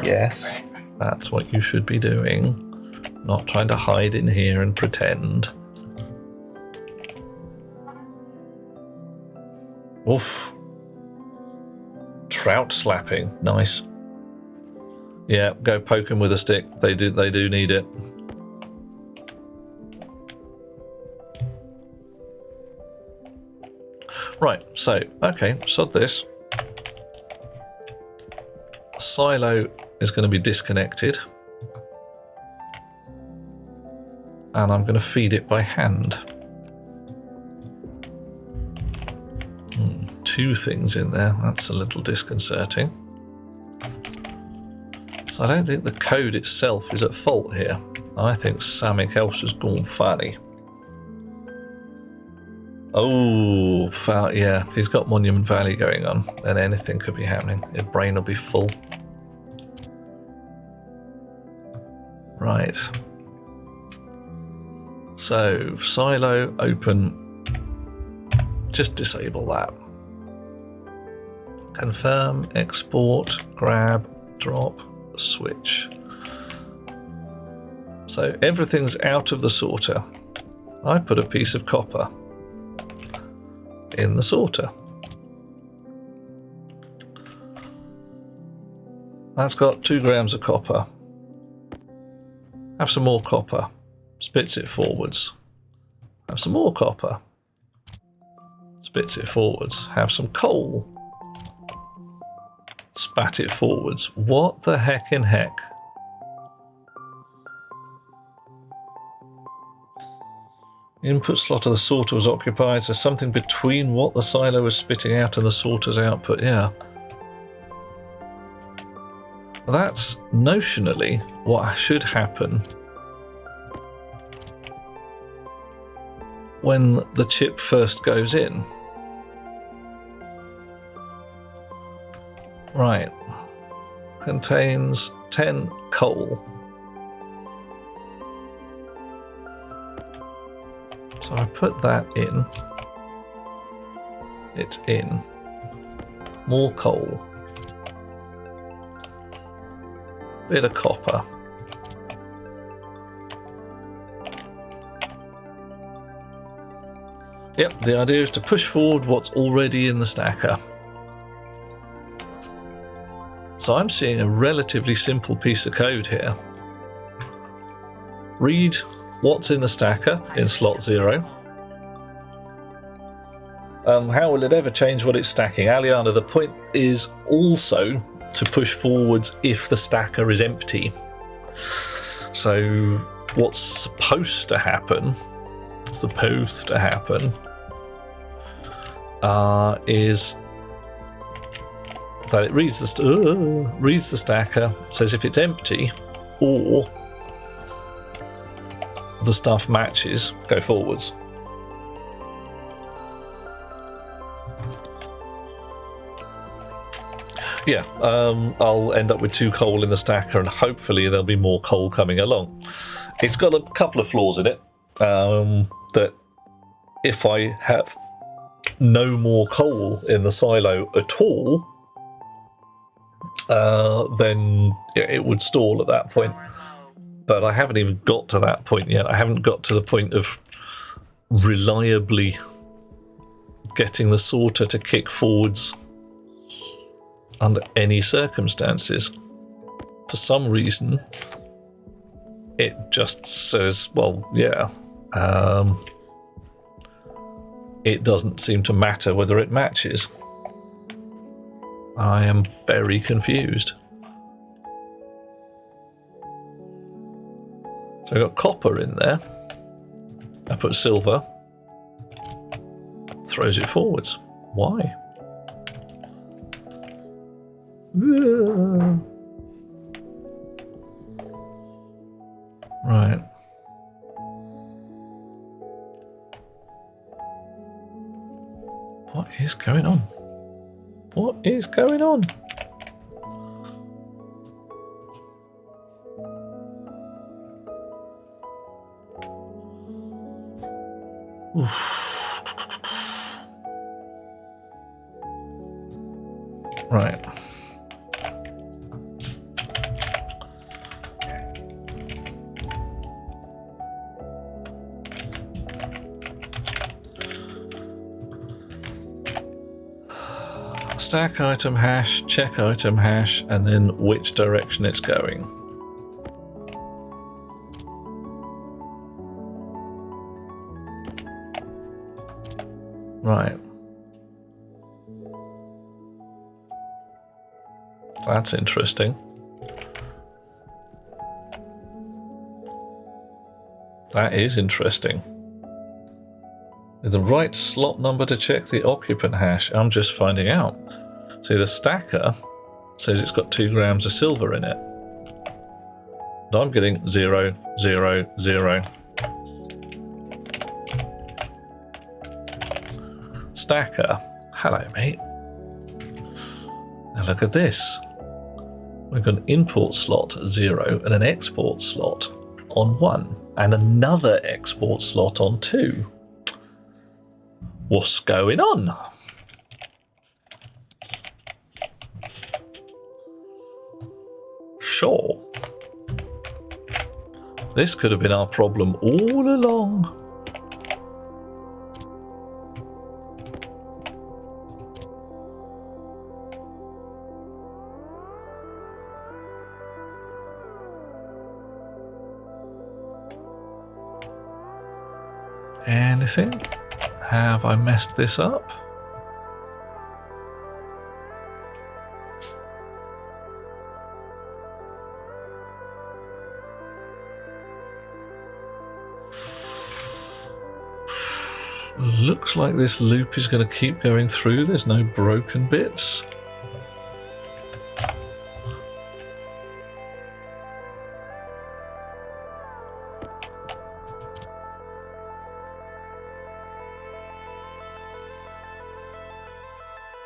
A: Yes, that's what you should be doing. Not trying to hide in here and pretend. Oof. Trout slapping. Nice. Yeah, go poke them with a stick. They do need it. Right, so, okay, sod this. Silo is going to be disconnected. And I'm going to feed it by hand. 2 things in there, that's a little disconcerting. So I don't think the code itself is at fault here. I think something else has gone funny. Oh, yeah, if he's got Monument Valley going on, then anything could be happening. Your brain will be full. Right. So, silo, open. Just disable that. Confirm, export, grab, drop, switch. So everything's out of the sorter. I put a piece of copper in the sorter. That's got 2 grams of copper. Have some more copper. Spits it forwards. Have some more copper. Spits it forwards. Have some coal. Spat it forwards. What the heck in heck? Input slot of the sorter was occupied, so something between what the silo was spitting out and the sorter's output, yeah. That's notionally what should happen when the chip first goes in. Right. Contains 10 coal. So I put that in. It's in. More coal. Bit of copper. Yep, the idea is to push forward what's already in the stacker. So I'm seeing a relatively simple piece of code here. Read what's in the stacker in slot 0. How will it ever change what it's stacking? Aliana, the point is also to push forwards if the stacker is empty. So what's supposed to happen is that it reads the stacker, says if it's empty or the stuff matches, go forwards. Yeah, I'll end up with 2 coal in the stacker and hopefully there'll be more coal coming along. It's got a couple of flaws in it that if I have no more coal in the silo at all, then it would stall at that point. But I haven't even got to that point yet. I haven't got to the point of reliably getting the sorter to kick forwards under any circumstances. For some reason, it just says, well, yeah, it doesn't seem to matter whether it matches. I am very confused. So I got copper in there. I put silver. Throws it forwards. Why? Right. What is going on? What is going on? Right. Stack item hash, check item hash, and then which direction it's going. Right. That's interesting. That is interesting. Is the right slot number to check the occupant hash? I'm just finding out. See, the stacker says it's got 2 grams of silver in it. And I'm getting 0, 0, 0. Stacker, hello mate. Now look at this. We've got an import slot 0 and an export slot on 1 and another export slot on 2. What's going on? Sure. This could have been our problem all along. Anything? Have I messed this up? Looks like this loop is going to keep going through. There's no broken bits.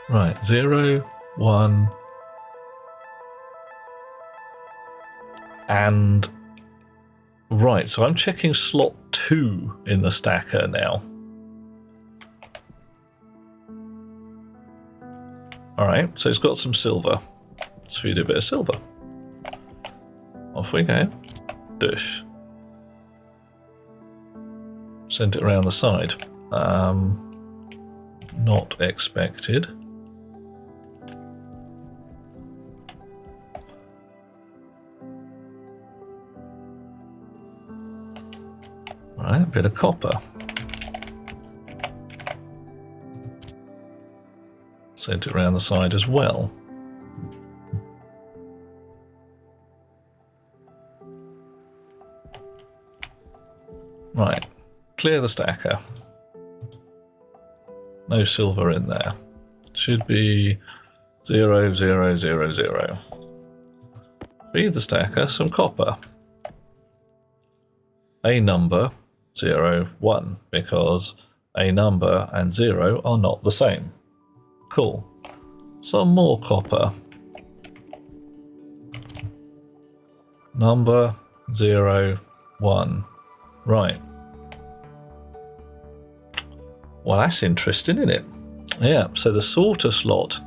A: Right, 0, 1, and right, so I'm checking slot 2 in the stacker now. Alright, so it's got some silver. Let's feed it a bit of silver. Off we go. Dish. Sent it around the side. Not expected. Right, a bit of copper. Sent it around the side as well. Right, clear the stacker. No silver in there. Should be 0, 0, 0, 0. Feed the stacker some copper. A number 0, 1, because a number and 0 are not the same. Cool. Some more copper. Number 0, 1. Right. Well, that's interesting, isn't it? Yeah, so the sorter slot.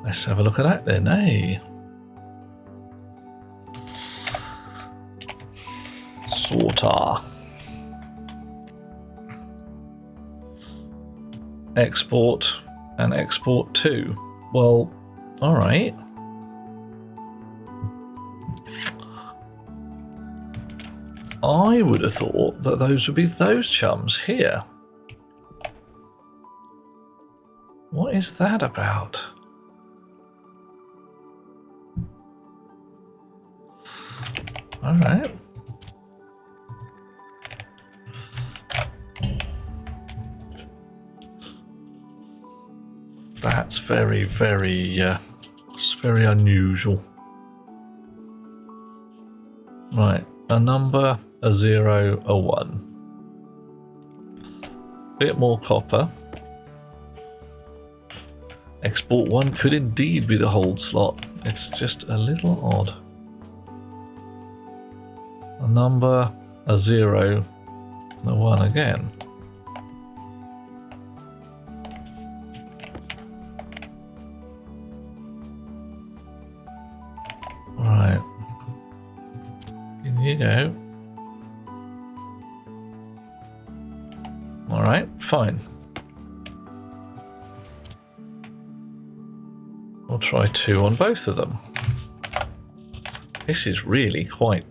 A: Let's have a look at that then, eh? Sorter. Export and export to. Well, alright. I would have thought that those would be those chums here. What is that about? Alright. That's very, it's very unusual. Right, a number, a 0, a 1. Bit more copper. Export 1 could indeed be the hold slot. It's just a little odd. A number, a 0, and a 1 again. Right. In you go. Alright, fine. We'll try 2 on both of them. This is really quite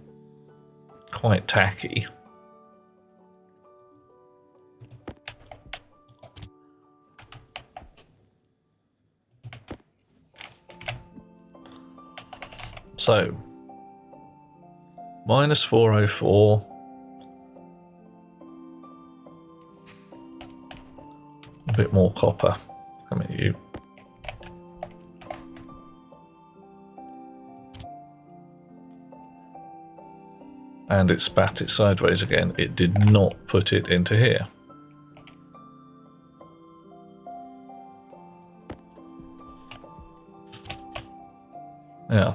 A: tacky. So, minus 404. A bit more copper. Come at you. And it spat it sideways again. It did not put it into here. Yeah.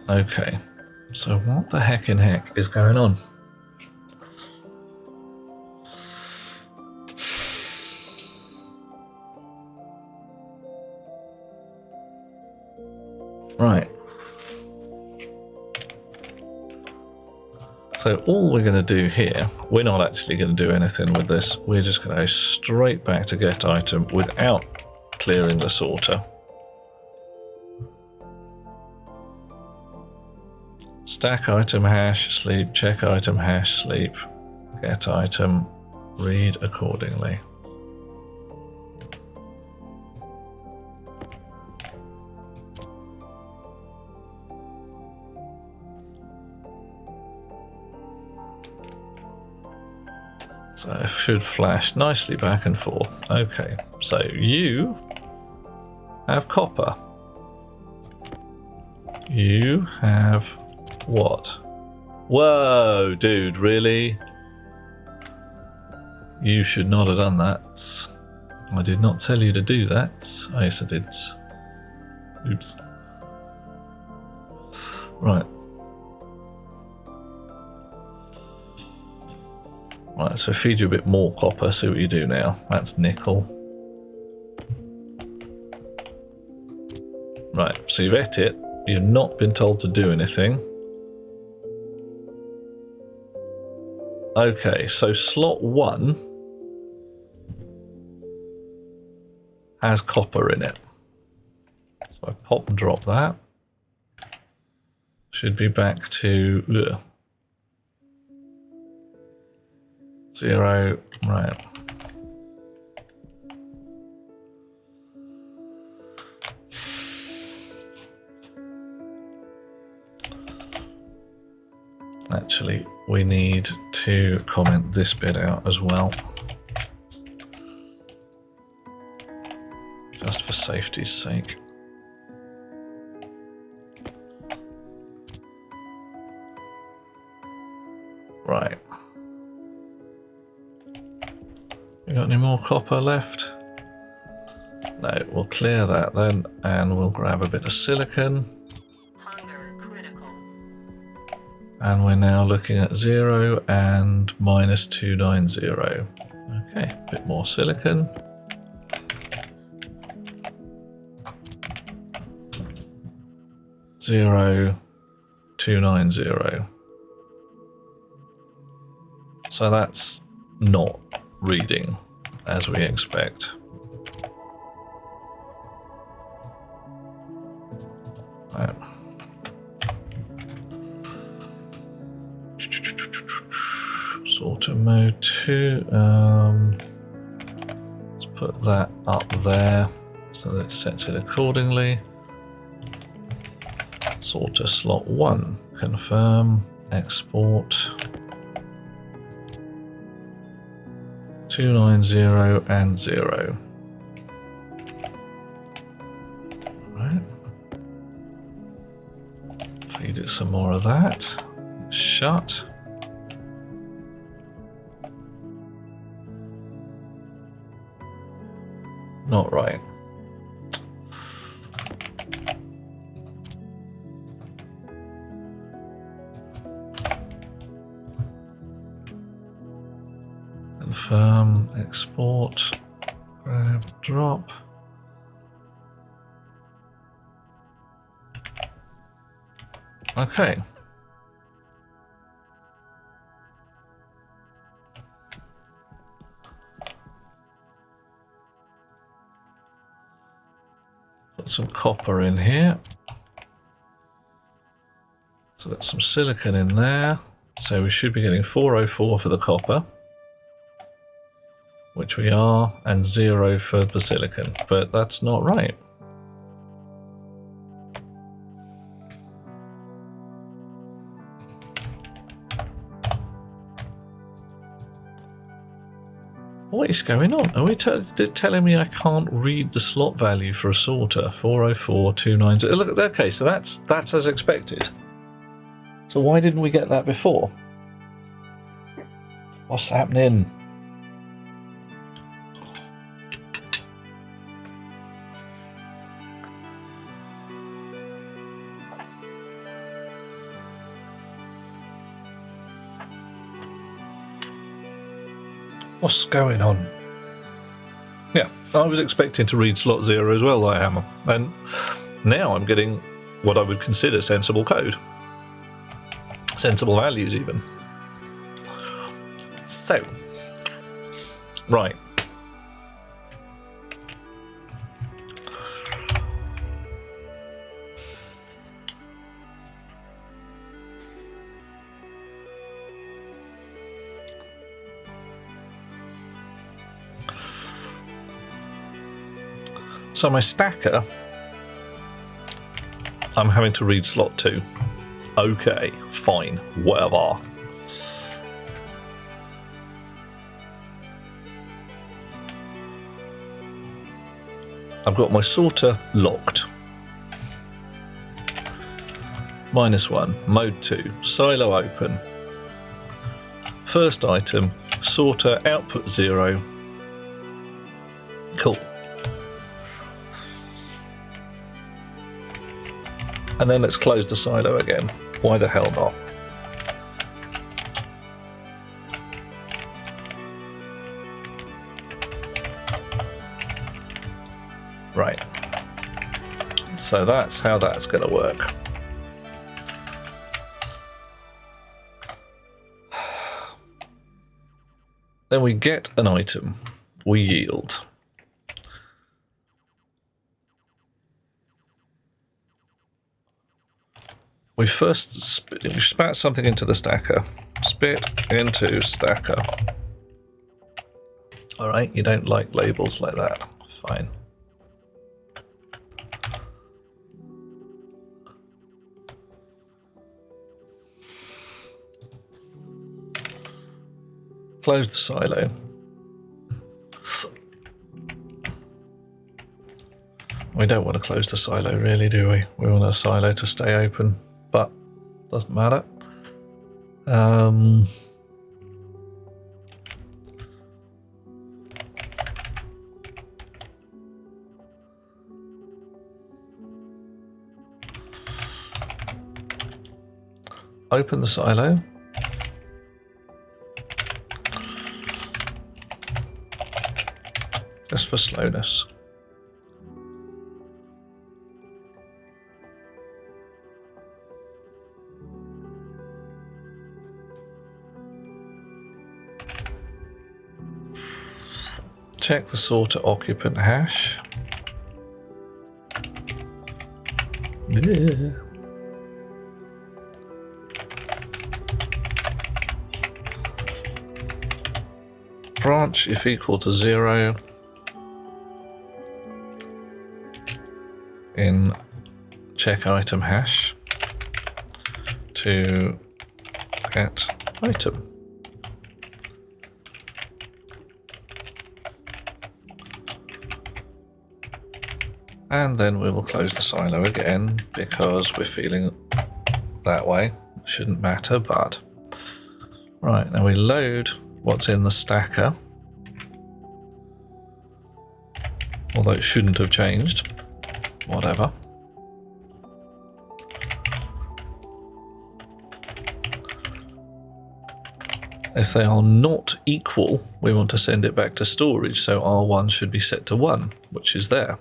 A: Okay. So what the heck in heck is going on? Right. So all we're going to do here, we're not actually going to do anything with this. We're just going to go straight back to get item without clearing the sorter. Stack item hash, sleep, check item hash, sleep, get item, read accordingly. So it should flash nicely back and forth. Okay, so you have copper. You have what? Whoa, dude, really? You should not have done that. I did not tell you to do that. Oh, yes, I did. Oops. Right. Right, so feed you a bit more copper, see what you do now. That's nickel. Right, so you've ate it. You've not been told to do anything. Okay, so slot 1 has copper in it. So I pop and drop that. Should be back to 0, right. Actually, we need to comment this bit out as well. Just for safety's sake. Right. We got any more copper left? No, we'll clear that then, and we'll grab a bit of silicon.
E: Hunger critical.
A: And we're now looking at 0 and minus 290. Okay, a bit more silicon. Zero, 290. So that's not reading as we expect. Right. Sorter mode 2. Let's put that up there so that it sets it accordingly. Sorter slot 1. Confirm. Export. 290 and 0. Right. Feed it some more of that. Shut. Not right. Confirm, export, grab, drop. Okay. Put some copper in here. So that's some silicon in there. So we should be getting 404 for the copper, which we are, and 0 for the silicon, but that's not right. What is going on? Are we telling me I can't read the slot value for a sorter? 404, 290. Look, okay, so that's as expected. So why didn't we get that before? What's happening? What's going on? Yeah, I was expecting to read slot 0 as well, like Hammer, and now I'm getting what I would consider sensible code. Sensible values, even. So, right. So my stacker, I'm having to read slot 2. Okay, fine, whatever. I've got my sorter locked. -1, mode 2, silo open. First item, sorter output 0. Cool. And then let's close the silo again. Why the hell not? Right. So that's how that's going to work. Then we get an item. We yield. We first spat something into the stacker. Spit into stacker. Alright, you don't like labels like that. Fine. Close the silo. We don't want to close the silo, really, do we? We want a silo to stay open, but doesn't matter. open the silo. Just for slowness. Check the sorter occupant hash. Yeah. Branch if equal to 0 in check item hash to get item. And then we will close the silo again because we're feeling that way. Shouldn't matter, but right, now we load what's in the stacker. Although it shouldn't have changed. Whatever. If they are not equal, we want to send it back to storage, so R1 should be set to 1, which is there.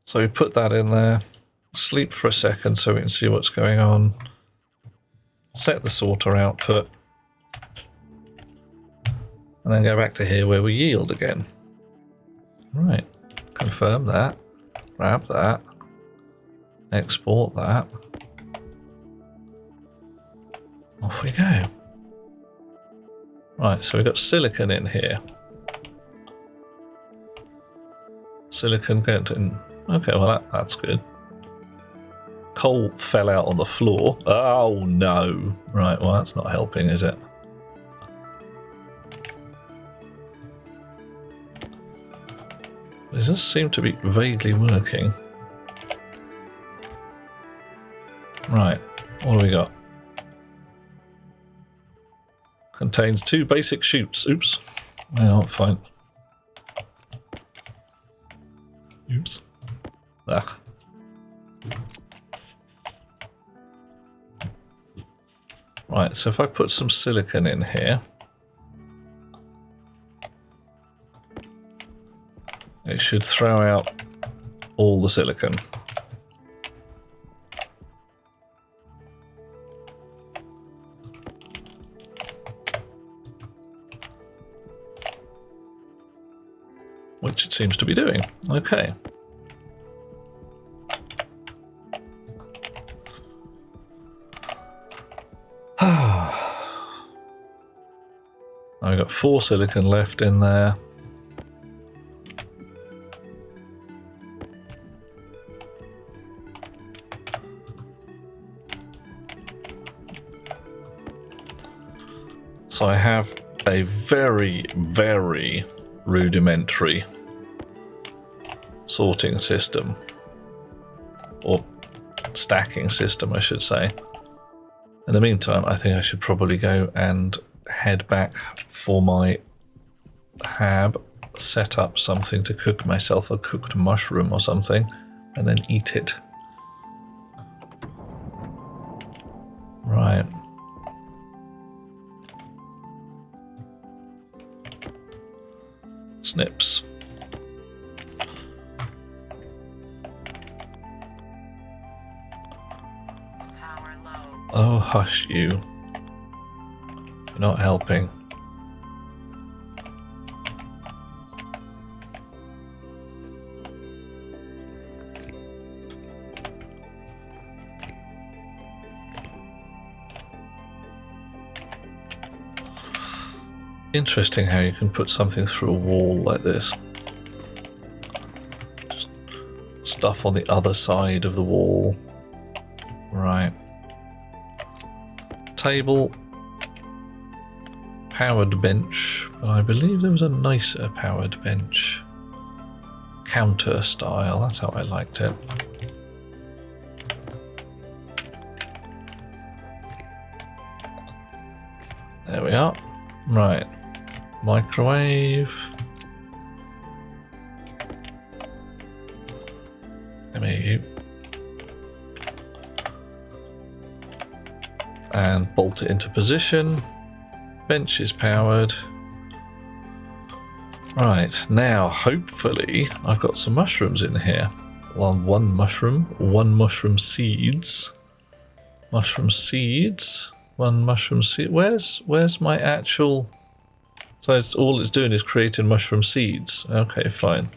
A: So we put that in there, sleep for a second so we can see what's going on, set the sorter output, and then go back to here where we yield again. Right, confirm that, grab that, export that, off we go. Right, so we've got silicon in here. Silicon going to... Okay, well that's good. Coal fell out on the floor. Oh no. Right, well that's not helping, is it? It does seem to be vaguely working. Right, what do we got? Contains 2 basic chutes. Oops. Yeah, fine. Oops. Ah. Right, so if I put some silicon in here, it should throw out all the silicon. Which it seems to be doing. Okay. I've got 4 silicon left in there. So I have a very, very rudimentary sorting system, or stacking system, I should say. In the meantime, I think I should probably go and head back for my hab, set up something to cook myself a cooked mushroom or something, and then eat it. Right. Snips.
E: Power low.
A: Oh, hush you. You're not helping. Interesting how you can put something through a wall like this. Just stuff on the other side of the wall. Right. Table. Powered bench. But I believe there was a nicer powered bench. Counter style. That's how I liked it. There we are. Right. Microwave. Give me you. And bolt it into position. Bench is powered. Right, now hopefully I've got some mushrooms in here. Well, one mushroom seeds. Mushroom seeds. One mushroom seed. Where's my actual... So it's all it's doing is creating mushroom seeds. Okay, fine.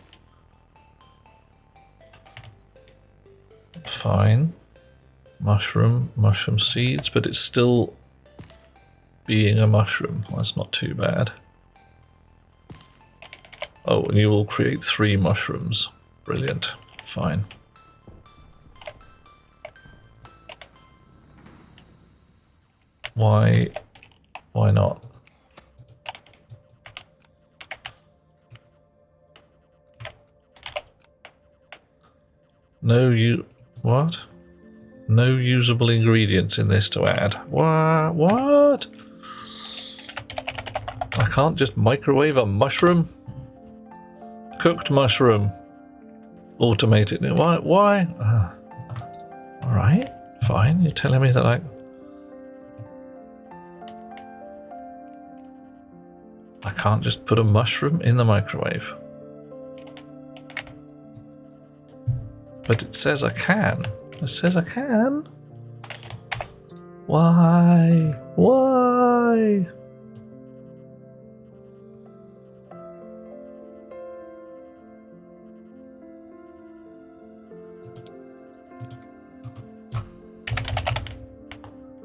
A: Fine. Mushroom seeds, but it's still being a mushroom. That's not too bad. Oh, and you will create 3 mushrooms. Brilliant. Fine. Why not? What? No usable ingredients in this to add. What? I can't just microwave a mushroom? Cooked mushroom. Automated. Why? Alright, fine. You're telling me that I can't just put a mushroom in the microwave. But it says I can. It says I can. Why?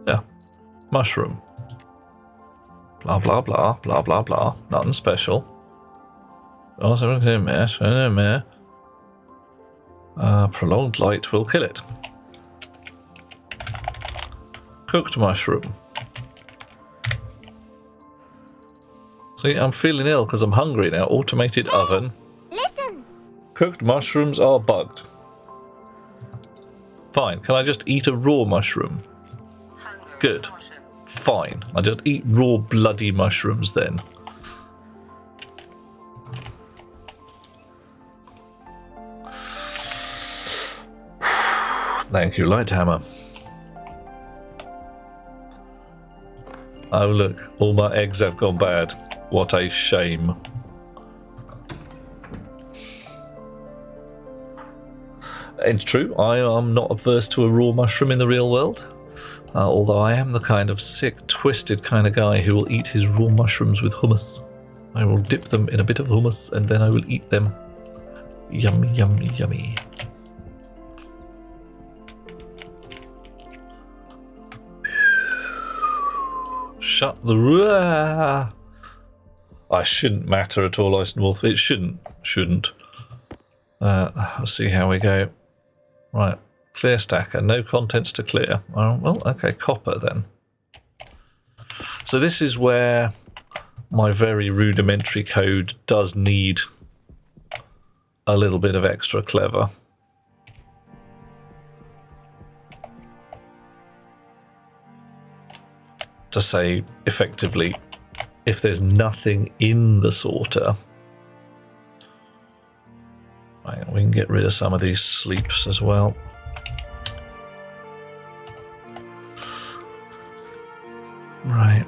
A: Yeah. Mushroom. Blah blah blah blah blah blah. Nothing special. Also, prolonged light will kill it. Cooked mushroom. See, I'm feeling ill because I'm hungry now. Automated oven.
F: Listen.
A: Cooked mushrooms are bugged. Fine. Can I just eat a raw mushroom?
E: Hunger
A: Good.
E: caution.
A: Fine. I just eat raw bloody mushrooms then. Thank you, Lighthammer. Oh look, all my eggs have gone bad. What a shame. It's true, I am not averse to a raw mushroom in the real world. Although I am the kind of sick, twisted kind of guy who will eat his raw mushrooms with hummus. I will dip them in a bit of hummus and then I will eat them. Yummy, yummy, yummy. Shut the... I shouldn't matter at all, Ice and Wolf. It shouldn't. Let's see how we go. Right. Clear stacker. No contents to clear. Oh, well, okay. Copper then. So this is where my very rudimentary code does need a little bit of extra clever. To say effectively, if there's nothing in the sorter, right, we can get rid of some of these sleeps as well. Right.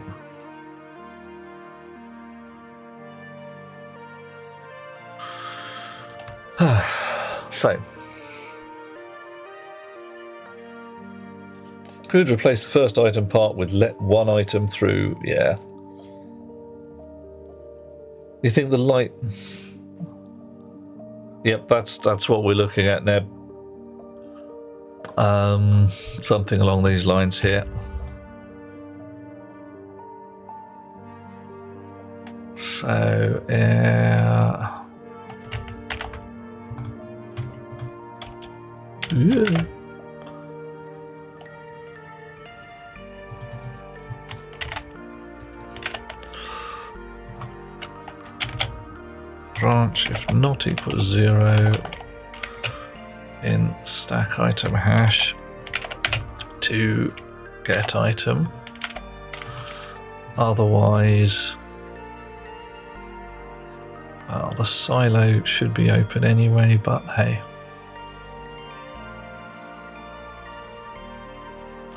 A: So could replace the first item part with let one item through. Yeah. You think the light... Yep, that's what we're looking at now. Something along these lines here. So, yeah. Branch if not equals 0 in stack item hash to get item. Otherwise, well, the silo should be open anyway, but hey.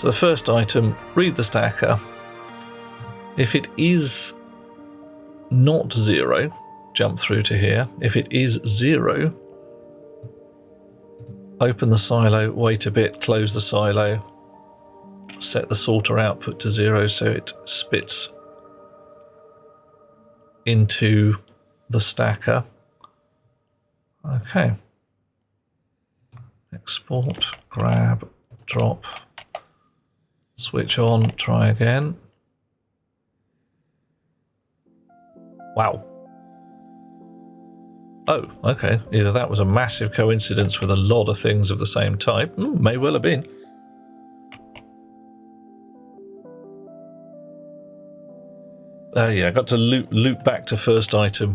A: So the first item, read the stacker. If it is not 0, jump through to here. If it is 0, open the silo, wait a bit, close the silo, set the sorter output to 0 so it spits into the stacker. Okay. Export, grab, drop, switch on, try again. Wow. Oh, okay. Either that was a massive coincidence with a lot of things of the same type. May well have been. Yeah, I got to loop back to first item,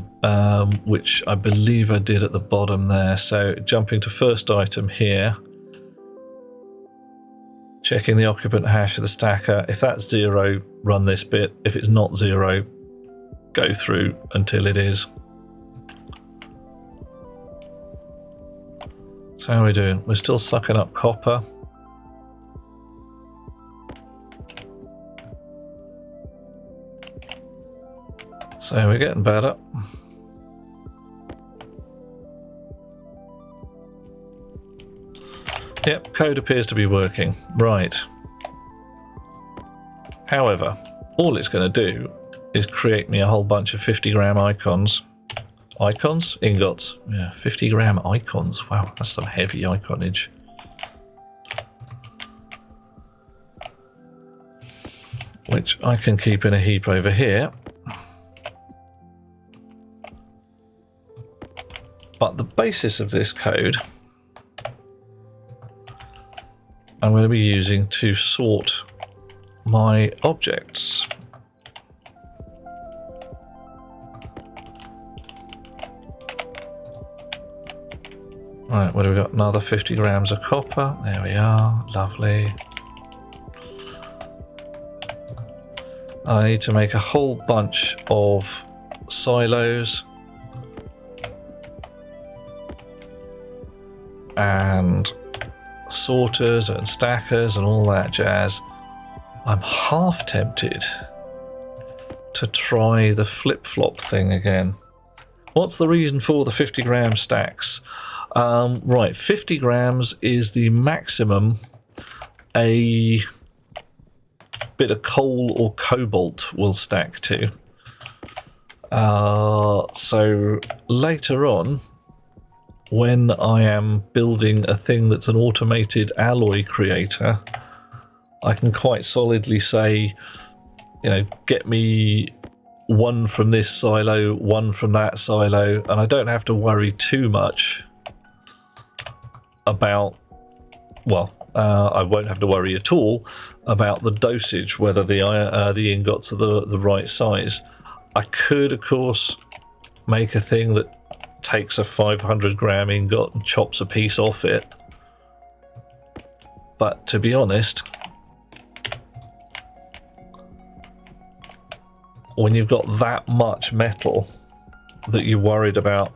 A: which I believe I did at the bottom there. So jumping to first item here, checking the occupant hash of the stacker. If that's 0, run this bit. If it's not 0, go through until it is. So how are we doing? We're still sucking up copper. So we're getting better. Yep, code appears to be working. Right. However, all it's going to do is create me a whole bunch of 50-gram icons. Icons? Ingots. Yeah, 50-gram icons. Wow, that's some heavy iconage. Which I can keep in a heap over here. But the basis of this code I'm going to be using to sort my objects. Right, what do we got? Another 50 grams of copper. There we are. Lovely. I need to make a whole bunch of silos. And sorters and stackers and all that jazz. I'm half tempted to try the flip-flop thing again. What's the reason for the 50-gram stacks? Right, 50 grams is the maximum a bit of coal or cobalt will stack to. So later on, when I am building a thing that's an automated alloy creator, I can quite solidly say, you know, get me one from this silo, one from that silo, and I don't have to worry too much about, well, I won't have to worry at all about the dosage, whether the ingots are the right size. I could, of course, make a thing that takes a 500-gram ingot and chops a piece off it. But to be honest, when you've got that much metal that you're worried about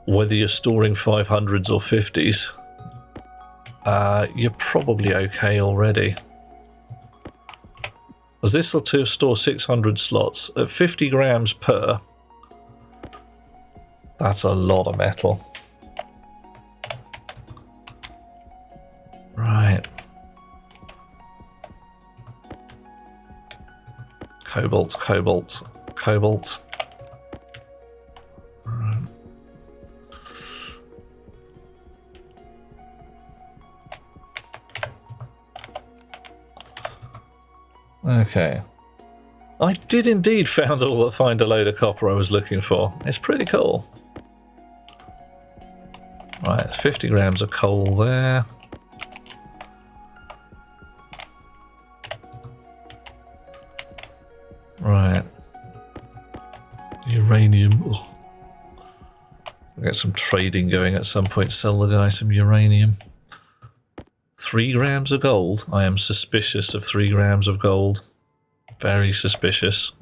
A: whether you're storing 500s or 50s, you're probably okay already. As this will store 600 slots at 50 grams per. That's a lot of metal. Right. Cobalt, cobalt, cobalt. Right. Okay. I did indeed find a load of copper I was looking for. It's pretty cool. Right, it's 50 grams of coal there. Right. Uranium. Ugh. We'll get some trading going at some point. Sell the guy some uranium. 3 grams of gold. I am suspicious of 3 grams of gold. Very suspicious.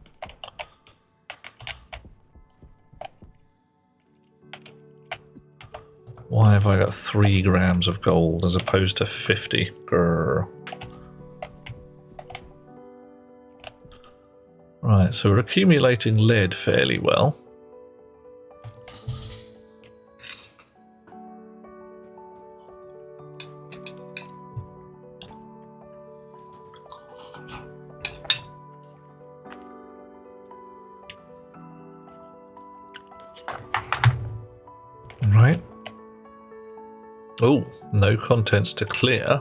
A: Why have I got 3 grams of gold as opposed to 50? Grrr. Right, so we're accumulating lead fairly well. Right. Oh, no contents to clear.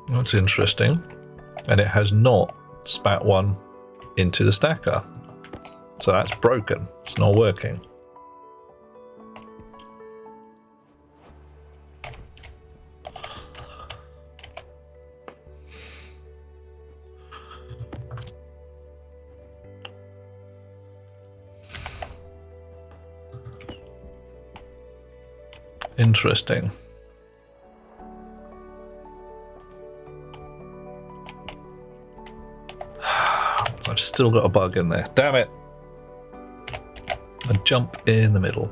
A: That's interesting. And it has not spat one into the stacker. So that's broken. It's not working. Interesting. I've still got a bug in there. Damn it! A jump in the middle.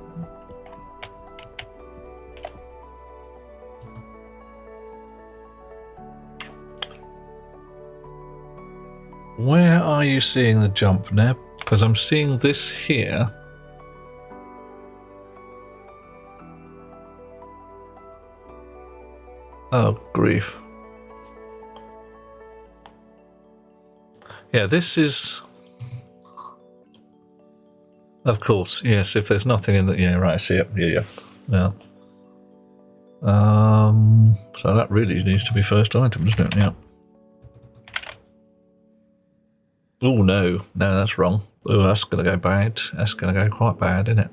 A: Where are you seeing the jump, Neb? Because I'm seeing this here. Oh, grief. Yeah, this is... Of course, yes, if there's nothing in the... Yeah, right, I see it. Yeah. So that really needs to be first item, doesn't it? Yeah. Oh, no, that's wrong. Oh, that's going to go bad. That's going to go quite bad, isn't it?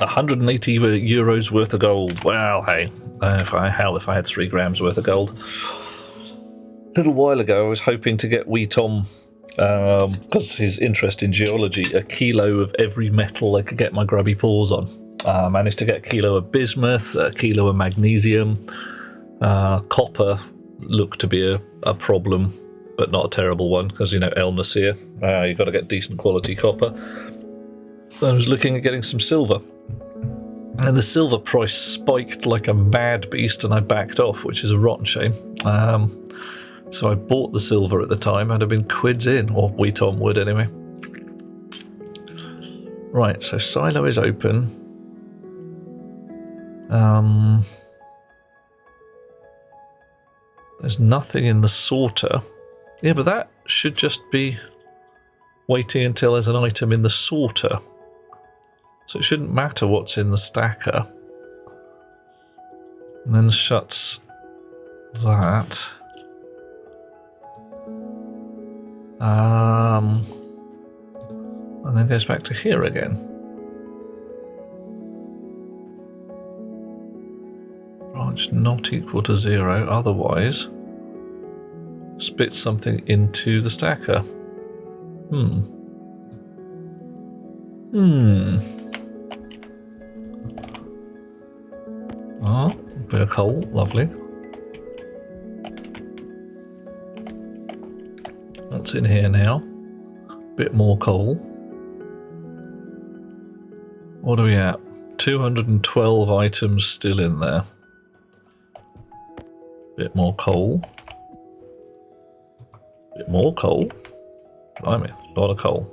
A: €180 worth of gold. Well, hey, if I had 3 grams worth of gold. A little while ago, I was hoping to get wee Tom, because his interest in geology, a kilo of every metal I could get my grubby paws on. Managed to get a kilo of bismuth, a kilo of magnesium. Copper looked to be a problem, but not a terrible one, because, you know, El Nasir, you've got to get decent quality copper. I was looking at getting some silver. And the silver price spiked like a mad beast, and I backed off, which is a rotten shame. So I bought the silver at the time. I'd have been quids in, or wee Tom would anyway. Right, so silo is open. There's nothing in the sorter. Yeah, but that should just be waiting until there's an item in the sorter. So it shouldn't matter what's in the stacker. And then shuts that. And then goes back to here again. Branch not equal to 0, otherwise spit something into the stacker. Oh, a bit of coal, lovely. What's in here now? Bit more coal. What are we at? 212 items still in there. Bit more coal. Bit more coal. Blimey, a lot of coal.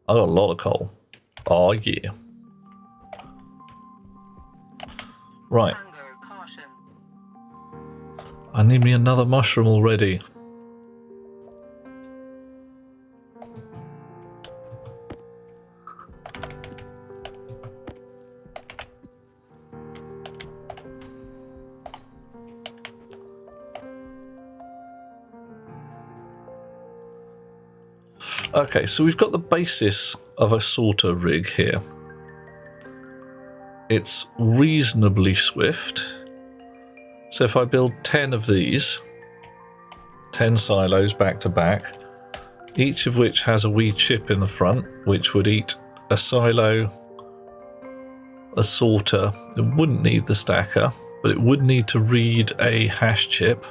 A: I got a lot of coal. Oh yeah. Right. I need me another mushroom already. Okay, so we've got the basis of a sorter rig here. It's reasonably swift. So if I build 10 of these, 10 silos back to back, each of which has a wee chip in the front, which would eat a silo, a sorter. It wouldn't need the stacker, but it would need to read a hash chip.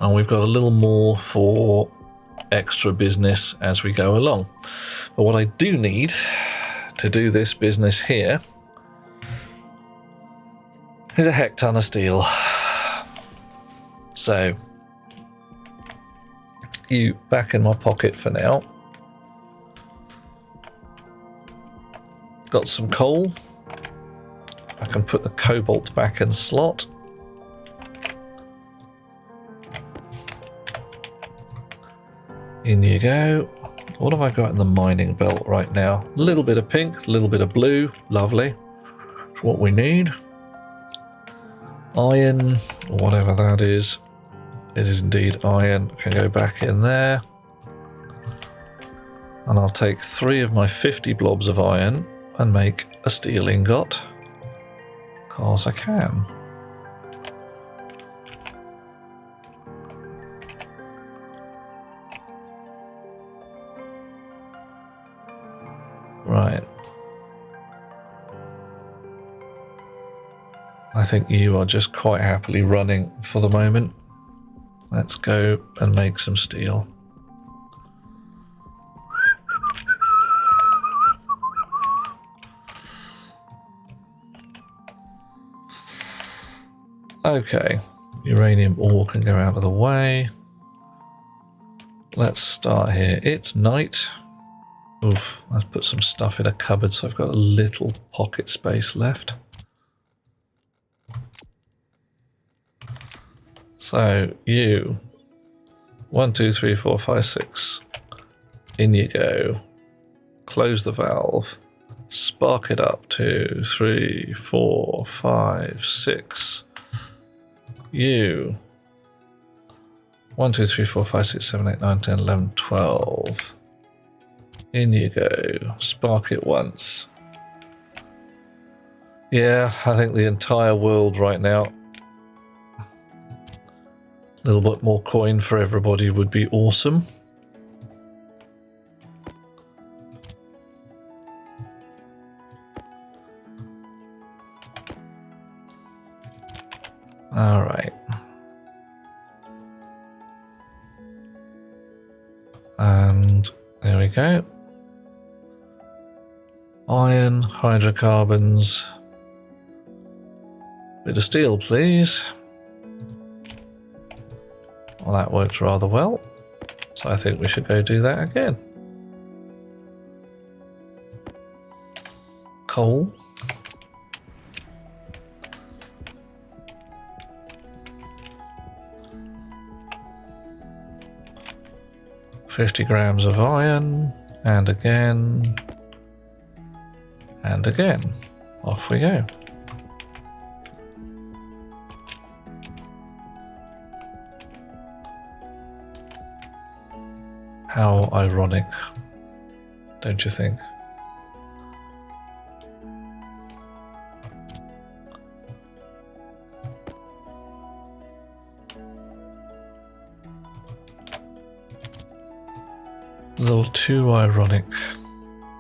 A: And we've got a little more for extra business as we go along. But what I do need to do this business here is a heck ton of steel. So, you back in my pocket for now. Got some coal. I can put the cobalt back in slot. In you go. What have I got in the mining belt right now? A little bit of pink, a little bit of blue. Lovely. That's what we need. Iron, or whatever that is. It is indeed iron. Can go back in there. And I'll take 3 of my 50 blobs of iron and make a steel ingot. Because I can. Right. I think you are just quite happily running for the moment. Let's go and make some steel. Okay, uranium ore can go out of the way. Let's start here. It's night. Oof, let's put some stuff in a cupboard so I've got a little pocket space left. So, you. 1, 2, 3, 4, 5, 6. In you go. Close the valve. Spark it up. 2, 3, 4, 5, 6. You. 1, 2, 3, 4, 5, 6, 7, 8, 9, 10, 11, 12. In you go. Spark it once. Yeah, I think the entire world right now. A little bit more coin for everybody would be awesome. All right. And there we go. Iron, hydrocarbons. Bit of steel, please. Well, that worked rather well. So I think we should go do that again. Coal. $50 grams of iron, and again, and again. Off we go. How ironic, don't you think? A little too ironic,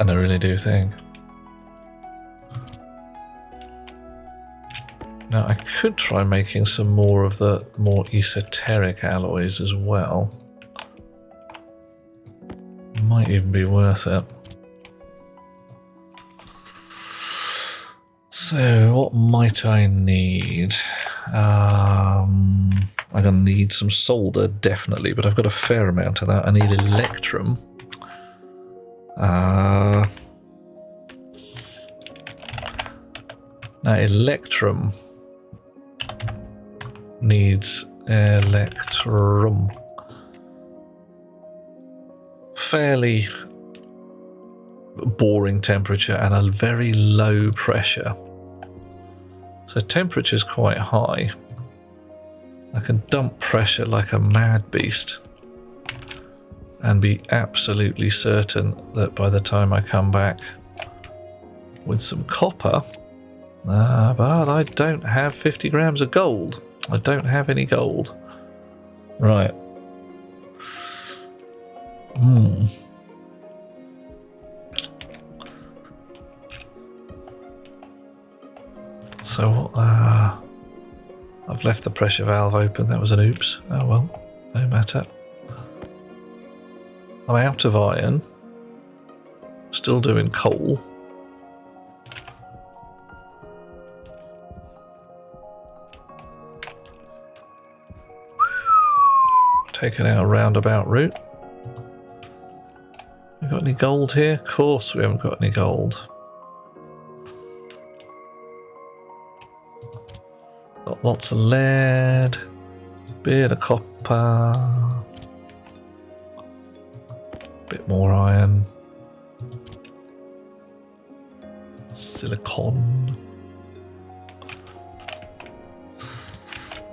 A: and I really do think. Now I could try making some more of the more esoteric alloys as well. Might even be worth it. So what might I need? I'm gonna need some solder, definitely, but I've got a fair amount of that. I need electrum. Now electrum needs electrum. Fairly boring temperature and a very low pressure. So temperature's quite high. I can dump pressure like a mad beast and be absolutely certain that by the time I come back with some copper, but I don't have 50 grams of gold. I don't have any gold. Right. So, I've left the pressure valve open. That was an oops. Oh well. no matter. I'm out of iron. Still doing coal. Taking our roundabout route. We got any gold here? Of course we haven't got any gold. Got lots of lead, bit of copper, bit more iron, silicon.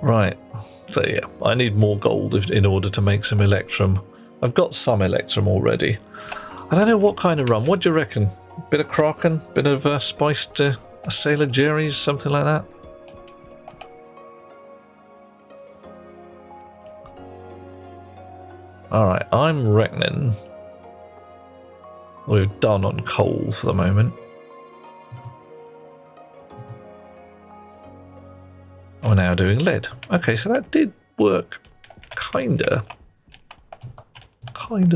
A: Right, so yeah, I need more gold in order to make some electrum. I've got some electrum already. I don't know what kind of rum. What do you reckon? Bit of Kraken, bit of spiced Sailor Jerry's, something like that. Alright, I'm reckoning we're done on coal for the moment. We're now doing lead. Okay, so that did work. Kinda,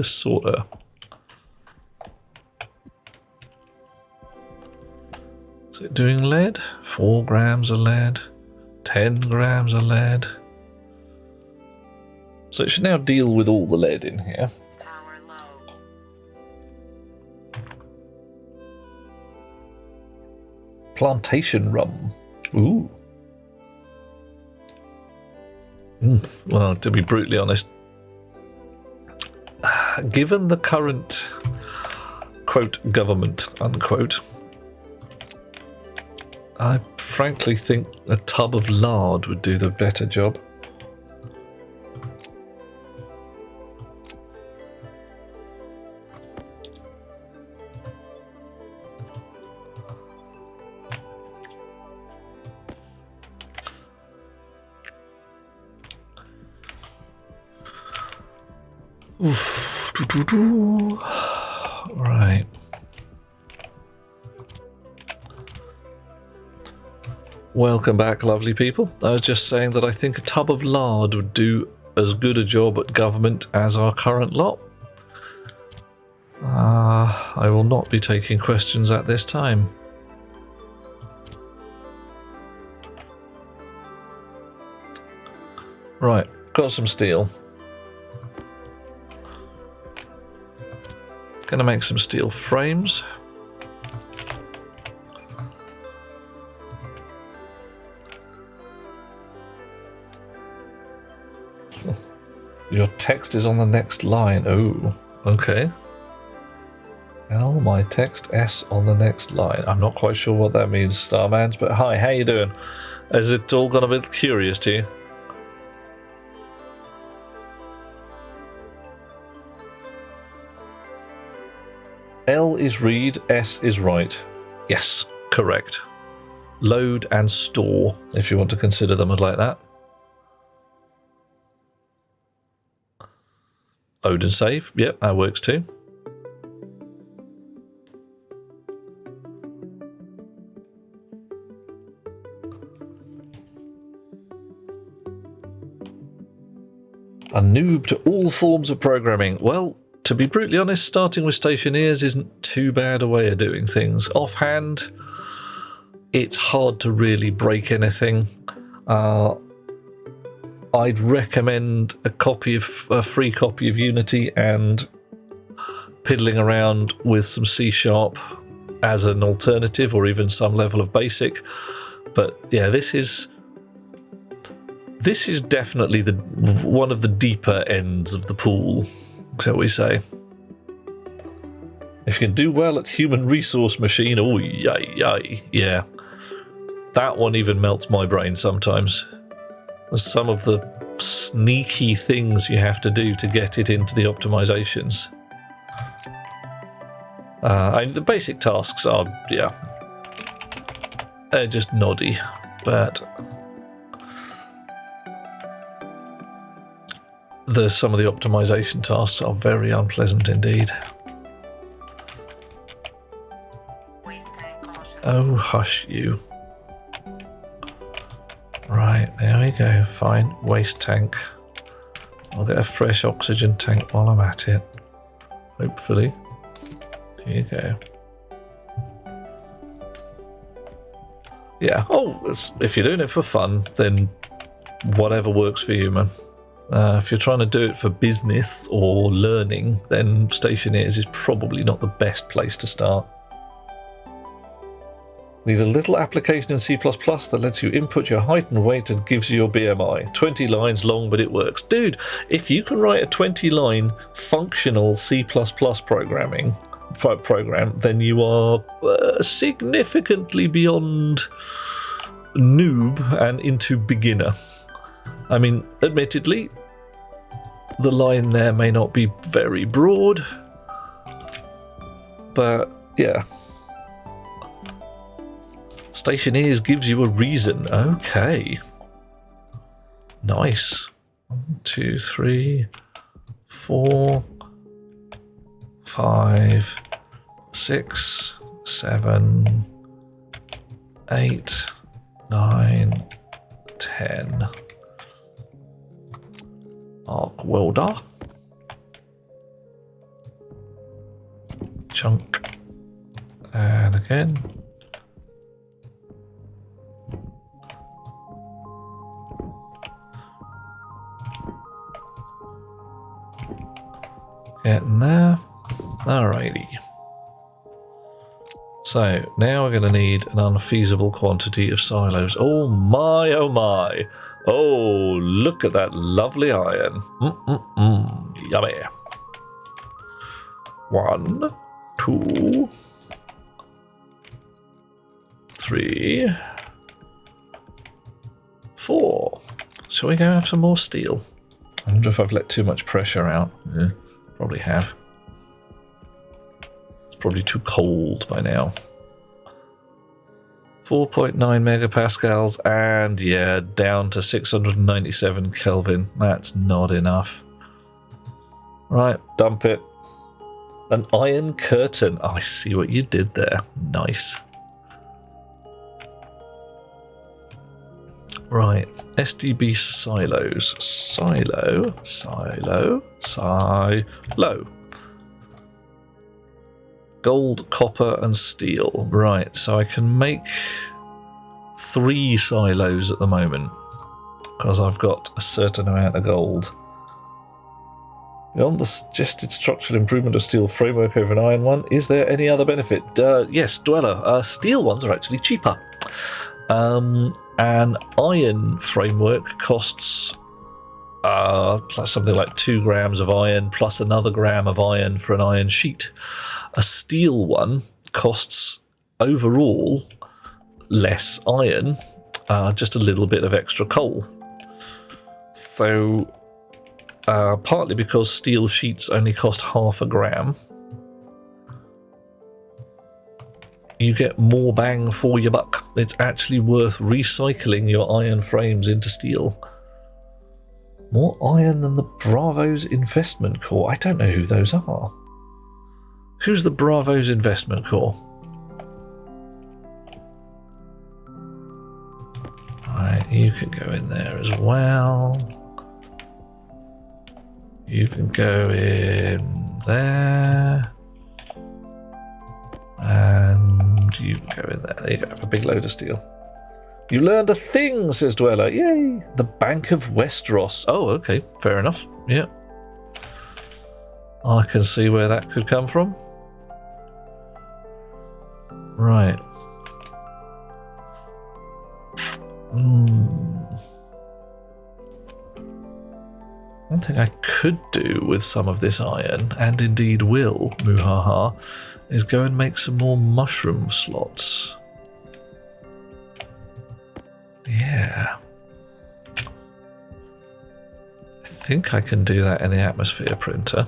A: sorta. So doing lead, 4 grams of lead, 10 grams of lead. So it should now deal with all the lead in here.
E: Power low.
A: Plantation rum. Ooh. Well, to be brutally honest, given the current quote government unquote, I frankly think a tub of lard would do the better job. Oof. Right. Welcome back, lovely people. I was just saying that I think a tub of lard would do as good a job at government as our current lot. I will not be taking questions at this time. Right, got some steel. Gonna make some steel frames. Your text is on the next line. Oh, okay. L, my text, S on the next line. I'm not quite sure what that means, Starmans, but hi, how you doing? Is it all gone a bit curious to you? L is read, S is write. Yes, correct. Load and store, if you want to consider them like that. Load and save, yep, that works too. A noob to all forms of programming. Well, to be brutally honest, starting with Stationeers isn't too bad a way of doing things. Offhand, it's hard to really break anything. I'd recommend a free copy of Unity and piddling around with some C# as an alternative, or even some level of BASIC. But yeah, this is definitely one of the deeper ends of the pool, shall we say. If you can do well at human resource machine, oh yay, yeah. That one even melts my brain sometimes. Some of the sneaky things you have to do to get it into the optimizations. The basic tasks are, yeah, they're just noddy, but some of the optimization tasks are very unpleasant indeed. Oh, hush you. Right, there we go. Fine. Waste tank. I'll get a fresh oxygen tank while I'm at it. Hopefully. Here you go. Yeah, if you're doing it for fun, then whatever works for you, man. If you're trying to do it for business or learning, then Stationeers is probably not the best place to start. Need a little application in C++ that lets you input your height and weight and gives you your BMI. 20 lines long, but it works. Dude, if you can write a 20-line functional C++ program, then you are significantly beyond noob and into beginner. I mean, admittedly, the line there may not be very broad, but yeah. Stationeers gives you a reason. Okay. Nice. 1, 2, 3, 4, 5, 6, 7, 8, 9, 10. Arc welder. Chunk. And again. Getting there. Alrighty. So now we're going to need an unfeasible quantity of silos. Oh my, oh my. Oh, look at that lovely iron. Yummy. 1, 2, 3, 4. Shall we go and have some more steel? I wonder if I've let too much pressure out. Yeah, probably have. It's probably too cold by now. 4.9 megapascals, and yeah, down to 697 Kelvin. That's not enough. Right, dump it. An iron curtain. I see what you did there. Nice. Right, SDB silos. Silo. Gold, copper, and steel. Right, so I can make 3 silos at the moment because I've got a certain amount of gold. Beyond the suggested structural improvement of steel framework over an iron one, is there any other benefit? Yes, Dweller. Steel ones are actually cheaper. An iron framework costs plus something like 2 grams of iron plus another gram of iron for an iron sheet. A steel one costs overall less iron, just a little bit of extra coal. So partly because steel sheets only cost half a gram, you get more bang for your buck. It's actually worth recycling your iron frames into steel. More iron than the Bravo's Investment Corps. I don't know who those are. Who's the Bravo's Investment Corps? Right, you can go in there as well. You can go in there. And you can go in there. There you go, a big load of steel. You learned a thing, says Dweller. Yay! The Bank of Westeros. Oh, okay, fair enough. Yeah. I can see where that could come from. Right. One thing I could do with some of this iron, and indeed will, muhaha, is go and make some more mushroom slots. Yeah. I think I can do that in the atmosphere printer.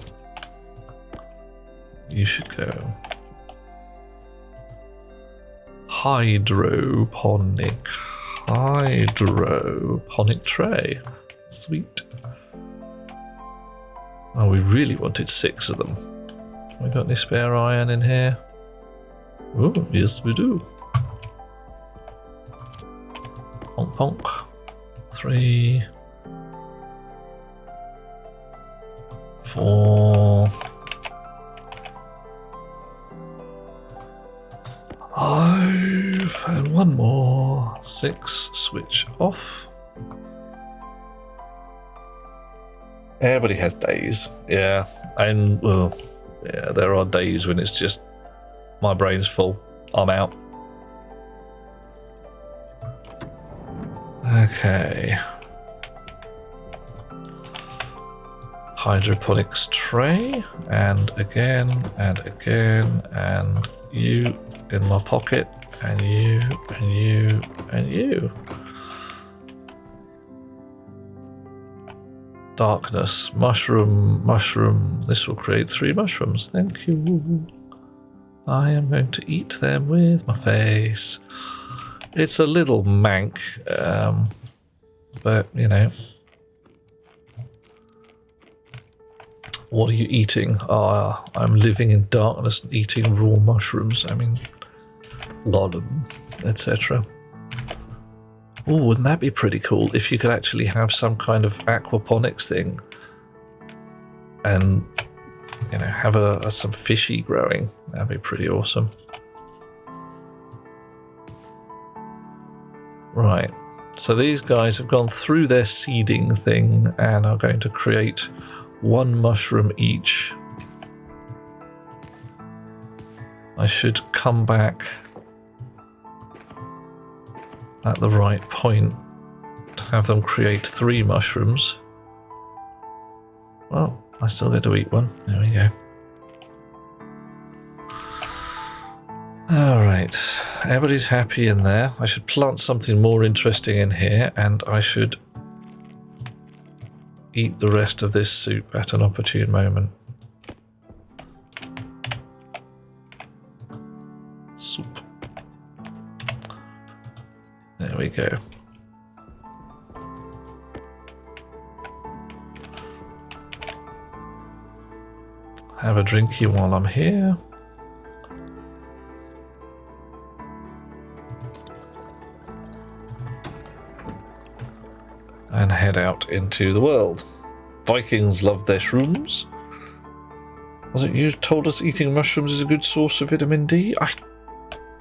A: You should go. Hydroponic tray. Sweet. Oh, we really wanted 6 of them. We got any spare iron in here? Oh, yes we do. Ponk ponk. 3. 4. 5 and 1 more. 6. Switch off. Everybody has days, yeah, and well, yeah, there are days when it's just my brain's full. I'm out. Okay. Hydroponics tray, and again, and again, and you in my pocket, and you, and you, and you. Darkness, mushroom, mushroom. This will create 3 mushrooms. Thank you. I am going to eat them with my face. It's a little mank, but you know. What are you eating? I'm living in darkness and eating raw mushrooms. I mean, Gollum, etc. Oh, wouldn't that be pretty cool if you could actually have some kind of aquaponics thing and, you know, have some fishy growing? That'd be pretty awesome. Right, so these guys have gone through their seeding thing and are going to create 1 mushroom each. I should come back at the right point to have them create 3 mushrooms. Well, I still get to eat 1. There we go. Alright, everybody's happy in there. I should plant something more interesting in here, and I should eat the rest of this soup at an opportune moment. Soup. There we go. Have a drinky while I'm here. And head out into the world. Vikings love their shrooms. Wasn't you told us eating mushrooms is a good source of vitamin D?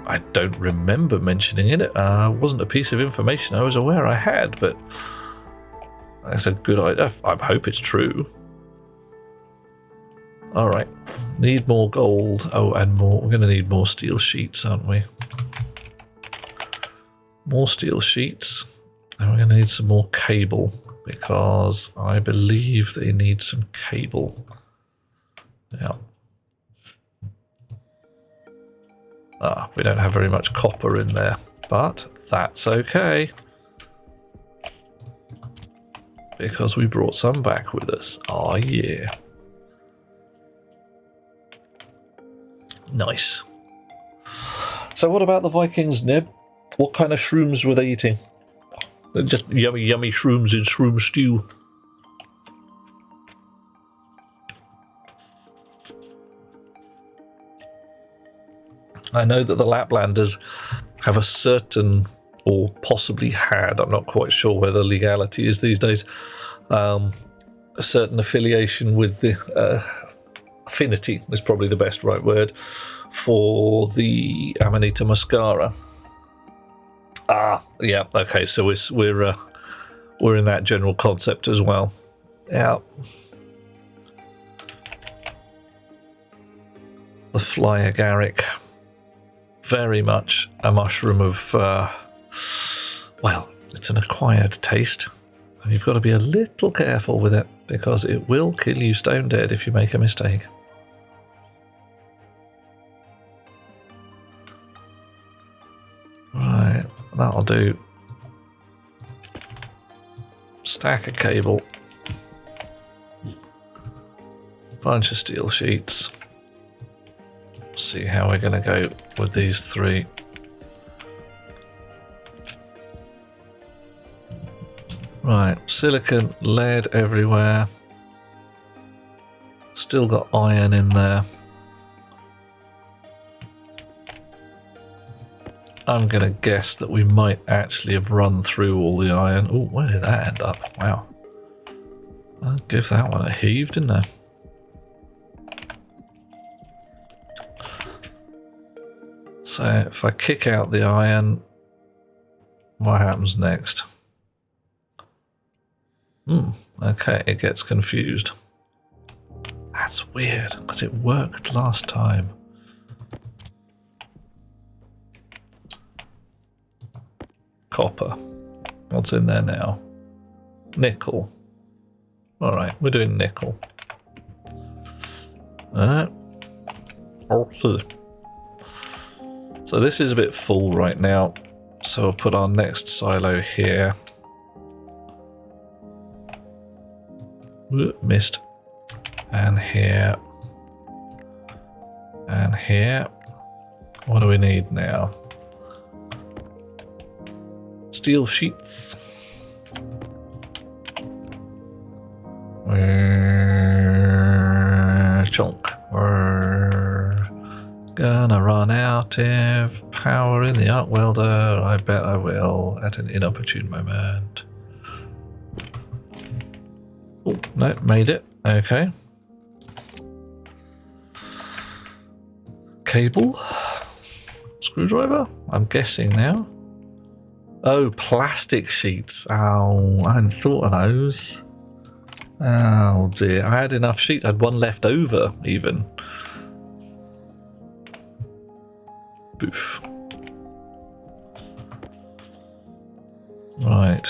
A: I don't remember mentioning it. Wasn't a piece of information I was aware I had, but that's a good idea. I hope it's true. Alright, need more gold. Oh, and more. We're going to need more steel sheets, aren't we? More steel sheets. And we're going to need some more cable, because I believe they need some cable. Yeah. We don't have very much copper in there, but that's okay, because we brought some back with us. Oh yeah. Nice. So what about the Vikings, Nib? What kind of shrooms were they eating? They're just yummy, yummy shrooms in shroom stew. I know that the Laplanders have a certain, or possibly had, I'm not quite sure where the legality is these days, a certain affiliation with the affinity is probably the best right word for the Amanita muscara. Yeah, okay, so we're in that general concept as well. Yeah. The fly agaric, very much a mushroom of well, it's an acquired taste, and you've got to be a little careful with it, because it will kill you stone dead if you make a mistake. Right, that'll do. Stack of cable, bunch of steel sheets. See how we're going to go with these 3. Right, silicon, lead everywhere. Still got iron in there. I'm going to guess that we might actually have run through all the iron. Oh, where did that end up? Wow. I'll give that one a heave, didn't I? So if I kick out the iron, what happens next? Okay, it gets confused. That's weird, because it worked last time. Copper. What's in there now? Nickel. Alright, we're doing nickel. Alright. Okay. So this is a bit full right now. So we'll put our next silo here. Missed. And here. And here. What do we need now? Steel sheets. Chunk. We're gonna run out of power in the arc welder. I bet I will at an inopportune moment. Oh, no, made it. Okay. Cable. Screwdriver, I'm guessing now. Oh, plastic sheets. Oh, I hadn't thought of those. Oh dear, I had enough sheets. I had one left over, even. Boof. Right.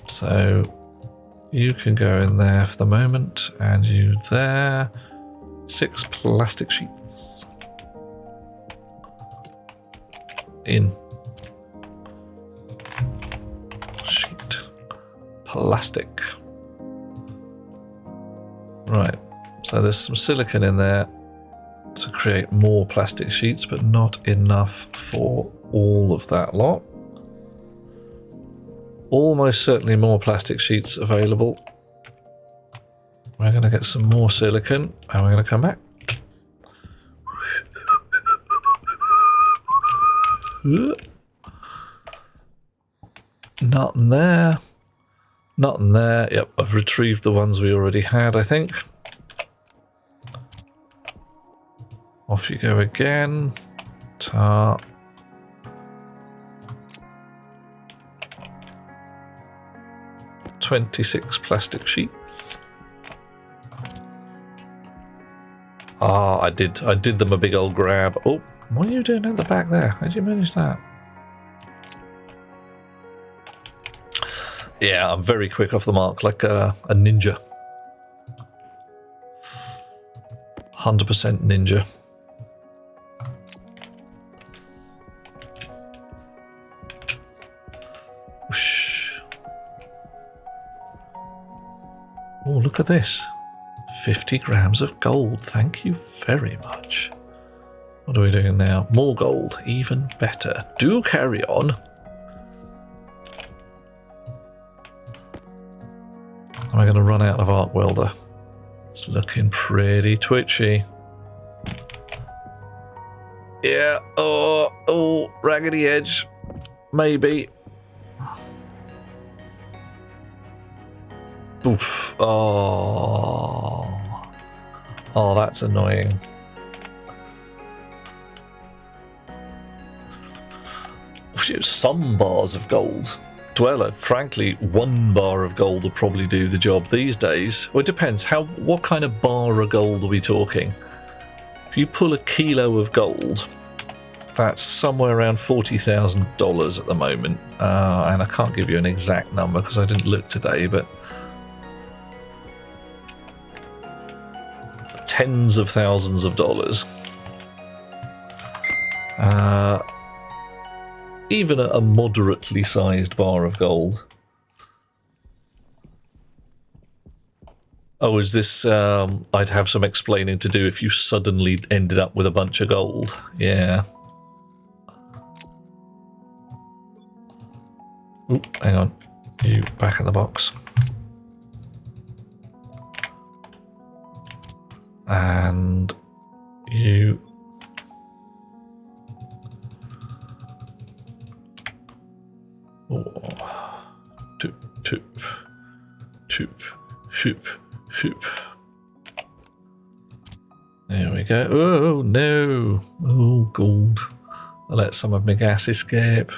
A: So, you can go in there for the moment, and you there. 6 plastic sheets. In. Sheet. Plastic. Right, so there's some silicon in there to create more plastic sheets, but not enough for all of that lot. Almost certainly more plastic sheets available. We're going to get some more silicon, and we're going to come back. Not in there. Not in there. Yep, I've retrieved the ones we already had, I think. Off you go again. Tar. "26 plastic sheets." Ah, I did them a big old grab. Oh, what are you doing at the back there? How did you manage that? Yeah, I'm very quick off the mark, like a ninja. 100% ninja. Whoosh. Oh, look at this. 50 grams of gold. Thank you very much. What are we doing now? More gold. Even better. Do carry on. Am I going to run out of arc welder? It's looking pretty twitchy. Yeah. Oh, raggedy edge. Maybe. Oof. Oh, that's annoying. Some bars of gold. Well, frankly, 1 bar of gold will probably do the job these days. Well, it depends. What kind of bar of gold are we talking? If you pull a kilo of gold, that's somewhere around $40,000 at the moment. And I can't give you an exact number because I didn't look today, but tens of thousands of dollars. Even a moderately sized bar of gold. Oh, is this... I'd have some explaining to do if you suddenly ended up with a bunch of gold. Yeah. Oop, hang on. You back in the box. And you... Oh. Toop, toop, toop, shoop, shoop. There we go. Oh no! Oh, gold. I let some of my gas escape.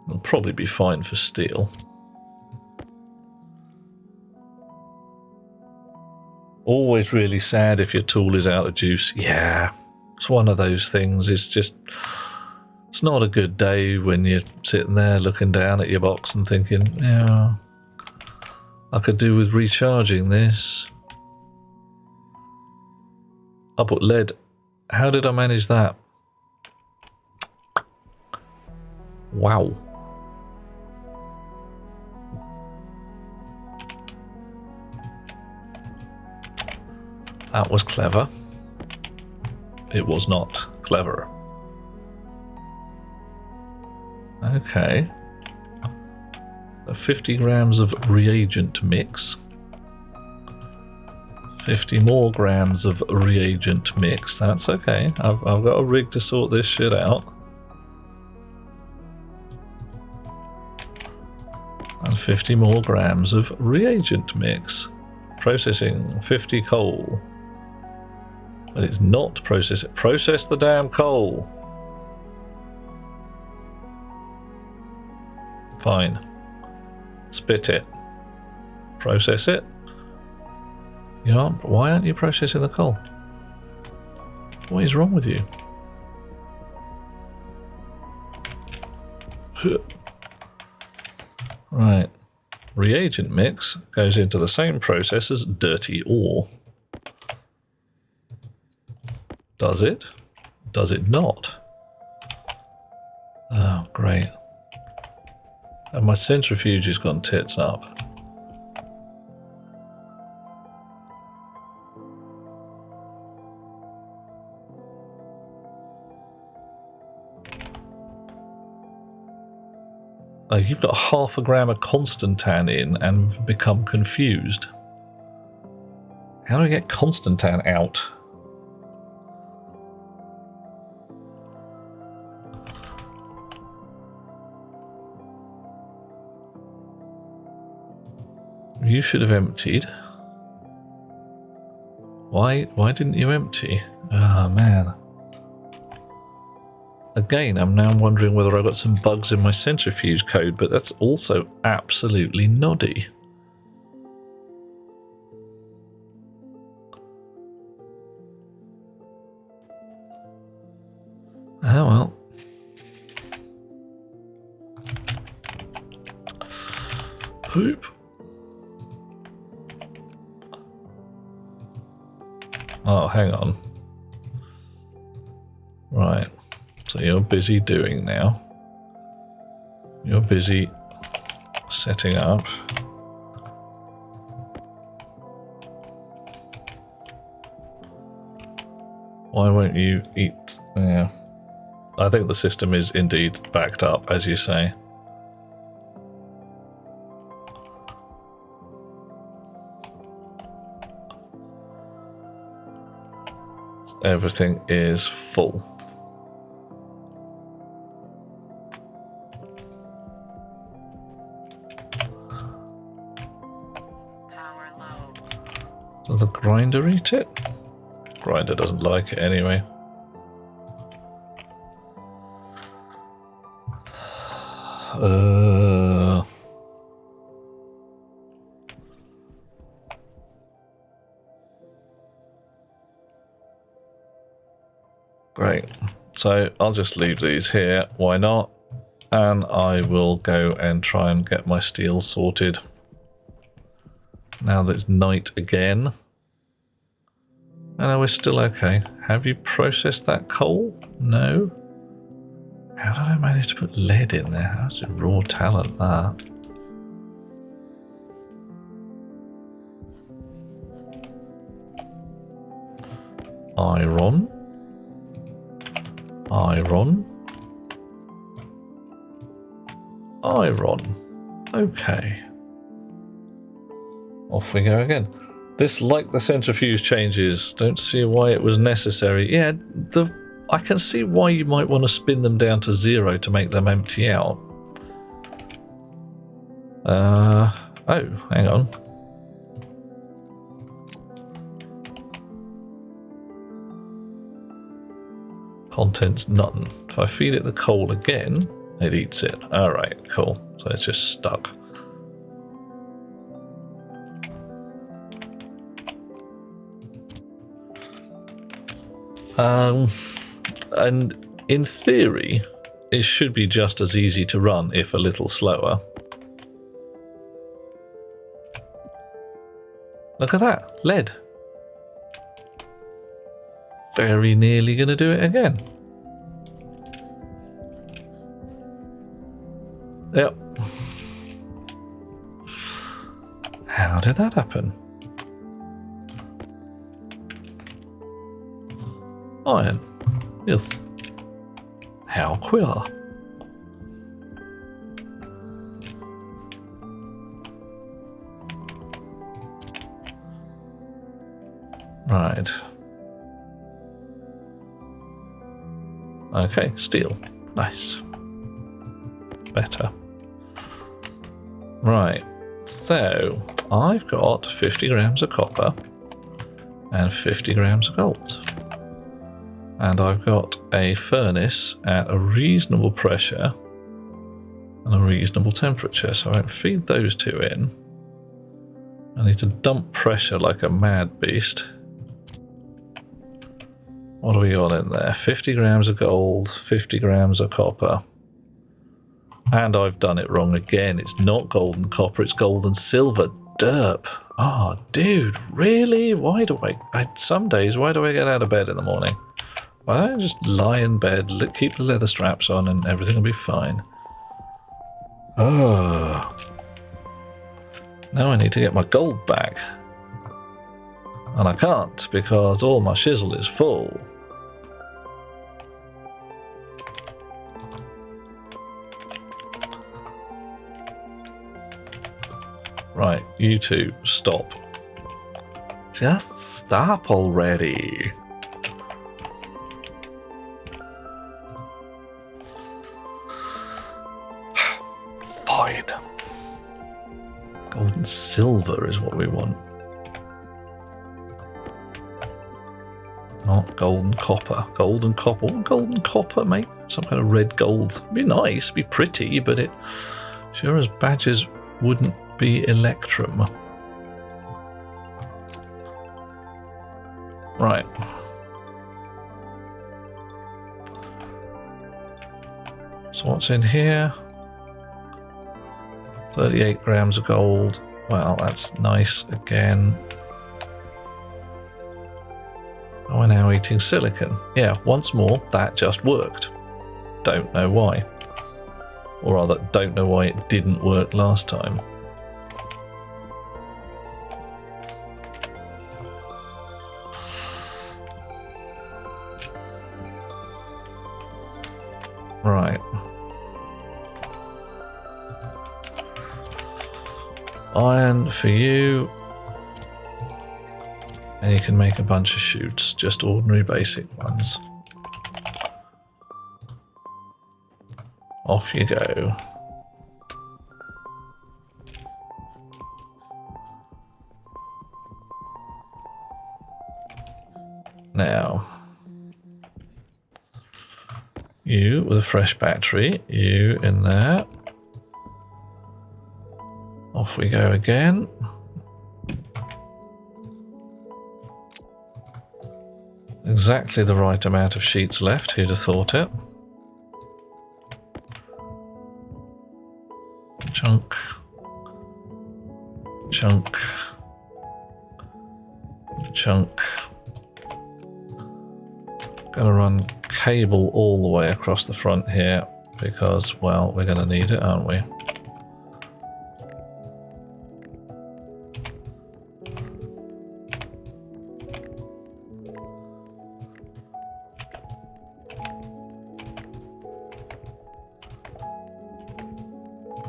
A: It'll probably be fine for steel. Always really sad if your tool is out of juice. Yeah, it's one of those things. It's not a good day when you're sitting there looking down at your box and thinking, yeah, I could do with recharging this. I put lead. How did I manage that? Wow. That was clever. It was not clever. Okay. 50 grams of reagent mix. 50 more grams of reagent mix. That's okay. I've got a rig to sort this shit out. And 50 more grams of reagent mix. Processing 50 coal. But it's not process it. Process the damn coal. Fine. Spit it. Process it. You know, why aren't you processing the coal? What is wrong with you? Right. Reagent mix goes into the same process as dirty ore. Does it? Does it not? Oh, great. And my centrifuge has gone tits up. Oh, you've got half a gram of Constantan in and become confused. How do I get Constantan out? You should have emptied. Why didn't you empty? Ah, man. Again, I'm now wondering whether I've got some bugs in my centrifuge code, but that's also absolutely noddy. Oh well. Poop. Oh, hang on. Right. So you're busy doing now. You're busy setting up. Why won't you eat? Yeah. I think the system is indeed backed up, as you say. Everything is full.
E: Power low.
A: Does the grinder eat it? Grinder doesn't like it anyway. Great. So I'll just leave these here. Why not? And I will go and try and get my steel sorted. Now that it's night again. And we're still okay. Have you processed that coal? No. How did I manage to put lead in there? How's it raw talent that? Iron. Iron. Iron. Okay. Off we go again. Dislike the centrifuge changes. Don't see why it was necessary. Yeah, I can see why you might want to spin them down to 0 to make them empty out. Oh, hang on. Contents none. If I feed it the coal again, it eats it. Alright, cool. So it's just stuck. And in theory, it should be just as easy to run, if a little slower. Look at that, lead. Very nearly going to do it again. Yep. How did that happen? Iron. Yes. How queer. Right. Okay, steel. Nice. Better. Right. So, I've got 50 grams of copper and 50 grams of gold. And I've got a furnace at a reasonable pressure and a reasonable temperature, so I won't feed those two in. I need to dump pressure like a mad beast. What do we got in there? 50 grams of gold, 50 grams of copper. And I've done it wrong again. It's not gold and copper, it's gold and silver. Derp. Oh, dude, really? Why do some days, why do I get out of bed in the morning? Why don't I just lie in bed, keep the leather straps on, and everything will be fine? Oh. Now I need to get my gold back. And I can't, because all my shizzle is full. Right, you two, stop. Just stop already. Fine. Gold and silver is what we want. Not gold and copper. Gold and copper. What gold and copper, mate? Some kind of red gold. Be nice, be pretty, but it sure as badges wouldn't be electrum. Right. So what's in here? 38 grams of gold. Well, that's nice again. Oh, we're now eating silicon. Yeah, once more, that just worked. Don't know why. Or rather, don't know why it didn't work last time. Right. Iron for you. And you can make a bunch of chutes, just ordinary basic ones. Off you go. Now, you with a fresh battery, you in there. Off we go again. Exactly the right amount of sheets left, who'd have thought it? Chunk. Chunk. Chunk. Gonna run cable all the way across the front here because, well, we're gonna need it, aren't we?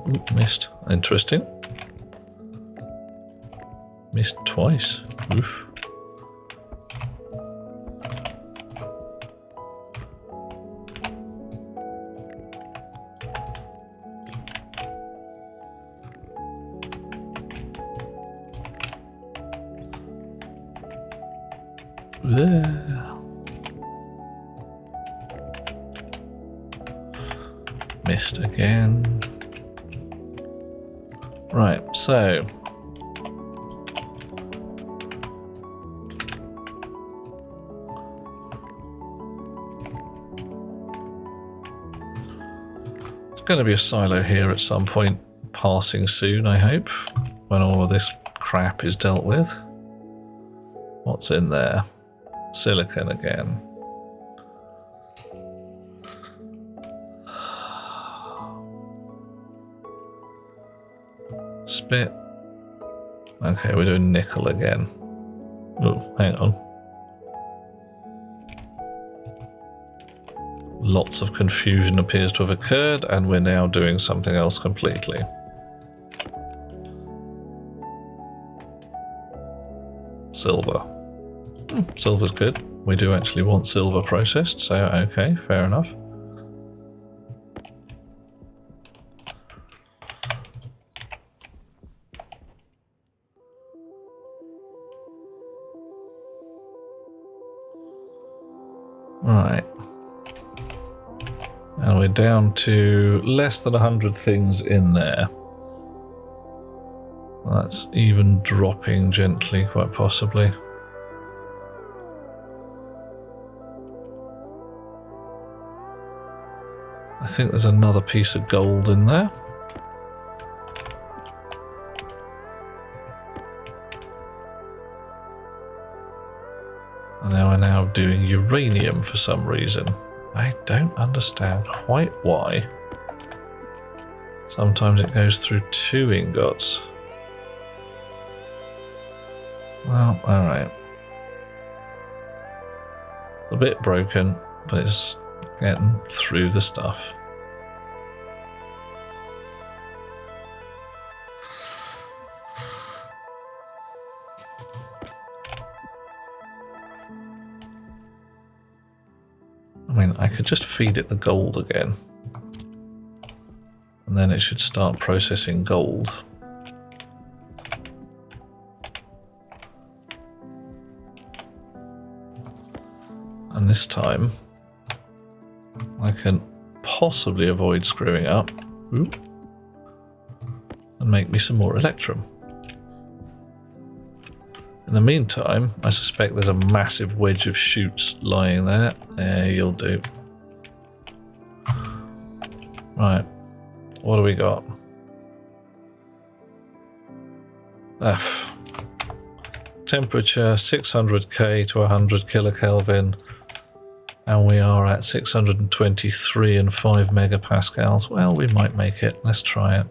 A: Oop, missed. Interesting. Missed twice. Oof. Missed again. Right, so there's going to be a silo here at some point, passing soon, I hope, when all of this crap is dealt with. What's in there? Silicon again. Spit. Okay, we're doing nickel again. Oh, hang on. Lots of confusion appears to have occurred, and we're now doing something else completely. Silver. Silver's good. We do actually want silver processed, so okay, fair enough. Right. And we're down to less than 100 things in there. That's even dropping gently, quite possibly. I think there's another piece of gold in there. And now we're now doing uranium for some reason. I don't understand quite why. Sometimes it goes through 2 ingots. Well, alright. A bit broken, but it's getting through the stuff. I mean, I could just feed it the gold again. And then it should start processing gold. And this time, I can possibly avoid screwing up. Oop. And make me some more electrum. In the meantime, I suspect there's a massive wedge of chutes lying there. There, you'll do. Right. What do we got? Temperature 600K to 100 kilokelvin. And we are at 623 and 5 megapascals. Well, we might make it. Let's try it.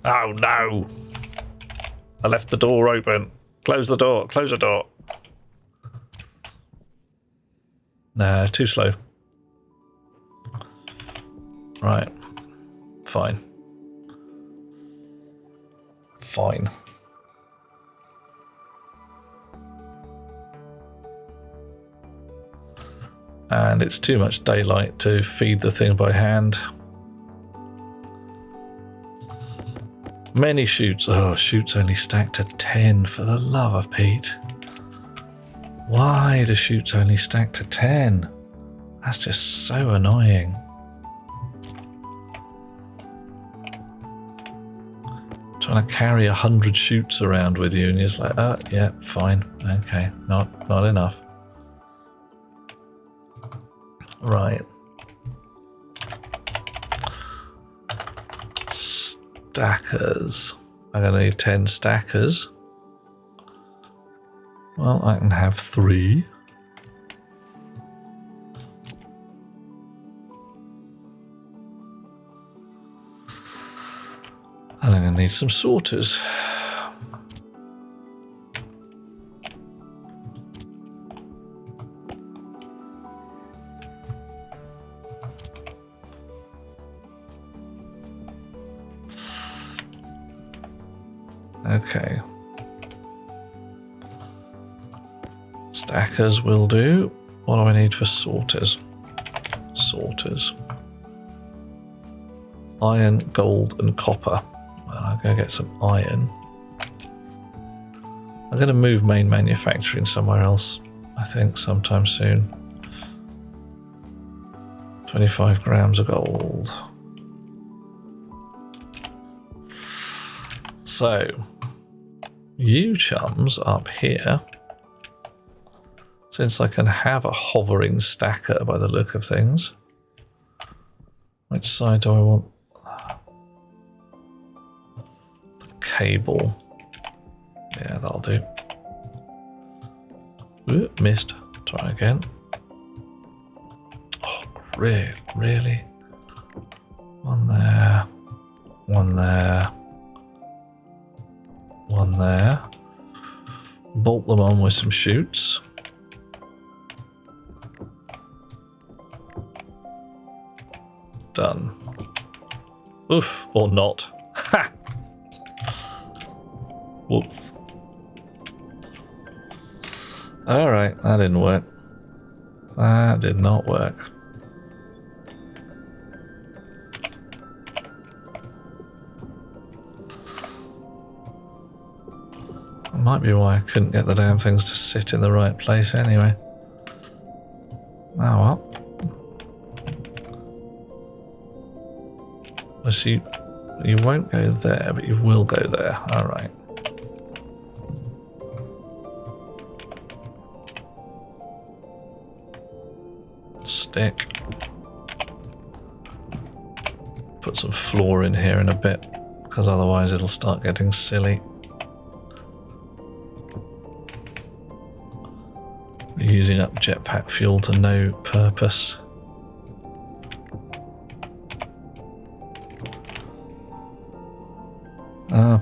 A: Oh no! I left the door open. Close the door. Close the door. Nah, too slow. Right. Fine. Fine. And it's too much daylight to feed the thing by hand. Many chutes. Oh, chutes only stacked to 10, for the love of Pete. Why do chutes only stack to 10? That's just so annoying. Trying to carry 100 chutes around with you and you're just like, oh, yeah, fine. Okay, not enough. Right. Stackers. I'm going to need 10 stackers. Well, I can have 3. And I'm going to need some sorters. Okay. Stackers will do. What do I need for sorters? Sorters. Iron, gold, and copper. Well, I'll go get some iron. I'm going to move main manufacturing somewhere else I think, sometime soon. 25 grams of gold. So, you chums up here, since I can have a hovering stacker by the look of things, which side do I want? The cable. Yeah, that'll do. Ooh, missed. Try again. Oh, great, really? One there. One there. One there. Bolt them on with some chutes. Done. Oof, or not. Ha! Whoops. Alright, that didn't work. That did not work. That might be why I couldn't get the damn things to sit in the right place anyway. Oh well. So you won't go there, but you will go there. Alright. Stick. Put some floor in here in a bit, because otherwise it'll start getting silly. Using up jetpack fuel to no purpose.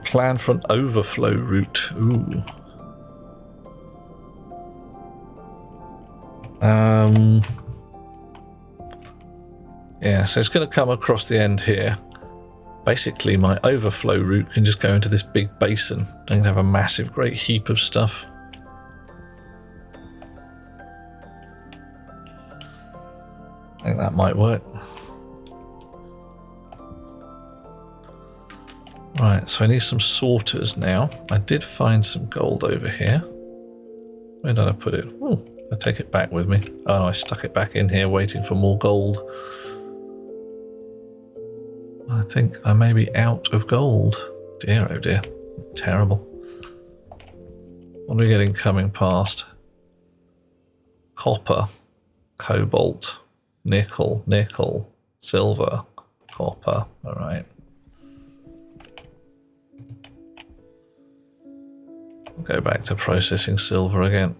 A: Plan for an overflow route. Ooh. Yeah, so it's going to come across the end here. Basically, my overflow route can just go into this big basin. I can have a massive, great heap of stuff. I think that might work. Right, so I need some sorters now. I did find some gold over here. Where did I put it? Oh, I take it back with me. Oh no, I stuck it back in here waiting for more gold. I think I may be out of gold. Dear, oh dear. Terrible. What are we getting coming past? Copper, cobalt, nickel, nickel, silver, copper. All right. Go back to processing silver again.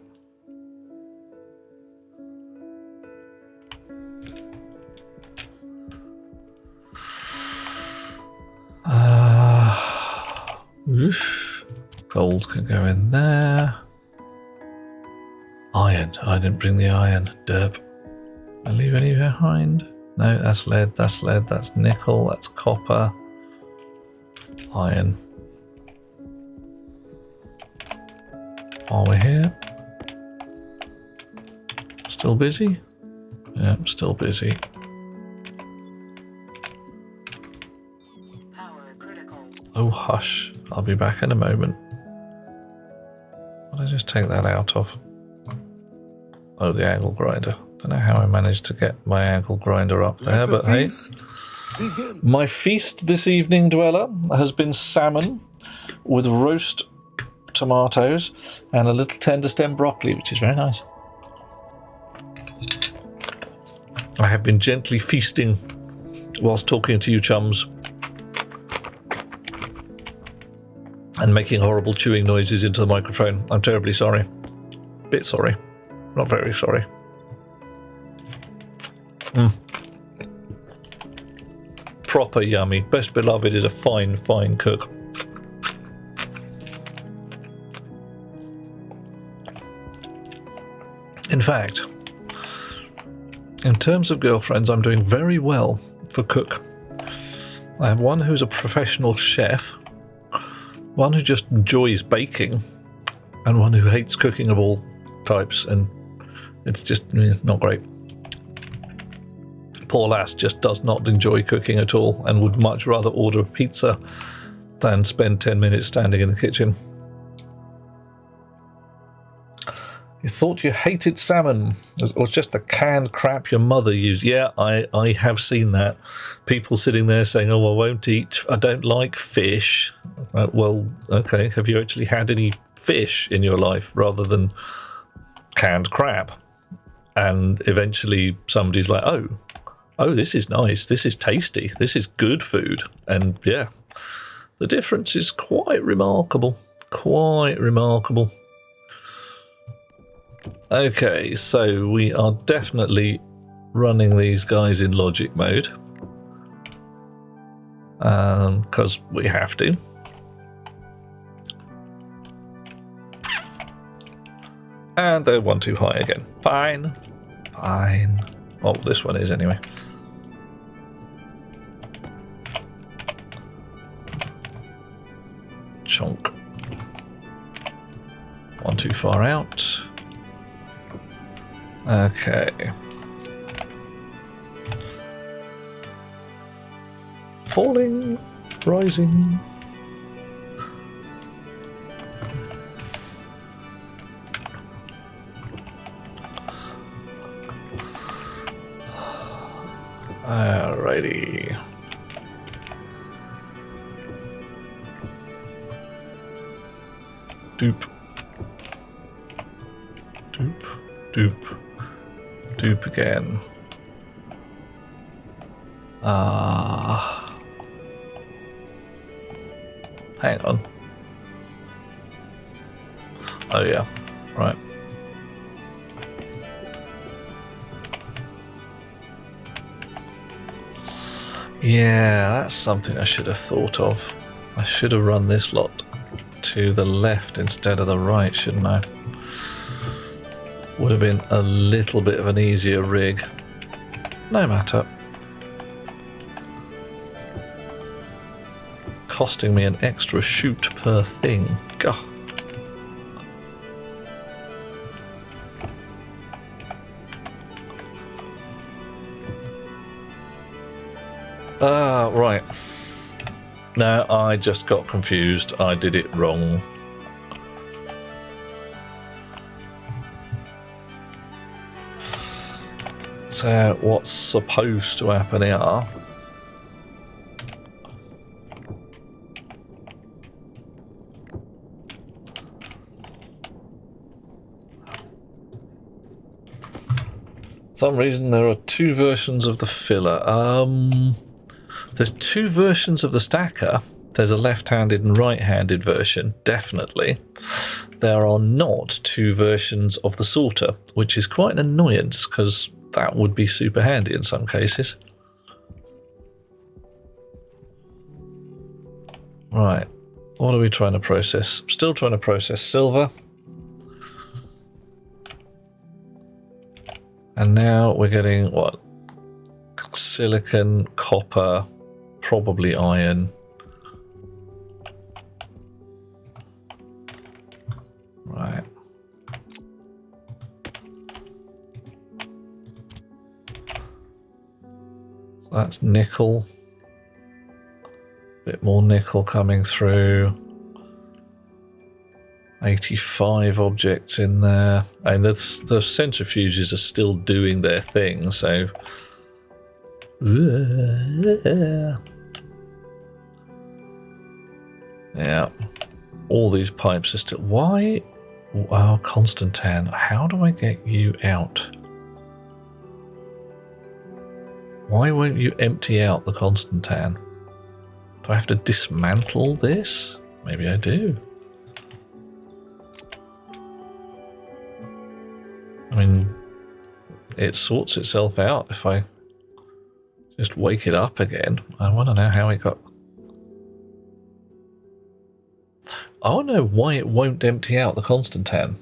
A: Oof. Gold can go in there. Iron. I didn't bring the iron. Derp. Did I leave any behind? No, that's lead, that's nickel, that's copper. Iron. While we're here. Still busy? Yeah, still busy.
E: Power critical.
A: Oh, hush. I'll be back in a moment. What did I just take that out of? Oh, the angle grinder. Don't know how I managed to get my angle grinder up there, but hey. My feast this evening, Dweller, has been salmon with roast tomatoes and a little tender stem broccoli, which is very nice. I have been gently feasting whilst talking to you chums and making horrible chewing noises into the microphone. I'm terribly sorry. Bit sorry. Not very sorry. Proper yummy. Best Beloved is a fine, fine cook. In fact, in terms of girlfriends, I'm doing very well for cook. I have one who's a professional chef, one who just enjoys baking, and one who hates cooking of all types, and it's just not great. Poor lass just does not enjoy cooking at all and would much rather order a pizza than spend 10 minutes standing in the kitchen. You thought you hated salmon. It was just the canned crap your mother used. Yeah, I have seen that. People sitting there saying, oh, I won't eat, I don't like fish. Well, okay, have you actually had any fish in your life rather than canned crap? And eventually somebody's like, oh, this is nice, this is tasty, this is good food. And yeah, the difference is quite remarkable. Quite remarkable. Okay, so we are definitely running these guys in logic mode. Because we have to. And they're one too high again. Fine. Fine. Oh, this one is anyway. Chonk. One too far out. Okay. Falling, rising. Alrighty. Doop. Doop. Doop. Doop again. Hang on. Oh yeah, right. Yeah, that's something I should have thought of. I should have run this lot to the left instead of the right, shouldn't I? Would have been a little bit of an easier rig. No matter. Costing me an extra shoot per thing. Gah. Right. No, I just got confused. I did it wrong. So what's supposed to happen here? For some reason there are two versions of the filler. There's two versions of the stacker. There's a left-handed and right-handed version, definitely. There are not two versions of the sorter, which is quite an annoyance because that would be super handy in some cases. Right, what are we trying to process? Still trying to process silver. And now we're getting, what? Silicon, copper, probably iron. Right. That's nickel. Bit more nickel coming through. 85 objects in there. And the centrifuges are still doing their thing, so... Yeah. All these pipes are still... Why? Oh, Constantine, how do I get you out? Why won't you empty out the Constantine? Do I have to dismantle this? Maybe I do. I mean, it sorts itself out if I just wake it up again. I want to know how it got... I want to know why it won't empty out the Constantine.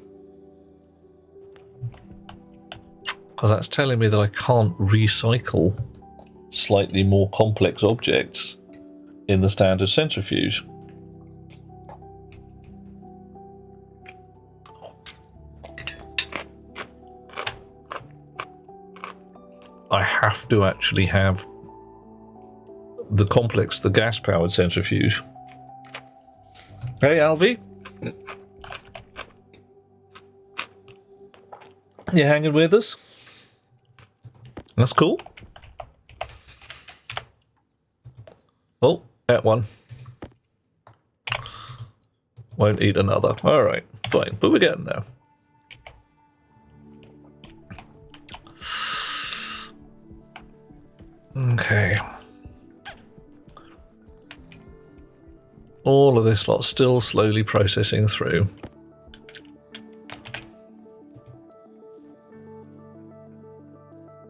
A: Because that's telling me that I can't recycle slightly more complex objects in the standard centrifuge. I have to actually have the complex, the gas-powered centrifuge. Hey, Alvy. You hanging with us? That's cool. Oh, that one. Won't eat another. Alright, fine. But we're getting there. Okay. All of this lot still slowly processing through.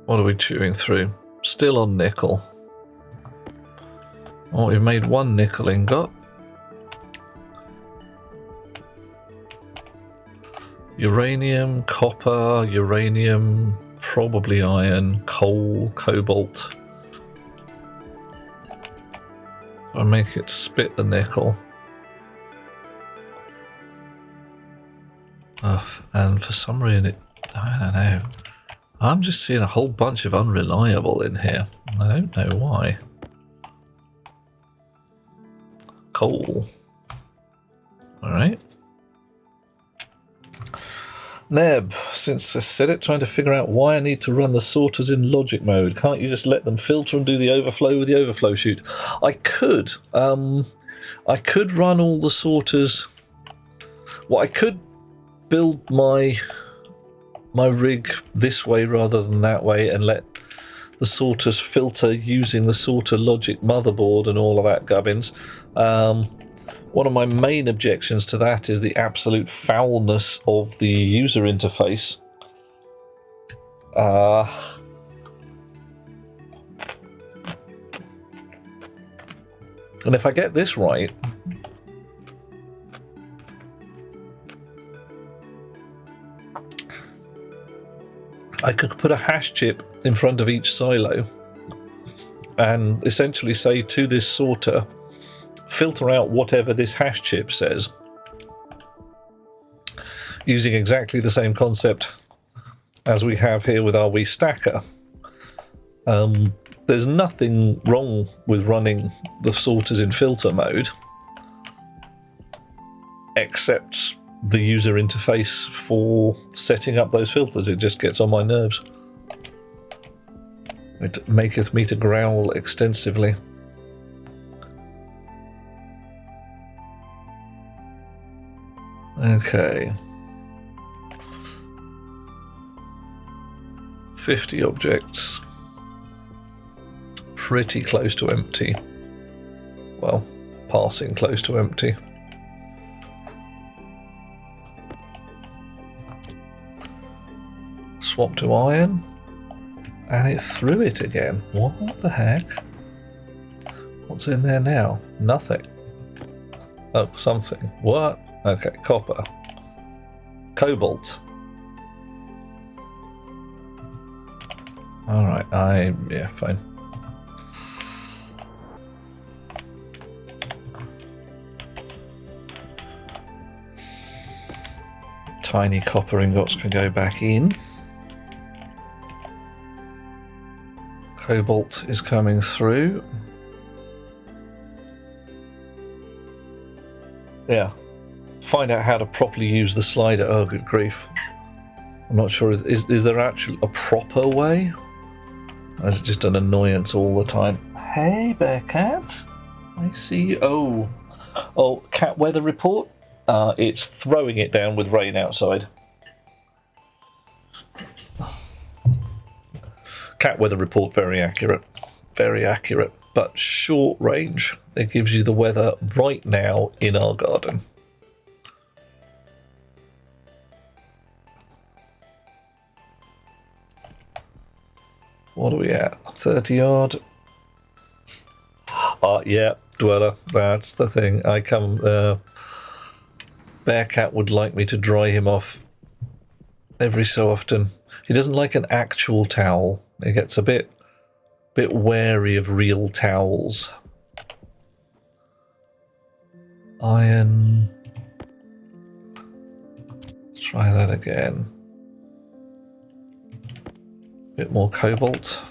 A: What are we chewing through? Still on nickel. Oh, we've made one nickel ingot. Uranium, copper, uranium, probably iron, coal, cobalt. I make it spit the nickel. And for some reason I don't know. I'm just seeing a whole bunch of unreliable in here. I don't know why. Coal. Alright. Neb, since I said it, trying to figure out why I need to run the sorters in logic mode. Can't you just let them filter and do the overflow with the overflow chute? I could. I could run all the sorters. Well, I could build my rig this way rather than that way and let the sorters filter using the sorter logic motherboard and all of that gubbins. One of my main objections to that is the absolute foulness of the user interface. And if I get this right, I could put a hash chip in front of each silo and essentially say to this sorter, filter out whatever this hash chip says, using exactly the same concept as we have here with our wee stacker. There's nothing wrong with running the sorters in filter mode, except the user interface for setting up those filters. It just gets on my nerves. It maketh me to growl extensively. Okay. 50 objects. Pretty close to empty. Well, passing close to empty. Swap to iron. And it threw it again. What the heck? What's in there now? Nothing. Oh, something. What? Okay, copper. Cobalt. Alright, yeah, fine. Tiny copper ingots can go back in. Cobalt is coming through. Yeah. Find out how to properly use the slider. Oh, good grief. I'm not sure. Is there actually a proper way? Or is it just an annoyance all the time? Hey, Bearcat. I see you. Oh, cat weather report. It's throwing it down with rain outside. Cat weather report, very accurate. Very accurate. But short range. It gives you the weather right now in our garden. What are we at? 30 yard? Yeah, dweller. That's the thing. I come... Bearcat would like me to dry him off every so often. He doesn't like an actual towel. He gets a bit wary of real towels. Iron. Let's try that again. Bit more cobalt.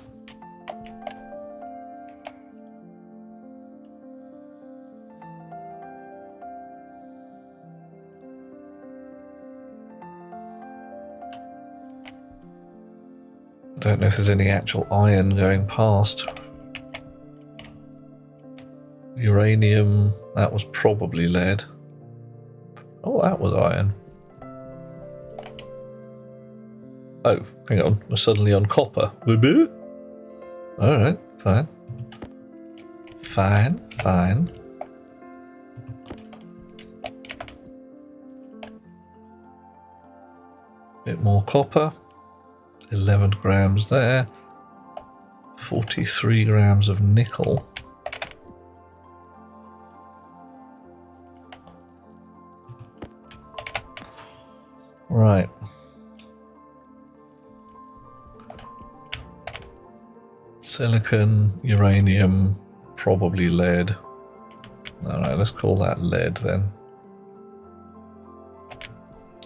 A: Don't know if there's any actual iron going past. Uranium, that was probably lead. Oh, that was iron. Oh, hang on, we're suddenly on copper. Alright, fine. Fine. Bit more copper. 11 grams there. 43 grams of nickel. Right. Silicon, uranium, probably lead. Alright, let's call that lead then.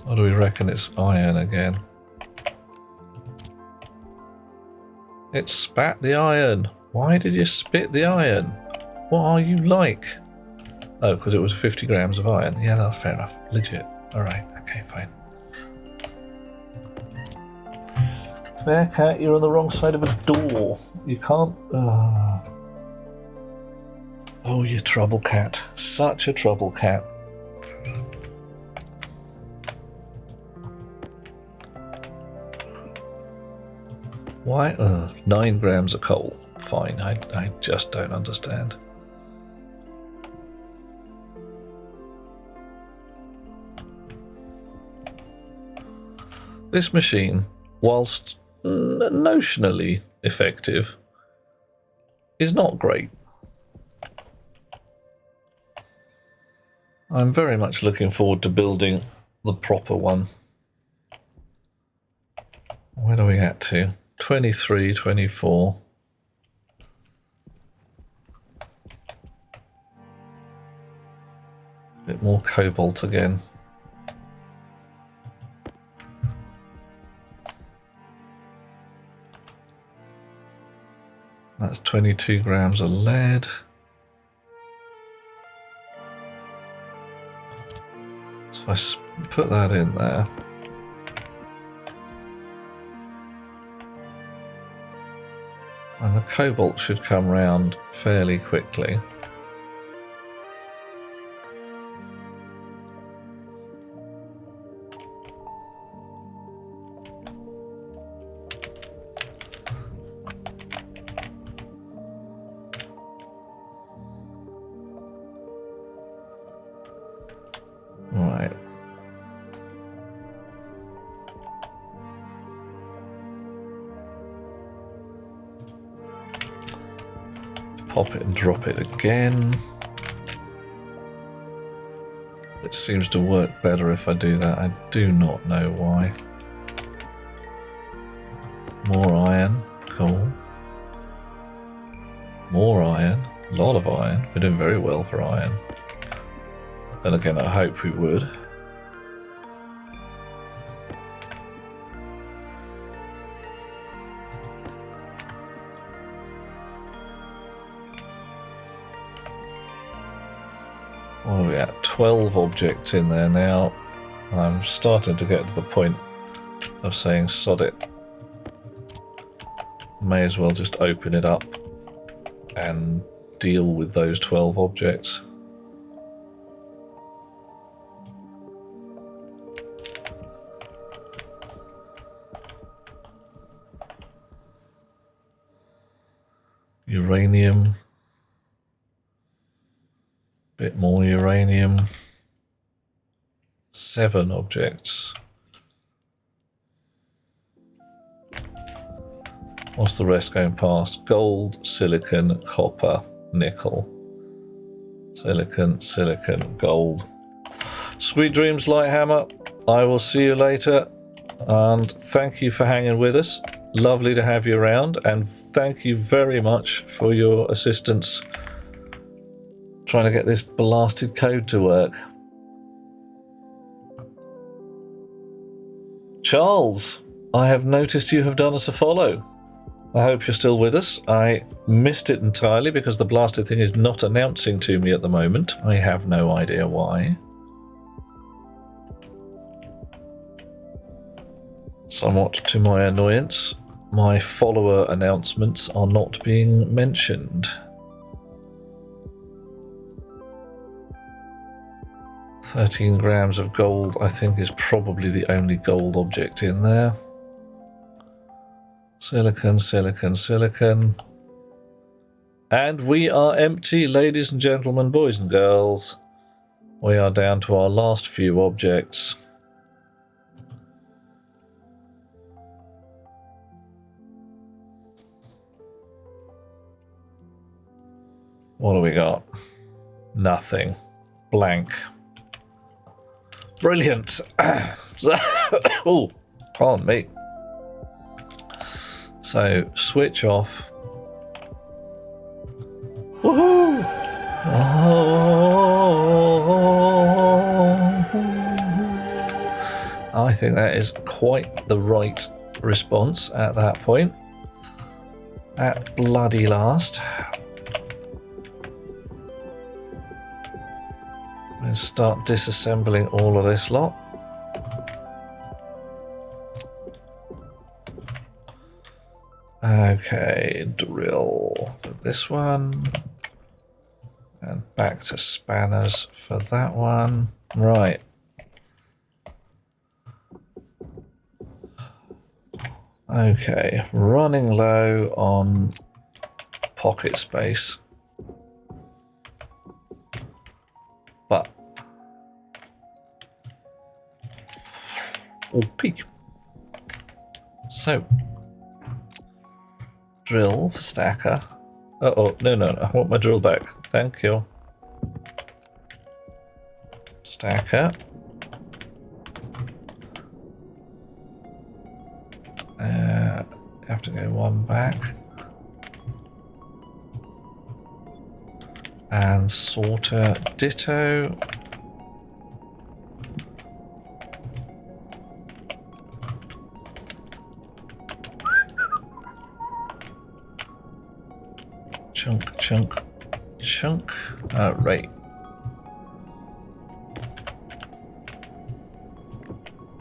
A: Or do we reckon it's iron again? It spat the iron. Why did you spit the iron? What are you like? Oh, because it was 50 grams of iron. Yeah, that's fair enough. Legit. Alright, okay, fine. Fair cat, you're on the wrong side of a door. You can't... Oh, you trouble cat. Such a trouble cat. Why? 9 grams of coal. Fine, I just don't understand. This machine, whilst notionally effective, is not great. I'm very much looking forward to building the proper one. Where are we at to? 23, 24. Bit more cobalt again. That's 22 grams of lead. So if I put that in there. And the cobalt should come round fairly quickly. Right. Pop it and drop it again. It seems to work better if I do that. I do not know why. More iron. Cool. More iron. A lot of iron. We're doing very well for iron. Then again, I hope we would. What are we at? 12 objects in there now. I'm starting to get to the point of saying sod it. May as well just open it up and deal with those 12 objects. Uranium. Bit more uranium. 7 objects. What's the rest going past? Gold, silicon, copper, nickel. Silicon, gold. Sweet dreams, Lighthammer. I will see you later. And thank you for hanging with us. Lovely to have you around. And thank you very much for your assistance trying to get this blasted code to work. Charles, I have noticed you have done us a follow. I hope you're still with us. I missed it entirely because the blasted thing is not announcing to me at the moment. I have no idea why. Somewhat to my annoyance. my follower announcements are not being mentioned. 13 grams of gold, I think, is probably the only gold object in there. Silicon, silicon, silicon. And we are empty, ladies and gentlemen, boys and girls. We are down to our last few objects. What do we got? Nothing. Blank. Brilliant. Oh, pardon me. So, switch off. Woohoo! Oh. I think that is quite the right response at that point. At bloody last. Let's start disassembling all of this lot. Okay, drill for this one. And back to spanners for that one. Right. Okay, running low on pocket space. But okay. So drill for stacker. Uh-oh, no, I want my drill back. Thank you. Stacker. Have to go one back. And sorter ditto. Chunk, chunk, chunk. Right.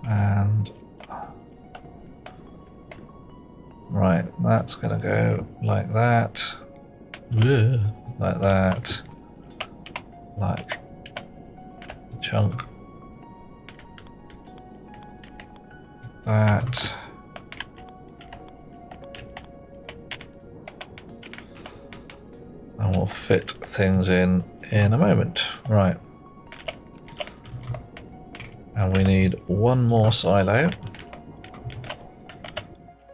A: And right, that's gonna go like that. Like that. Like chunk. That. And we'll fit things in a moment. Right. And we need one more silo.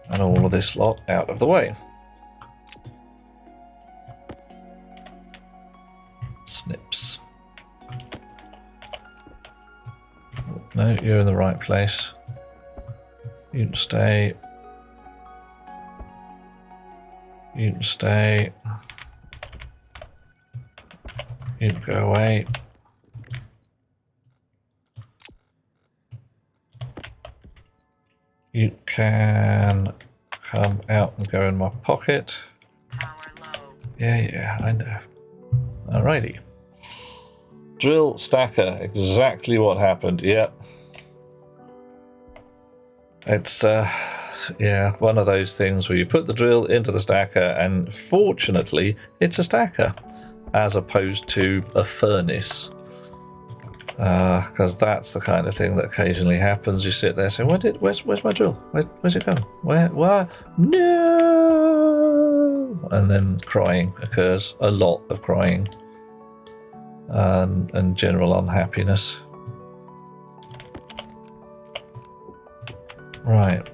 A: And all of this lot out of the way. Snips. No, you're in the right place. You can stay. You can stay. You can go away. You can come out and go in my pocket.
E: Power low.
A: Yeah, I know. Alrighty. Drill stacker, exactly what happened. Yep. It's yeah, one of those things where you put the drill into the stacker and fortunately it's a stacker as opposed to a furnace. Because that's the kind of thing that occasionally happens. You sit there saying, where's my drill? Where's it going? Where? No! And then crying occurs. A lot of crying. And general unhappiness. Right.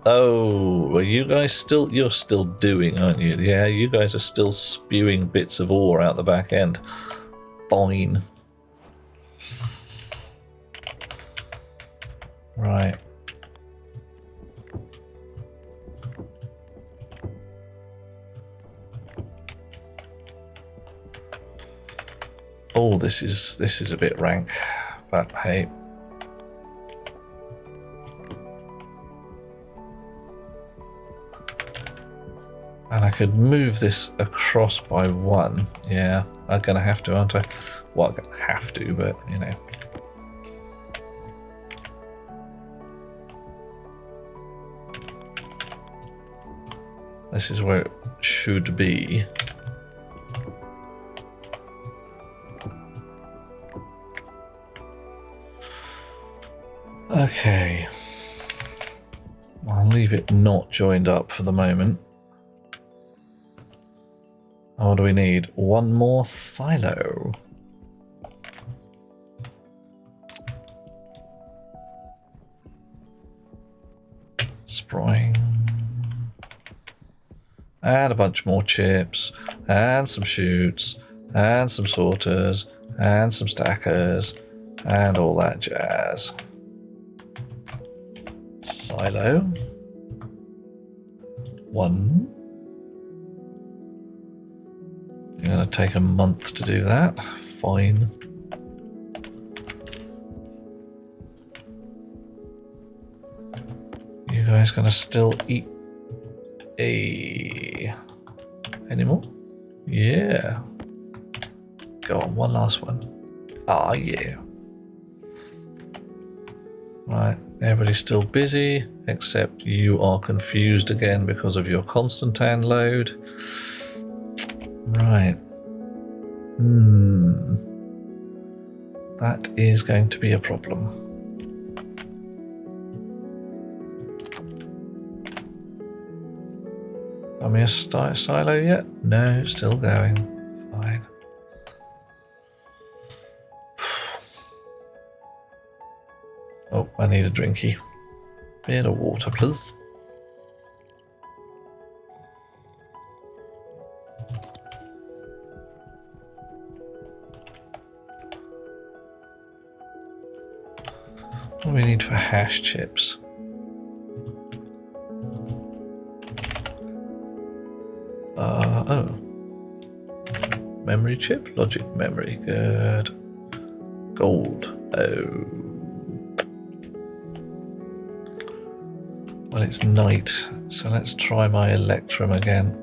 A: Oh, are you guys you're still doing, aren't you? Yeah, you guys are still spewing bits of ore out the back end. Fine. Right. Oh, this is a bit rank, but hey. And I could move this across by one. Yeah, I'm gonna have to, aren't I? Well, I'm gonna have to, but you know. This is where it should be. Okay. I'll leave it not joined up for the moment. What do we need? One more silo. Spring. And a bunch more chips. And some chutes. And some sorters. And some stackers. And all that jazz. Silo. One. You're going to take a month to do that. Fine. You guys going to still eat any more? Yeah. Go on, one last one. Ah, yeah. Right, everybody's still busy, except you are confused again because of your Constantine load. Right. That is going to be a problem. Got me a silo yet? No, still going. Fine. Oh, I need a drinky. Bit of water, please. What do we need for hash chips? Oh. Memory chip? Logic memory. Good. Gold. Oh. Well, it's night, so let's try my Electrum again.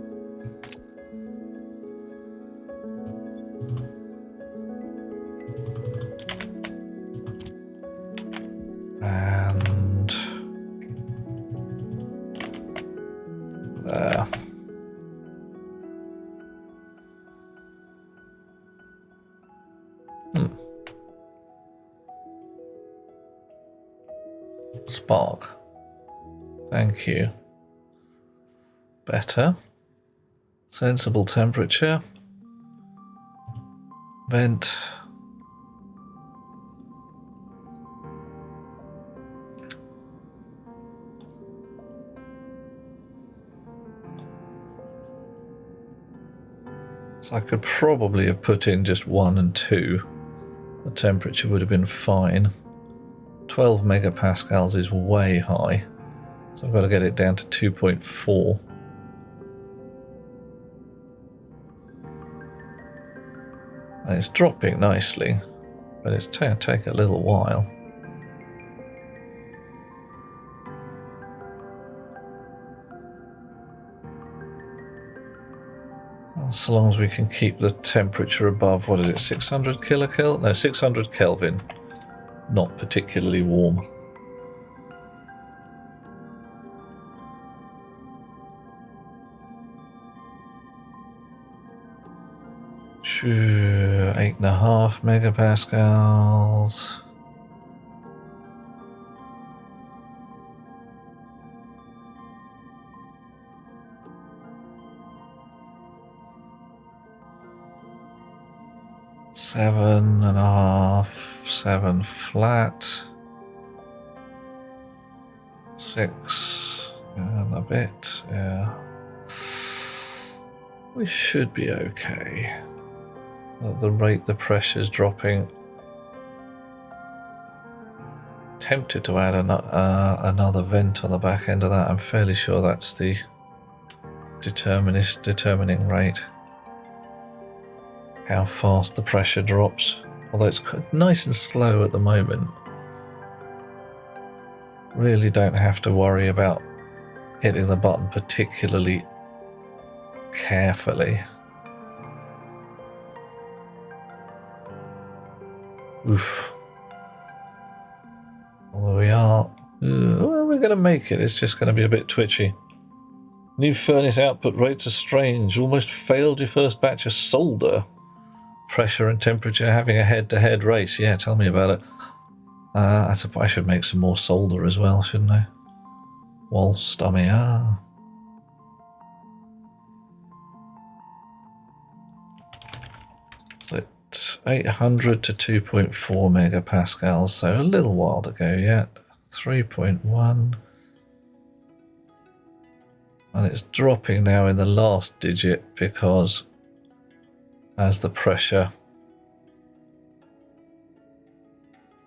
A: And there. Spark. Thank you. Better. Sensible temperature. Vent. So I could probably have put in just 1 and 2. The temperature would have been fine. 12 megapascals is way high. So I've got to get it down to 2.4. And it's dropping nicely, but it's going to take a little while. As long as we can keep the temperature above, what is it, 600 kilokelvin? No, 600 Kelvin. Not particularly warm. Sure, 8.5 megapascals. Seven and a half, 7 flat, 6 and a bit, yeah. We should be okay. At the rate the pressure's dropping. Tempted to add another vent on the back end of that. I'm fairly sure that's the determining rate. How fast the pressure drops. Although it's nice and slow at the moment. Really don't have to worry about hitting the button particularly carefully. Oof. Although we are... well, we're going to make it. It's just going to be a bit twitchy. New furnace output rates are strange. Almost failed your first batch of solder. Pressure and temperature having a head-to-head race. Yeah, tell me about it. I should make some more solder as well, shouldn't I? Whilst I'm here. It's 800 to 2.4 megapascals, so a little while to go yet. 3.1. And it's dropping now in the last digit because as the pressure...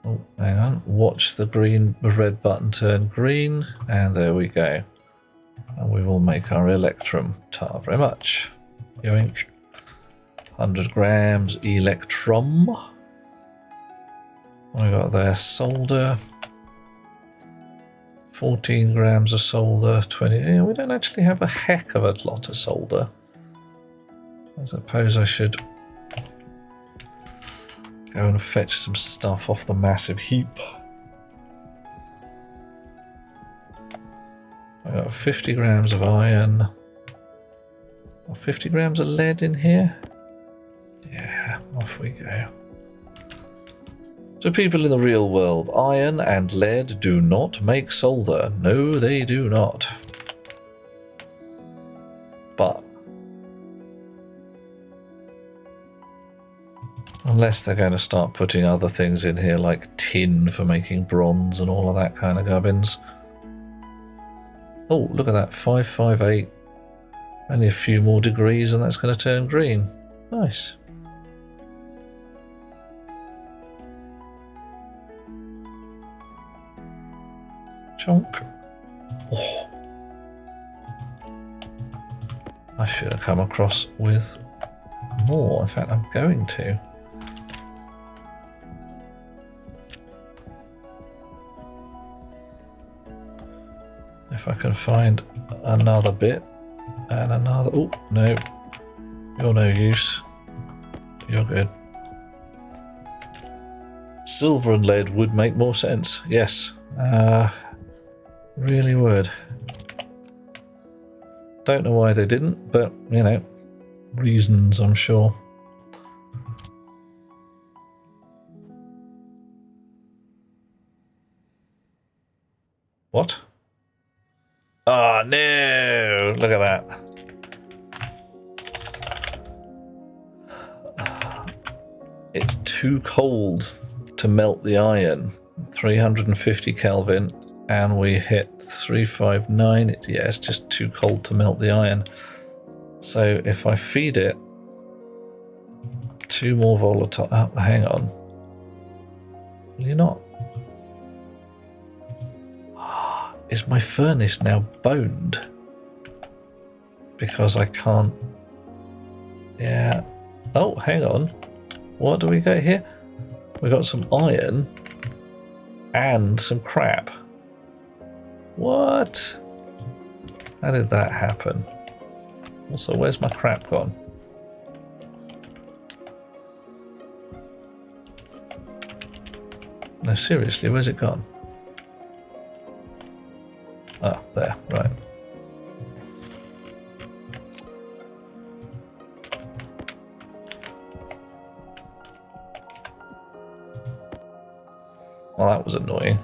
A: Oh, hang on. Watch the red button turn green, and there we go. And we will make our electrum. Tar very much. Yoink. 100 grams electrum. What have we got there? Solder. 14 grams of solder. 20. Yeah, we don't actually have a heck of a lot of solder. I suppose I should go and fetch some stuff off the massive heap. I got 50 grams of iron. 50 grams of lead in here. Yeah, off we go. So people in the real world, iron and lead do not make solder. No, they do not. But unless they're going to start putting other things in here like tin for making bronze and all of that kind of gubbins. Oh, look at that, 558. Only a few more degrees and that's going to turn green. Nice. Chunk. Oh. I should have come across with more. In fact, I'm going to. If I can find another bit and another. Oh, no. You're no use. You're good. Silver and lead would make more sense. Yes. Really would. Don't know why they didn't, but, you know, reasons, I'm sure. What? Oh, no! Look at that. It's too cold to melt the iron. 350 Kelvin, and we hit 359. Yeah, it's just too cold to melt the iron. So if I feed it 2 more volatile... Oh, hang on. Will you not? Is my furnace now boned? Because I can't... Yeah. Oh, hang on. What do we got here? We got some iron and some crap. What? How did that happen? Also, where's my crap gone? No, seriously, where's it gone? Ah, there, right. Well, that was annoying.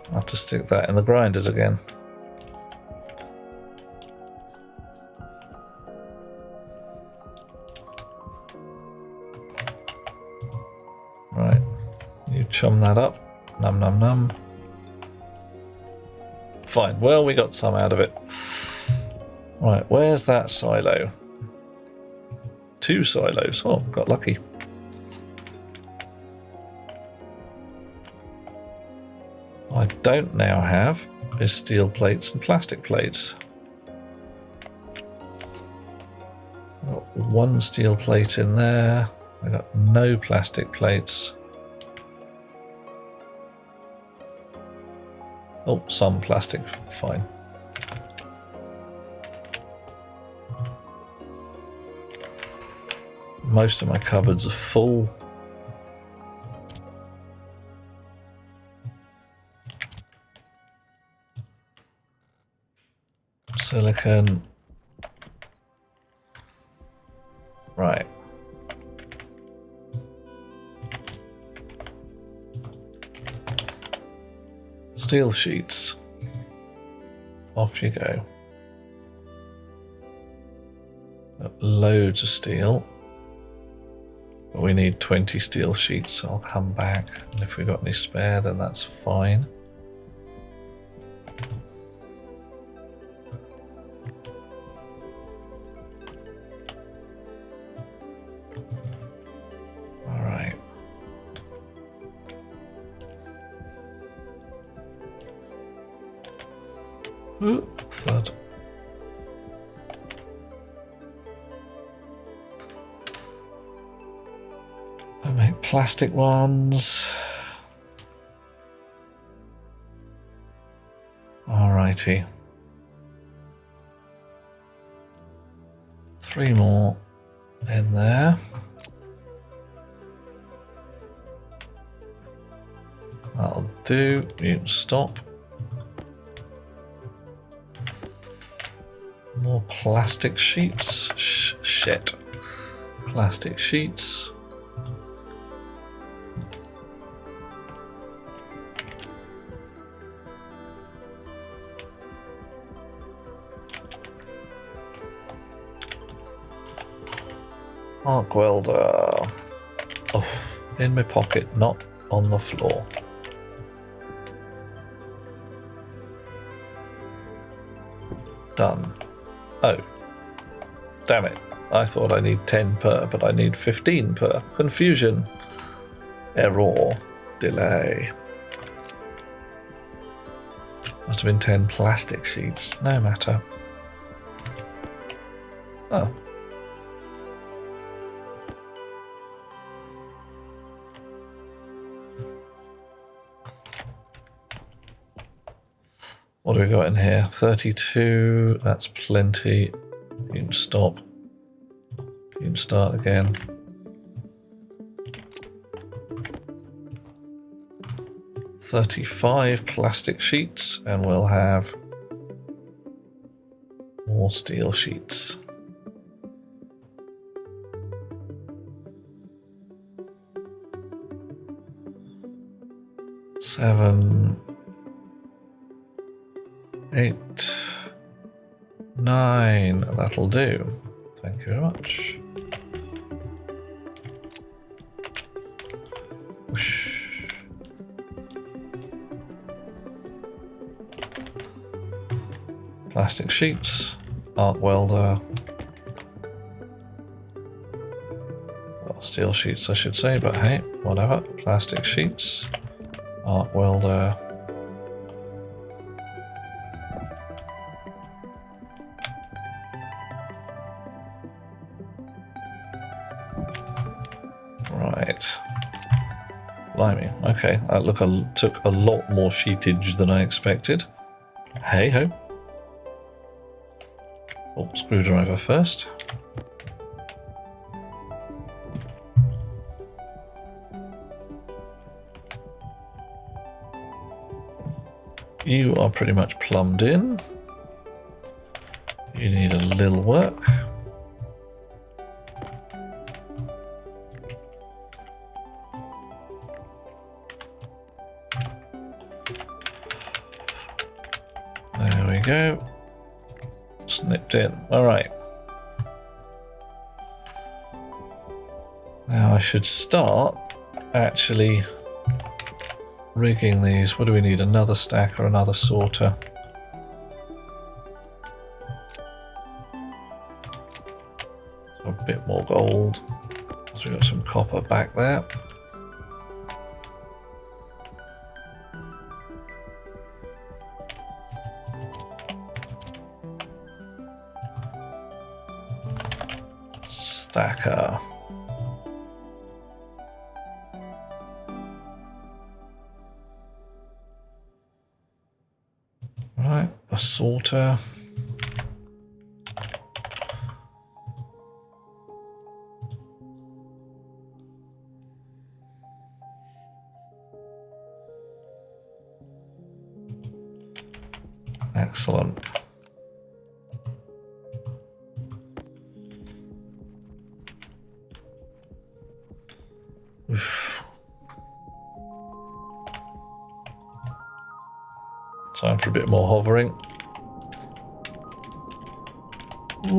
A: I'll have to stick that in the grinders again. Right, you chum that up. Num num num. Fine, well, we got some out of it. Right, where's that silo? 2 silos. Oh, got lucky. I don't now have is steel plates and plastic plates. Got 1 steel plate in there. I got no plastic plates. Oh, some plastic, fine. Most of my cupboards are full. Silicon. Right. Steel sheets. Off you go. Got loads of steel. But we need 20 steel sheets, so I'll come back. And if we've got any spare, then that's fine. Alright. Third. I make plastic ones. Alrighty. 3 more in there. That'll do. You can stop. More plastic sheets. Shit. Plastic sheets. Arc welder. Oh, in my pocket, not on the floor. Done. Oh, damn it. I thought I need 10 per, but I need 15 per. Confusion. Error. Delay. Must have been 10 plastic sheets. No matter. Oh. What do we got in here? 32, that's plenty. You can stop. You can start again. $35 plastic sheets, and we'll have more steel sheets. Seven. 8, 9, that'll do. Thank you very much. Whoosh. Plastic sheets, arc welder. Well, steel sheets I should say, but hey, whatever. Plastic sheets, arc welder. Blimey. Okay, that took a lot more sheetage than I expected. Hey ho. Oh, screwdriver first. You are pretty much plumbed in. You need a little work. There we go. Snipped in. All right. Now I should start actually rigging these. What do we need? Another stack or another sorter? A bit more gold. So we've got some copper back there. Stacker. Right, a sorter. Excellent. Oof. Time for a bit more hovering. There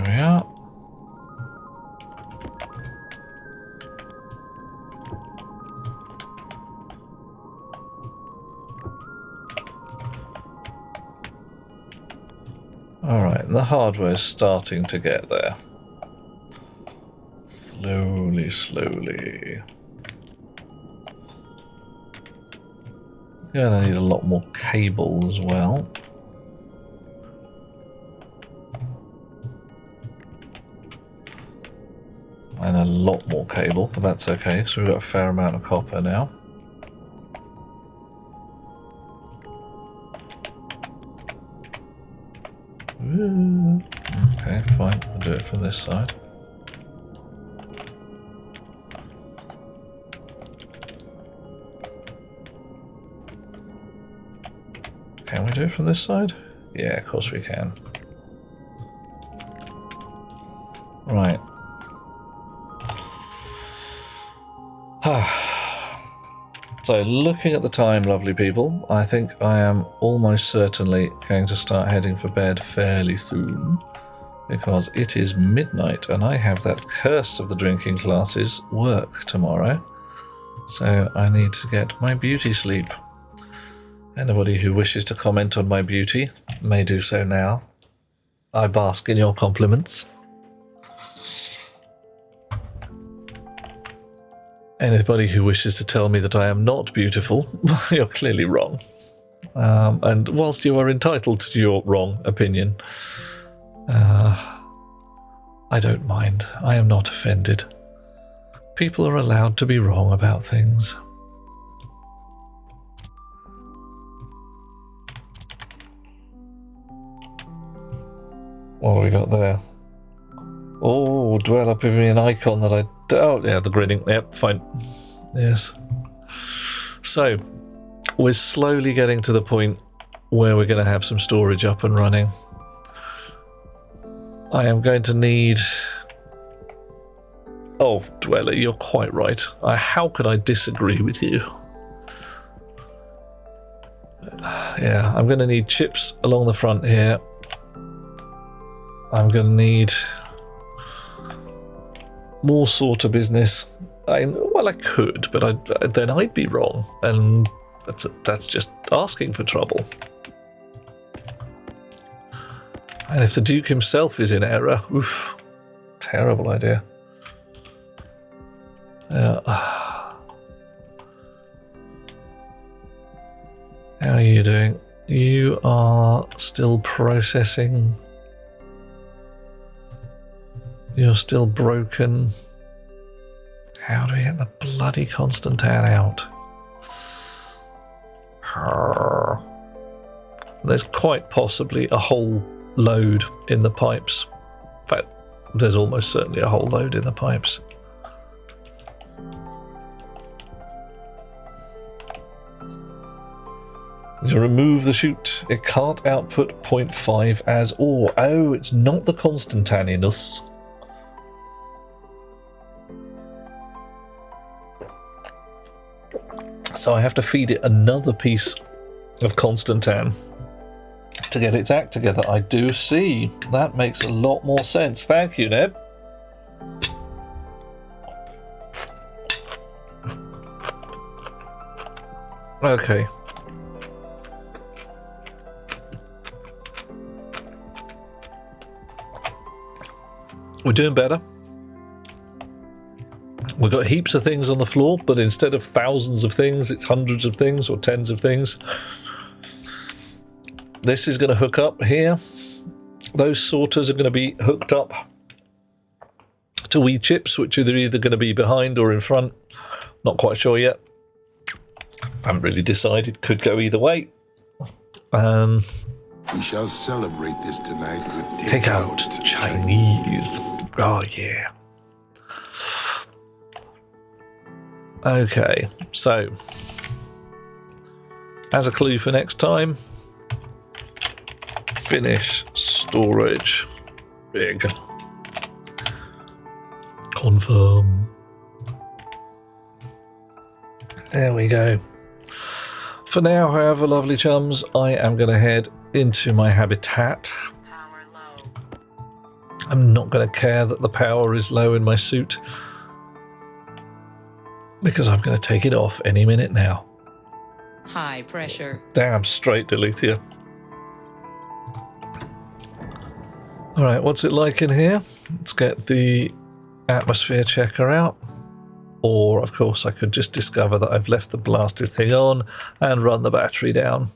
A: we are. Alright, the hardware's starting to get there. Slowly, slowly. Gonna need a lot more cable as well. And a lot more cable, but that's okay, so we've got a fair amount of copper now. Ooh. Okay, fine, we'll do it from this side. Can we do it from this side? Yeah, of course we can. Right. So, looking at the time, lovely people, I think I am almost certainly going to start heading for bed fairly soon, because it is midnight and I have that curse of the drinking classes work tomorrow. So I need to get my beauty sleep. Anybody who wishes to comment on my beauty may do so now. I bask in your compliments. Anybody who wishes to tell me that I am not beautiful, you're clearly wrong. And whilst you are entitled to your wrong opinion, I don't mind. I am not offended. People are allowed to be wrong about things. What have we got there? Oh, dwell up with me an icon that I... Oh, yeah, the grinning. Yep, fine. Yes. So, we're slowly getting to the point where we're going to have some storage up and running. I am going to need... Oh, Dweller, you're quite right. How could I disagree with you? Yeah, I'm going to need chips along the front here. I'm going to need more sort of business. Well, I could, but then I'd be wrong, and that's just asking for trouble. And if the Duke himself is in error, oof, terrible idea. How are you doing? You are still processing. You're still broken. How do we get the bloody Constantan out? There's quite possibly a whole load in the pipes. In fact, there's almost certainly a whole load in the pipes. To remove the chute, it can't output 0.5 as ore. Oh, it's not the Constantaninus. So I have to feed it another piece of Constantan to get its act together. I do see. That makes a lot more sense. Thank you, Neb. Okay. We're doing better. We've got heaps of things on the floor, but instead of thousands of things, it's hundreds of things or tens of things. This is going to hook up here. Those sorters are going to be hooked up to wee chips, which are either going to be behind or in front. Not quite sure yet. Haven't really decided. Could go either way.
D: We shall celebrate this tonight with
A: Takeout Chinese. Oh, yeah. Okay, so as a clue for next time, finish storage big. Confirm. There we go. For now, however, lovely chums, I am going to head into my habitat.
E: Power low.
A: I'm not going to care that the power is low in my suit, because I'm going to take it off any minute now.
G: High pressure.
A: Damn straight, Deletia. Alright, what's it like in here? Let's get the atmosphere checker out. Or, of course, I could just discover that I've left the blasted thing on and run the battery down.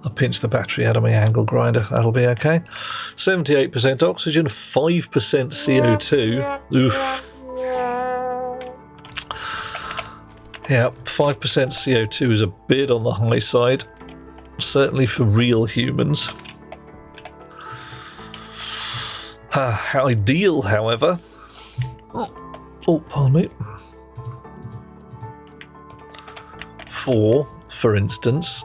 A: I'll pinch the battery out of my angle grinder. That'll be okay. 78% oxygen, 5% CO2. Oof. Yeah, 5% CO2 is a bit on the high side. Certainly for real humans. Ideal, however. Oh, pardon me. For instance,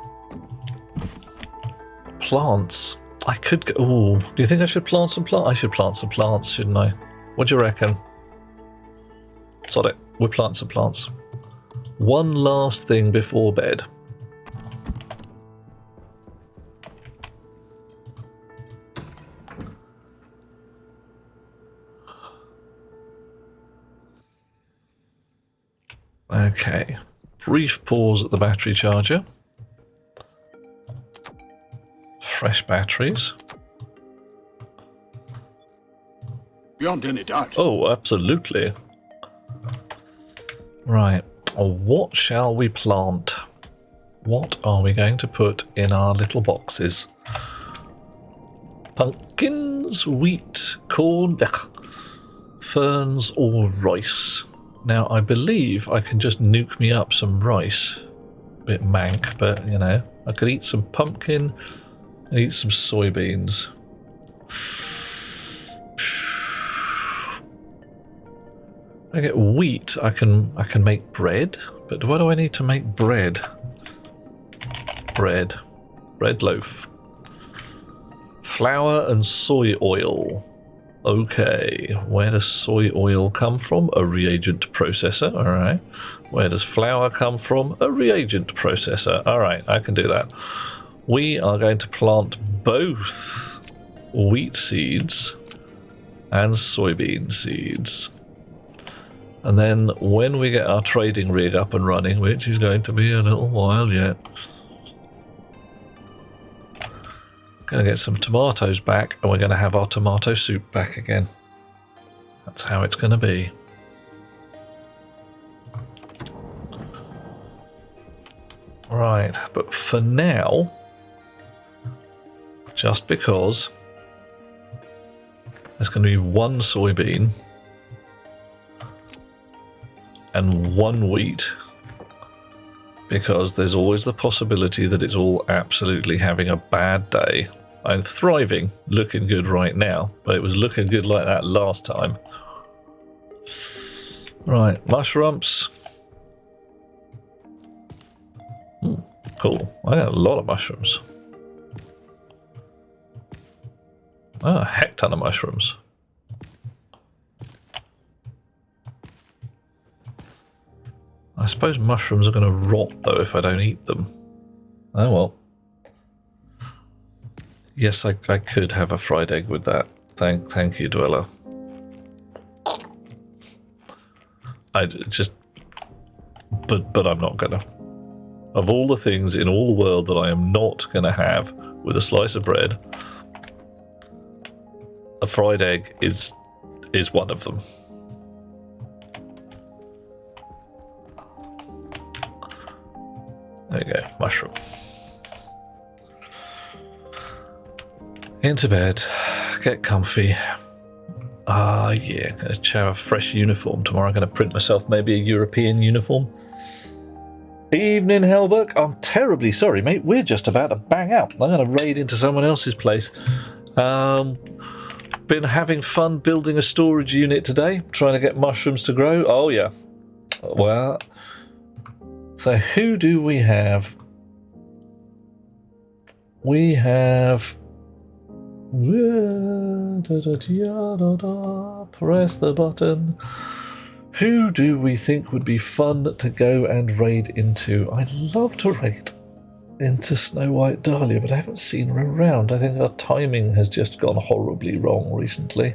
A: plants. I could go. Ooh, do you think I should plant some plants? I should plant some plants, shouldn't I? What do you reckon? Sod it. We'll plant some plants. One last thing before bed. Okay, brief pause at the battery charger. Fresh batteries.
H: Beyond any doubt.
A: Oh, absolutely. Right, what shall we plant? What are we going to put in our little boxes? Pumpkins, wheat, corn, ferns, or rice? Now, I believe I can just nuke me up some rice. Bit mank, but, you know, I could eat some pumpkin and eat some soybeans. I get wheat, I can make bread, but what do I need to make bread? Bread loaf. Flour and soy oil. Okay, where does soy oil come from? A reagent processor, alright. Where does flour come from? A reagent processor. Alright, I can do that. We are going to plant both wheat seeds and soybean seeds. And then when we get our trading rig up and running, which is going to be a little while yet, going to get some tomatoes back, and we're going to have our tomato soup back again. That's how it's going to be. Right, but for now, just because there's going to be one soybean and one wheat, because there's always the possibility that it's all absolutely having a bad day. I'm thriving, looking good right now, but it was looking good like that last time. Right, mushrooms. Cool, I got a lot of mushrooms. Oh, a heck ton of mushrooms. I suppose mushrooms are going to rot though if I don't eat them. Oh well. Yes, I could have a fried egg with that. Thank you, Dweller. But I'm not gonna. Of all the things in all the world that I am not gonna have with a slice of bread, a fried egg is one of them. There you go, mushroom. Into bed, get comfy. Yeah, gonna have a fresh uniform tomorrow. I'm gonna print myself maybe a European uniform. Evening, Hellbuck. I'm terribly sorry, mate. We're just about to bang out. I'm gonna raid into someone else's place. Been having fun building a storage unit today, trying to get mushrooms to grow. Oh yeah. Well, so who do we have? We have Press the button. Who do we think would be fun to go and raid into? I'd love to raid into Snow White Dahlia, but I haven't seen her around. I think our timing has just gone horribly wrong recently.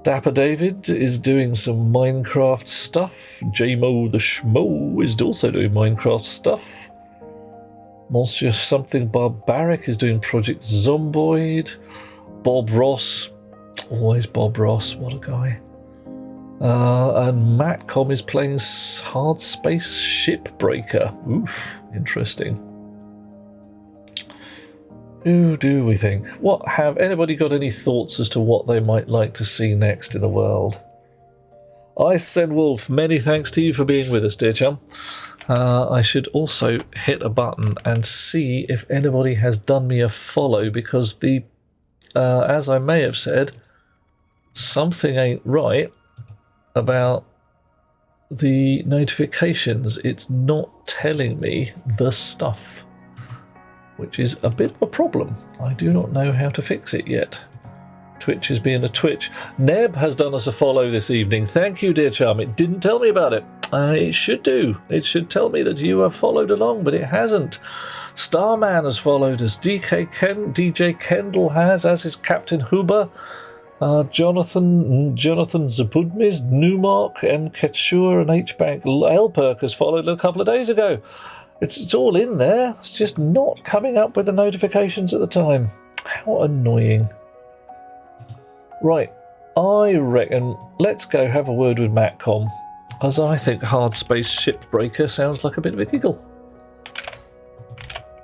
A: Dapper David is doing some Minecraft stuff. JMO the Schmo is also doing Minecraft stuff. Monsieur Something Barbaric is doing Project Zomboid. Bob Ross, always Bob Ross, what a guy. And Matcom is playing Hard Space Shipbreaker. Oof, interesting. Who do we think? Have anybody got any thoughts as to what they might like to see next in the world? Ice and Wolf, many thanks to you for being with us, dear chum. I should also hit a button and see if anybody has done me a follow, because as I may have said, something ain't right about the notifications. It's not telling me the stuff, which is a bit of a problem. I do not know how to fix it yet. Twitch is being a Twitch. Neb has done us a follow this evening. Thank you, dear chum. It didn't tell me about it. It should do. It should tell me that you have followed along, but it hasn't. Starman has followed us. DJ Kendall has, as is Captain Huber. Jonathan Zabudmis, Newmark, M. Ketsure, and H. Bank. Elperk has followed a couple of days ago. It's all in there. It's just not coming up with the notifications at the time. How annoying. Right, I reckon let's go have a word with Matcom, as I think Hard Space Shipbreaker sounds like a bit of a giggle.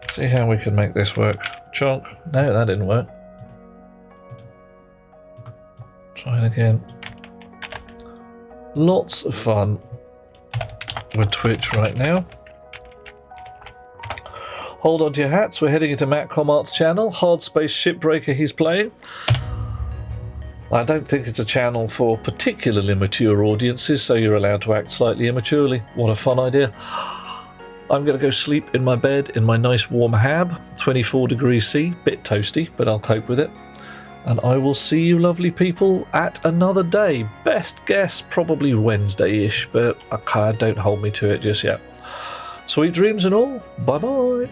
A: See how we can make this work. Chunk. No, that didn't work. Try it again. Lots of fun with Twitch right now. Hold on to your hats. We're heading into Matcom Art's channel. Hard Space Shipbreaker he's playing. I don't think it's a channel for particularly mature audiences, so you're allowed to act slightly immaturely. What a fun idea. I'm going to go sleep in my bed in my nice warm hab, 24 degrees C, bit toasty, but I'll cope with it. And I will see you lovely people at another day. Best guess, probably Wednesday-ish, but don't hold me to it just yet. Sweet dreams and all. Bye-bye.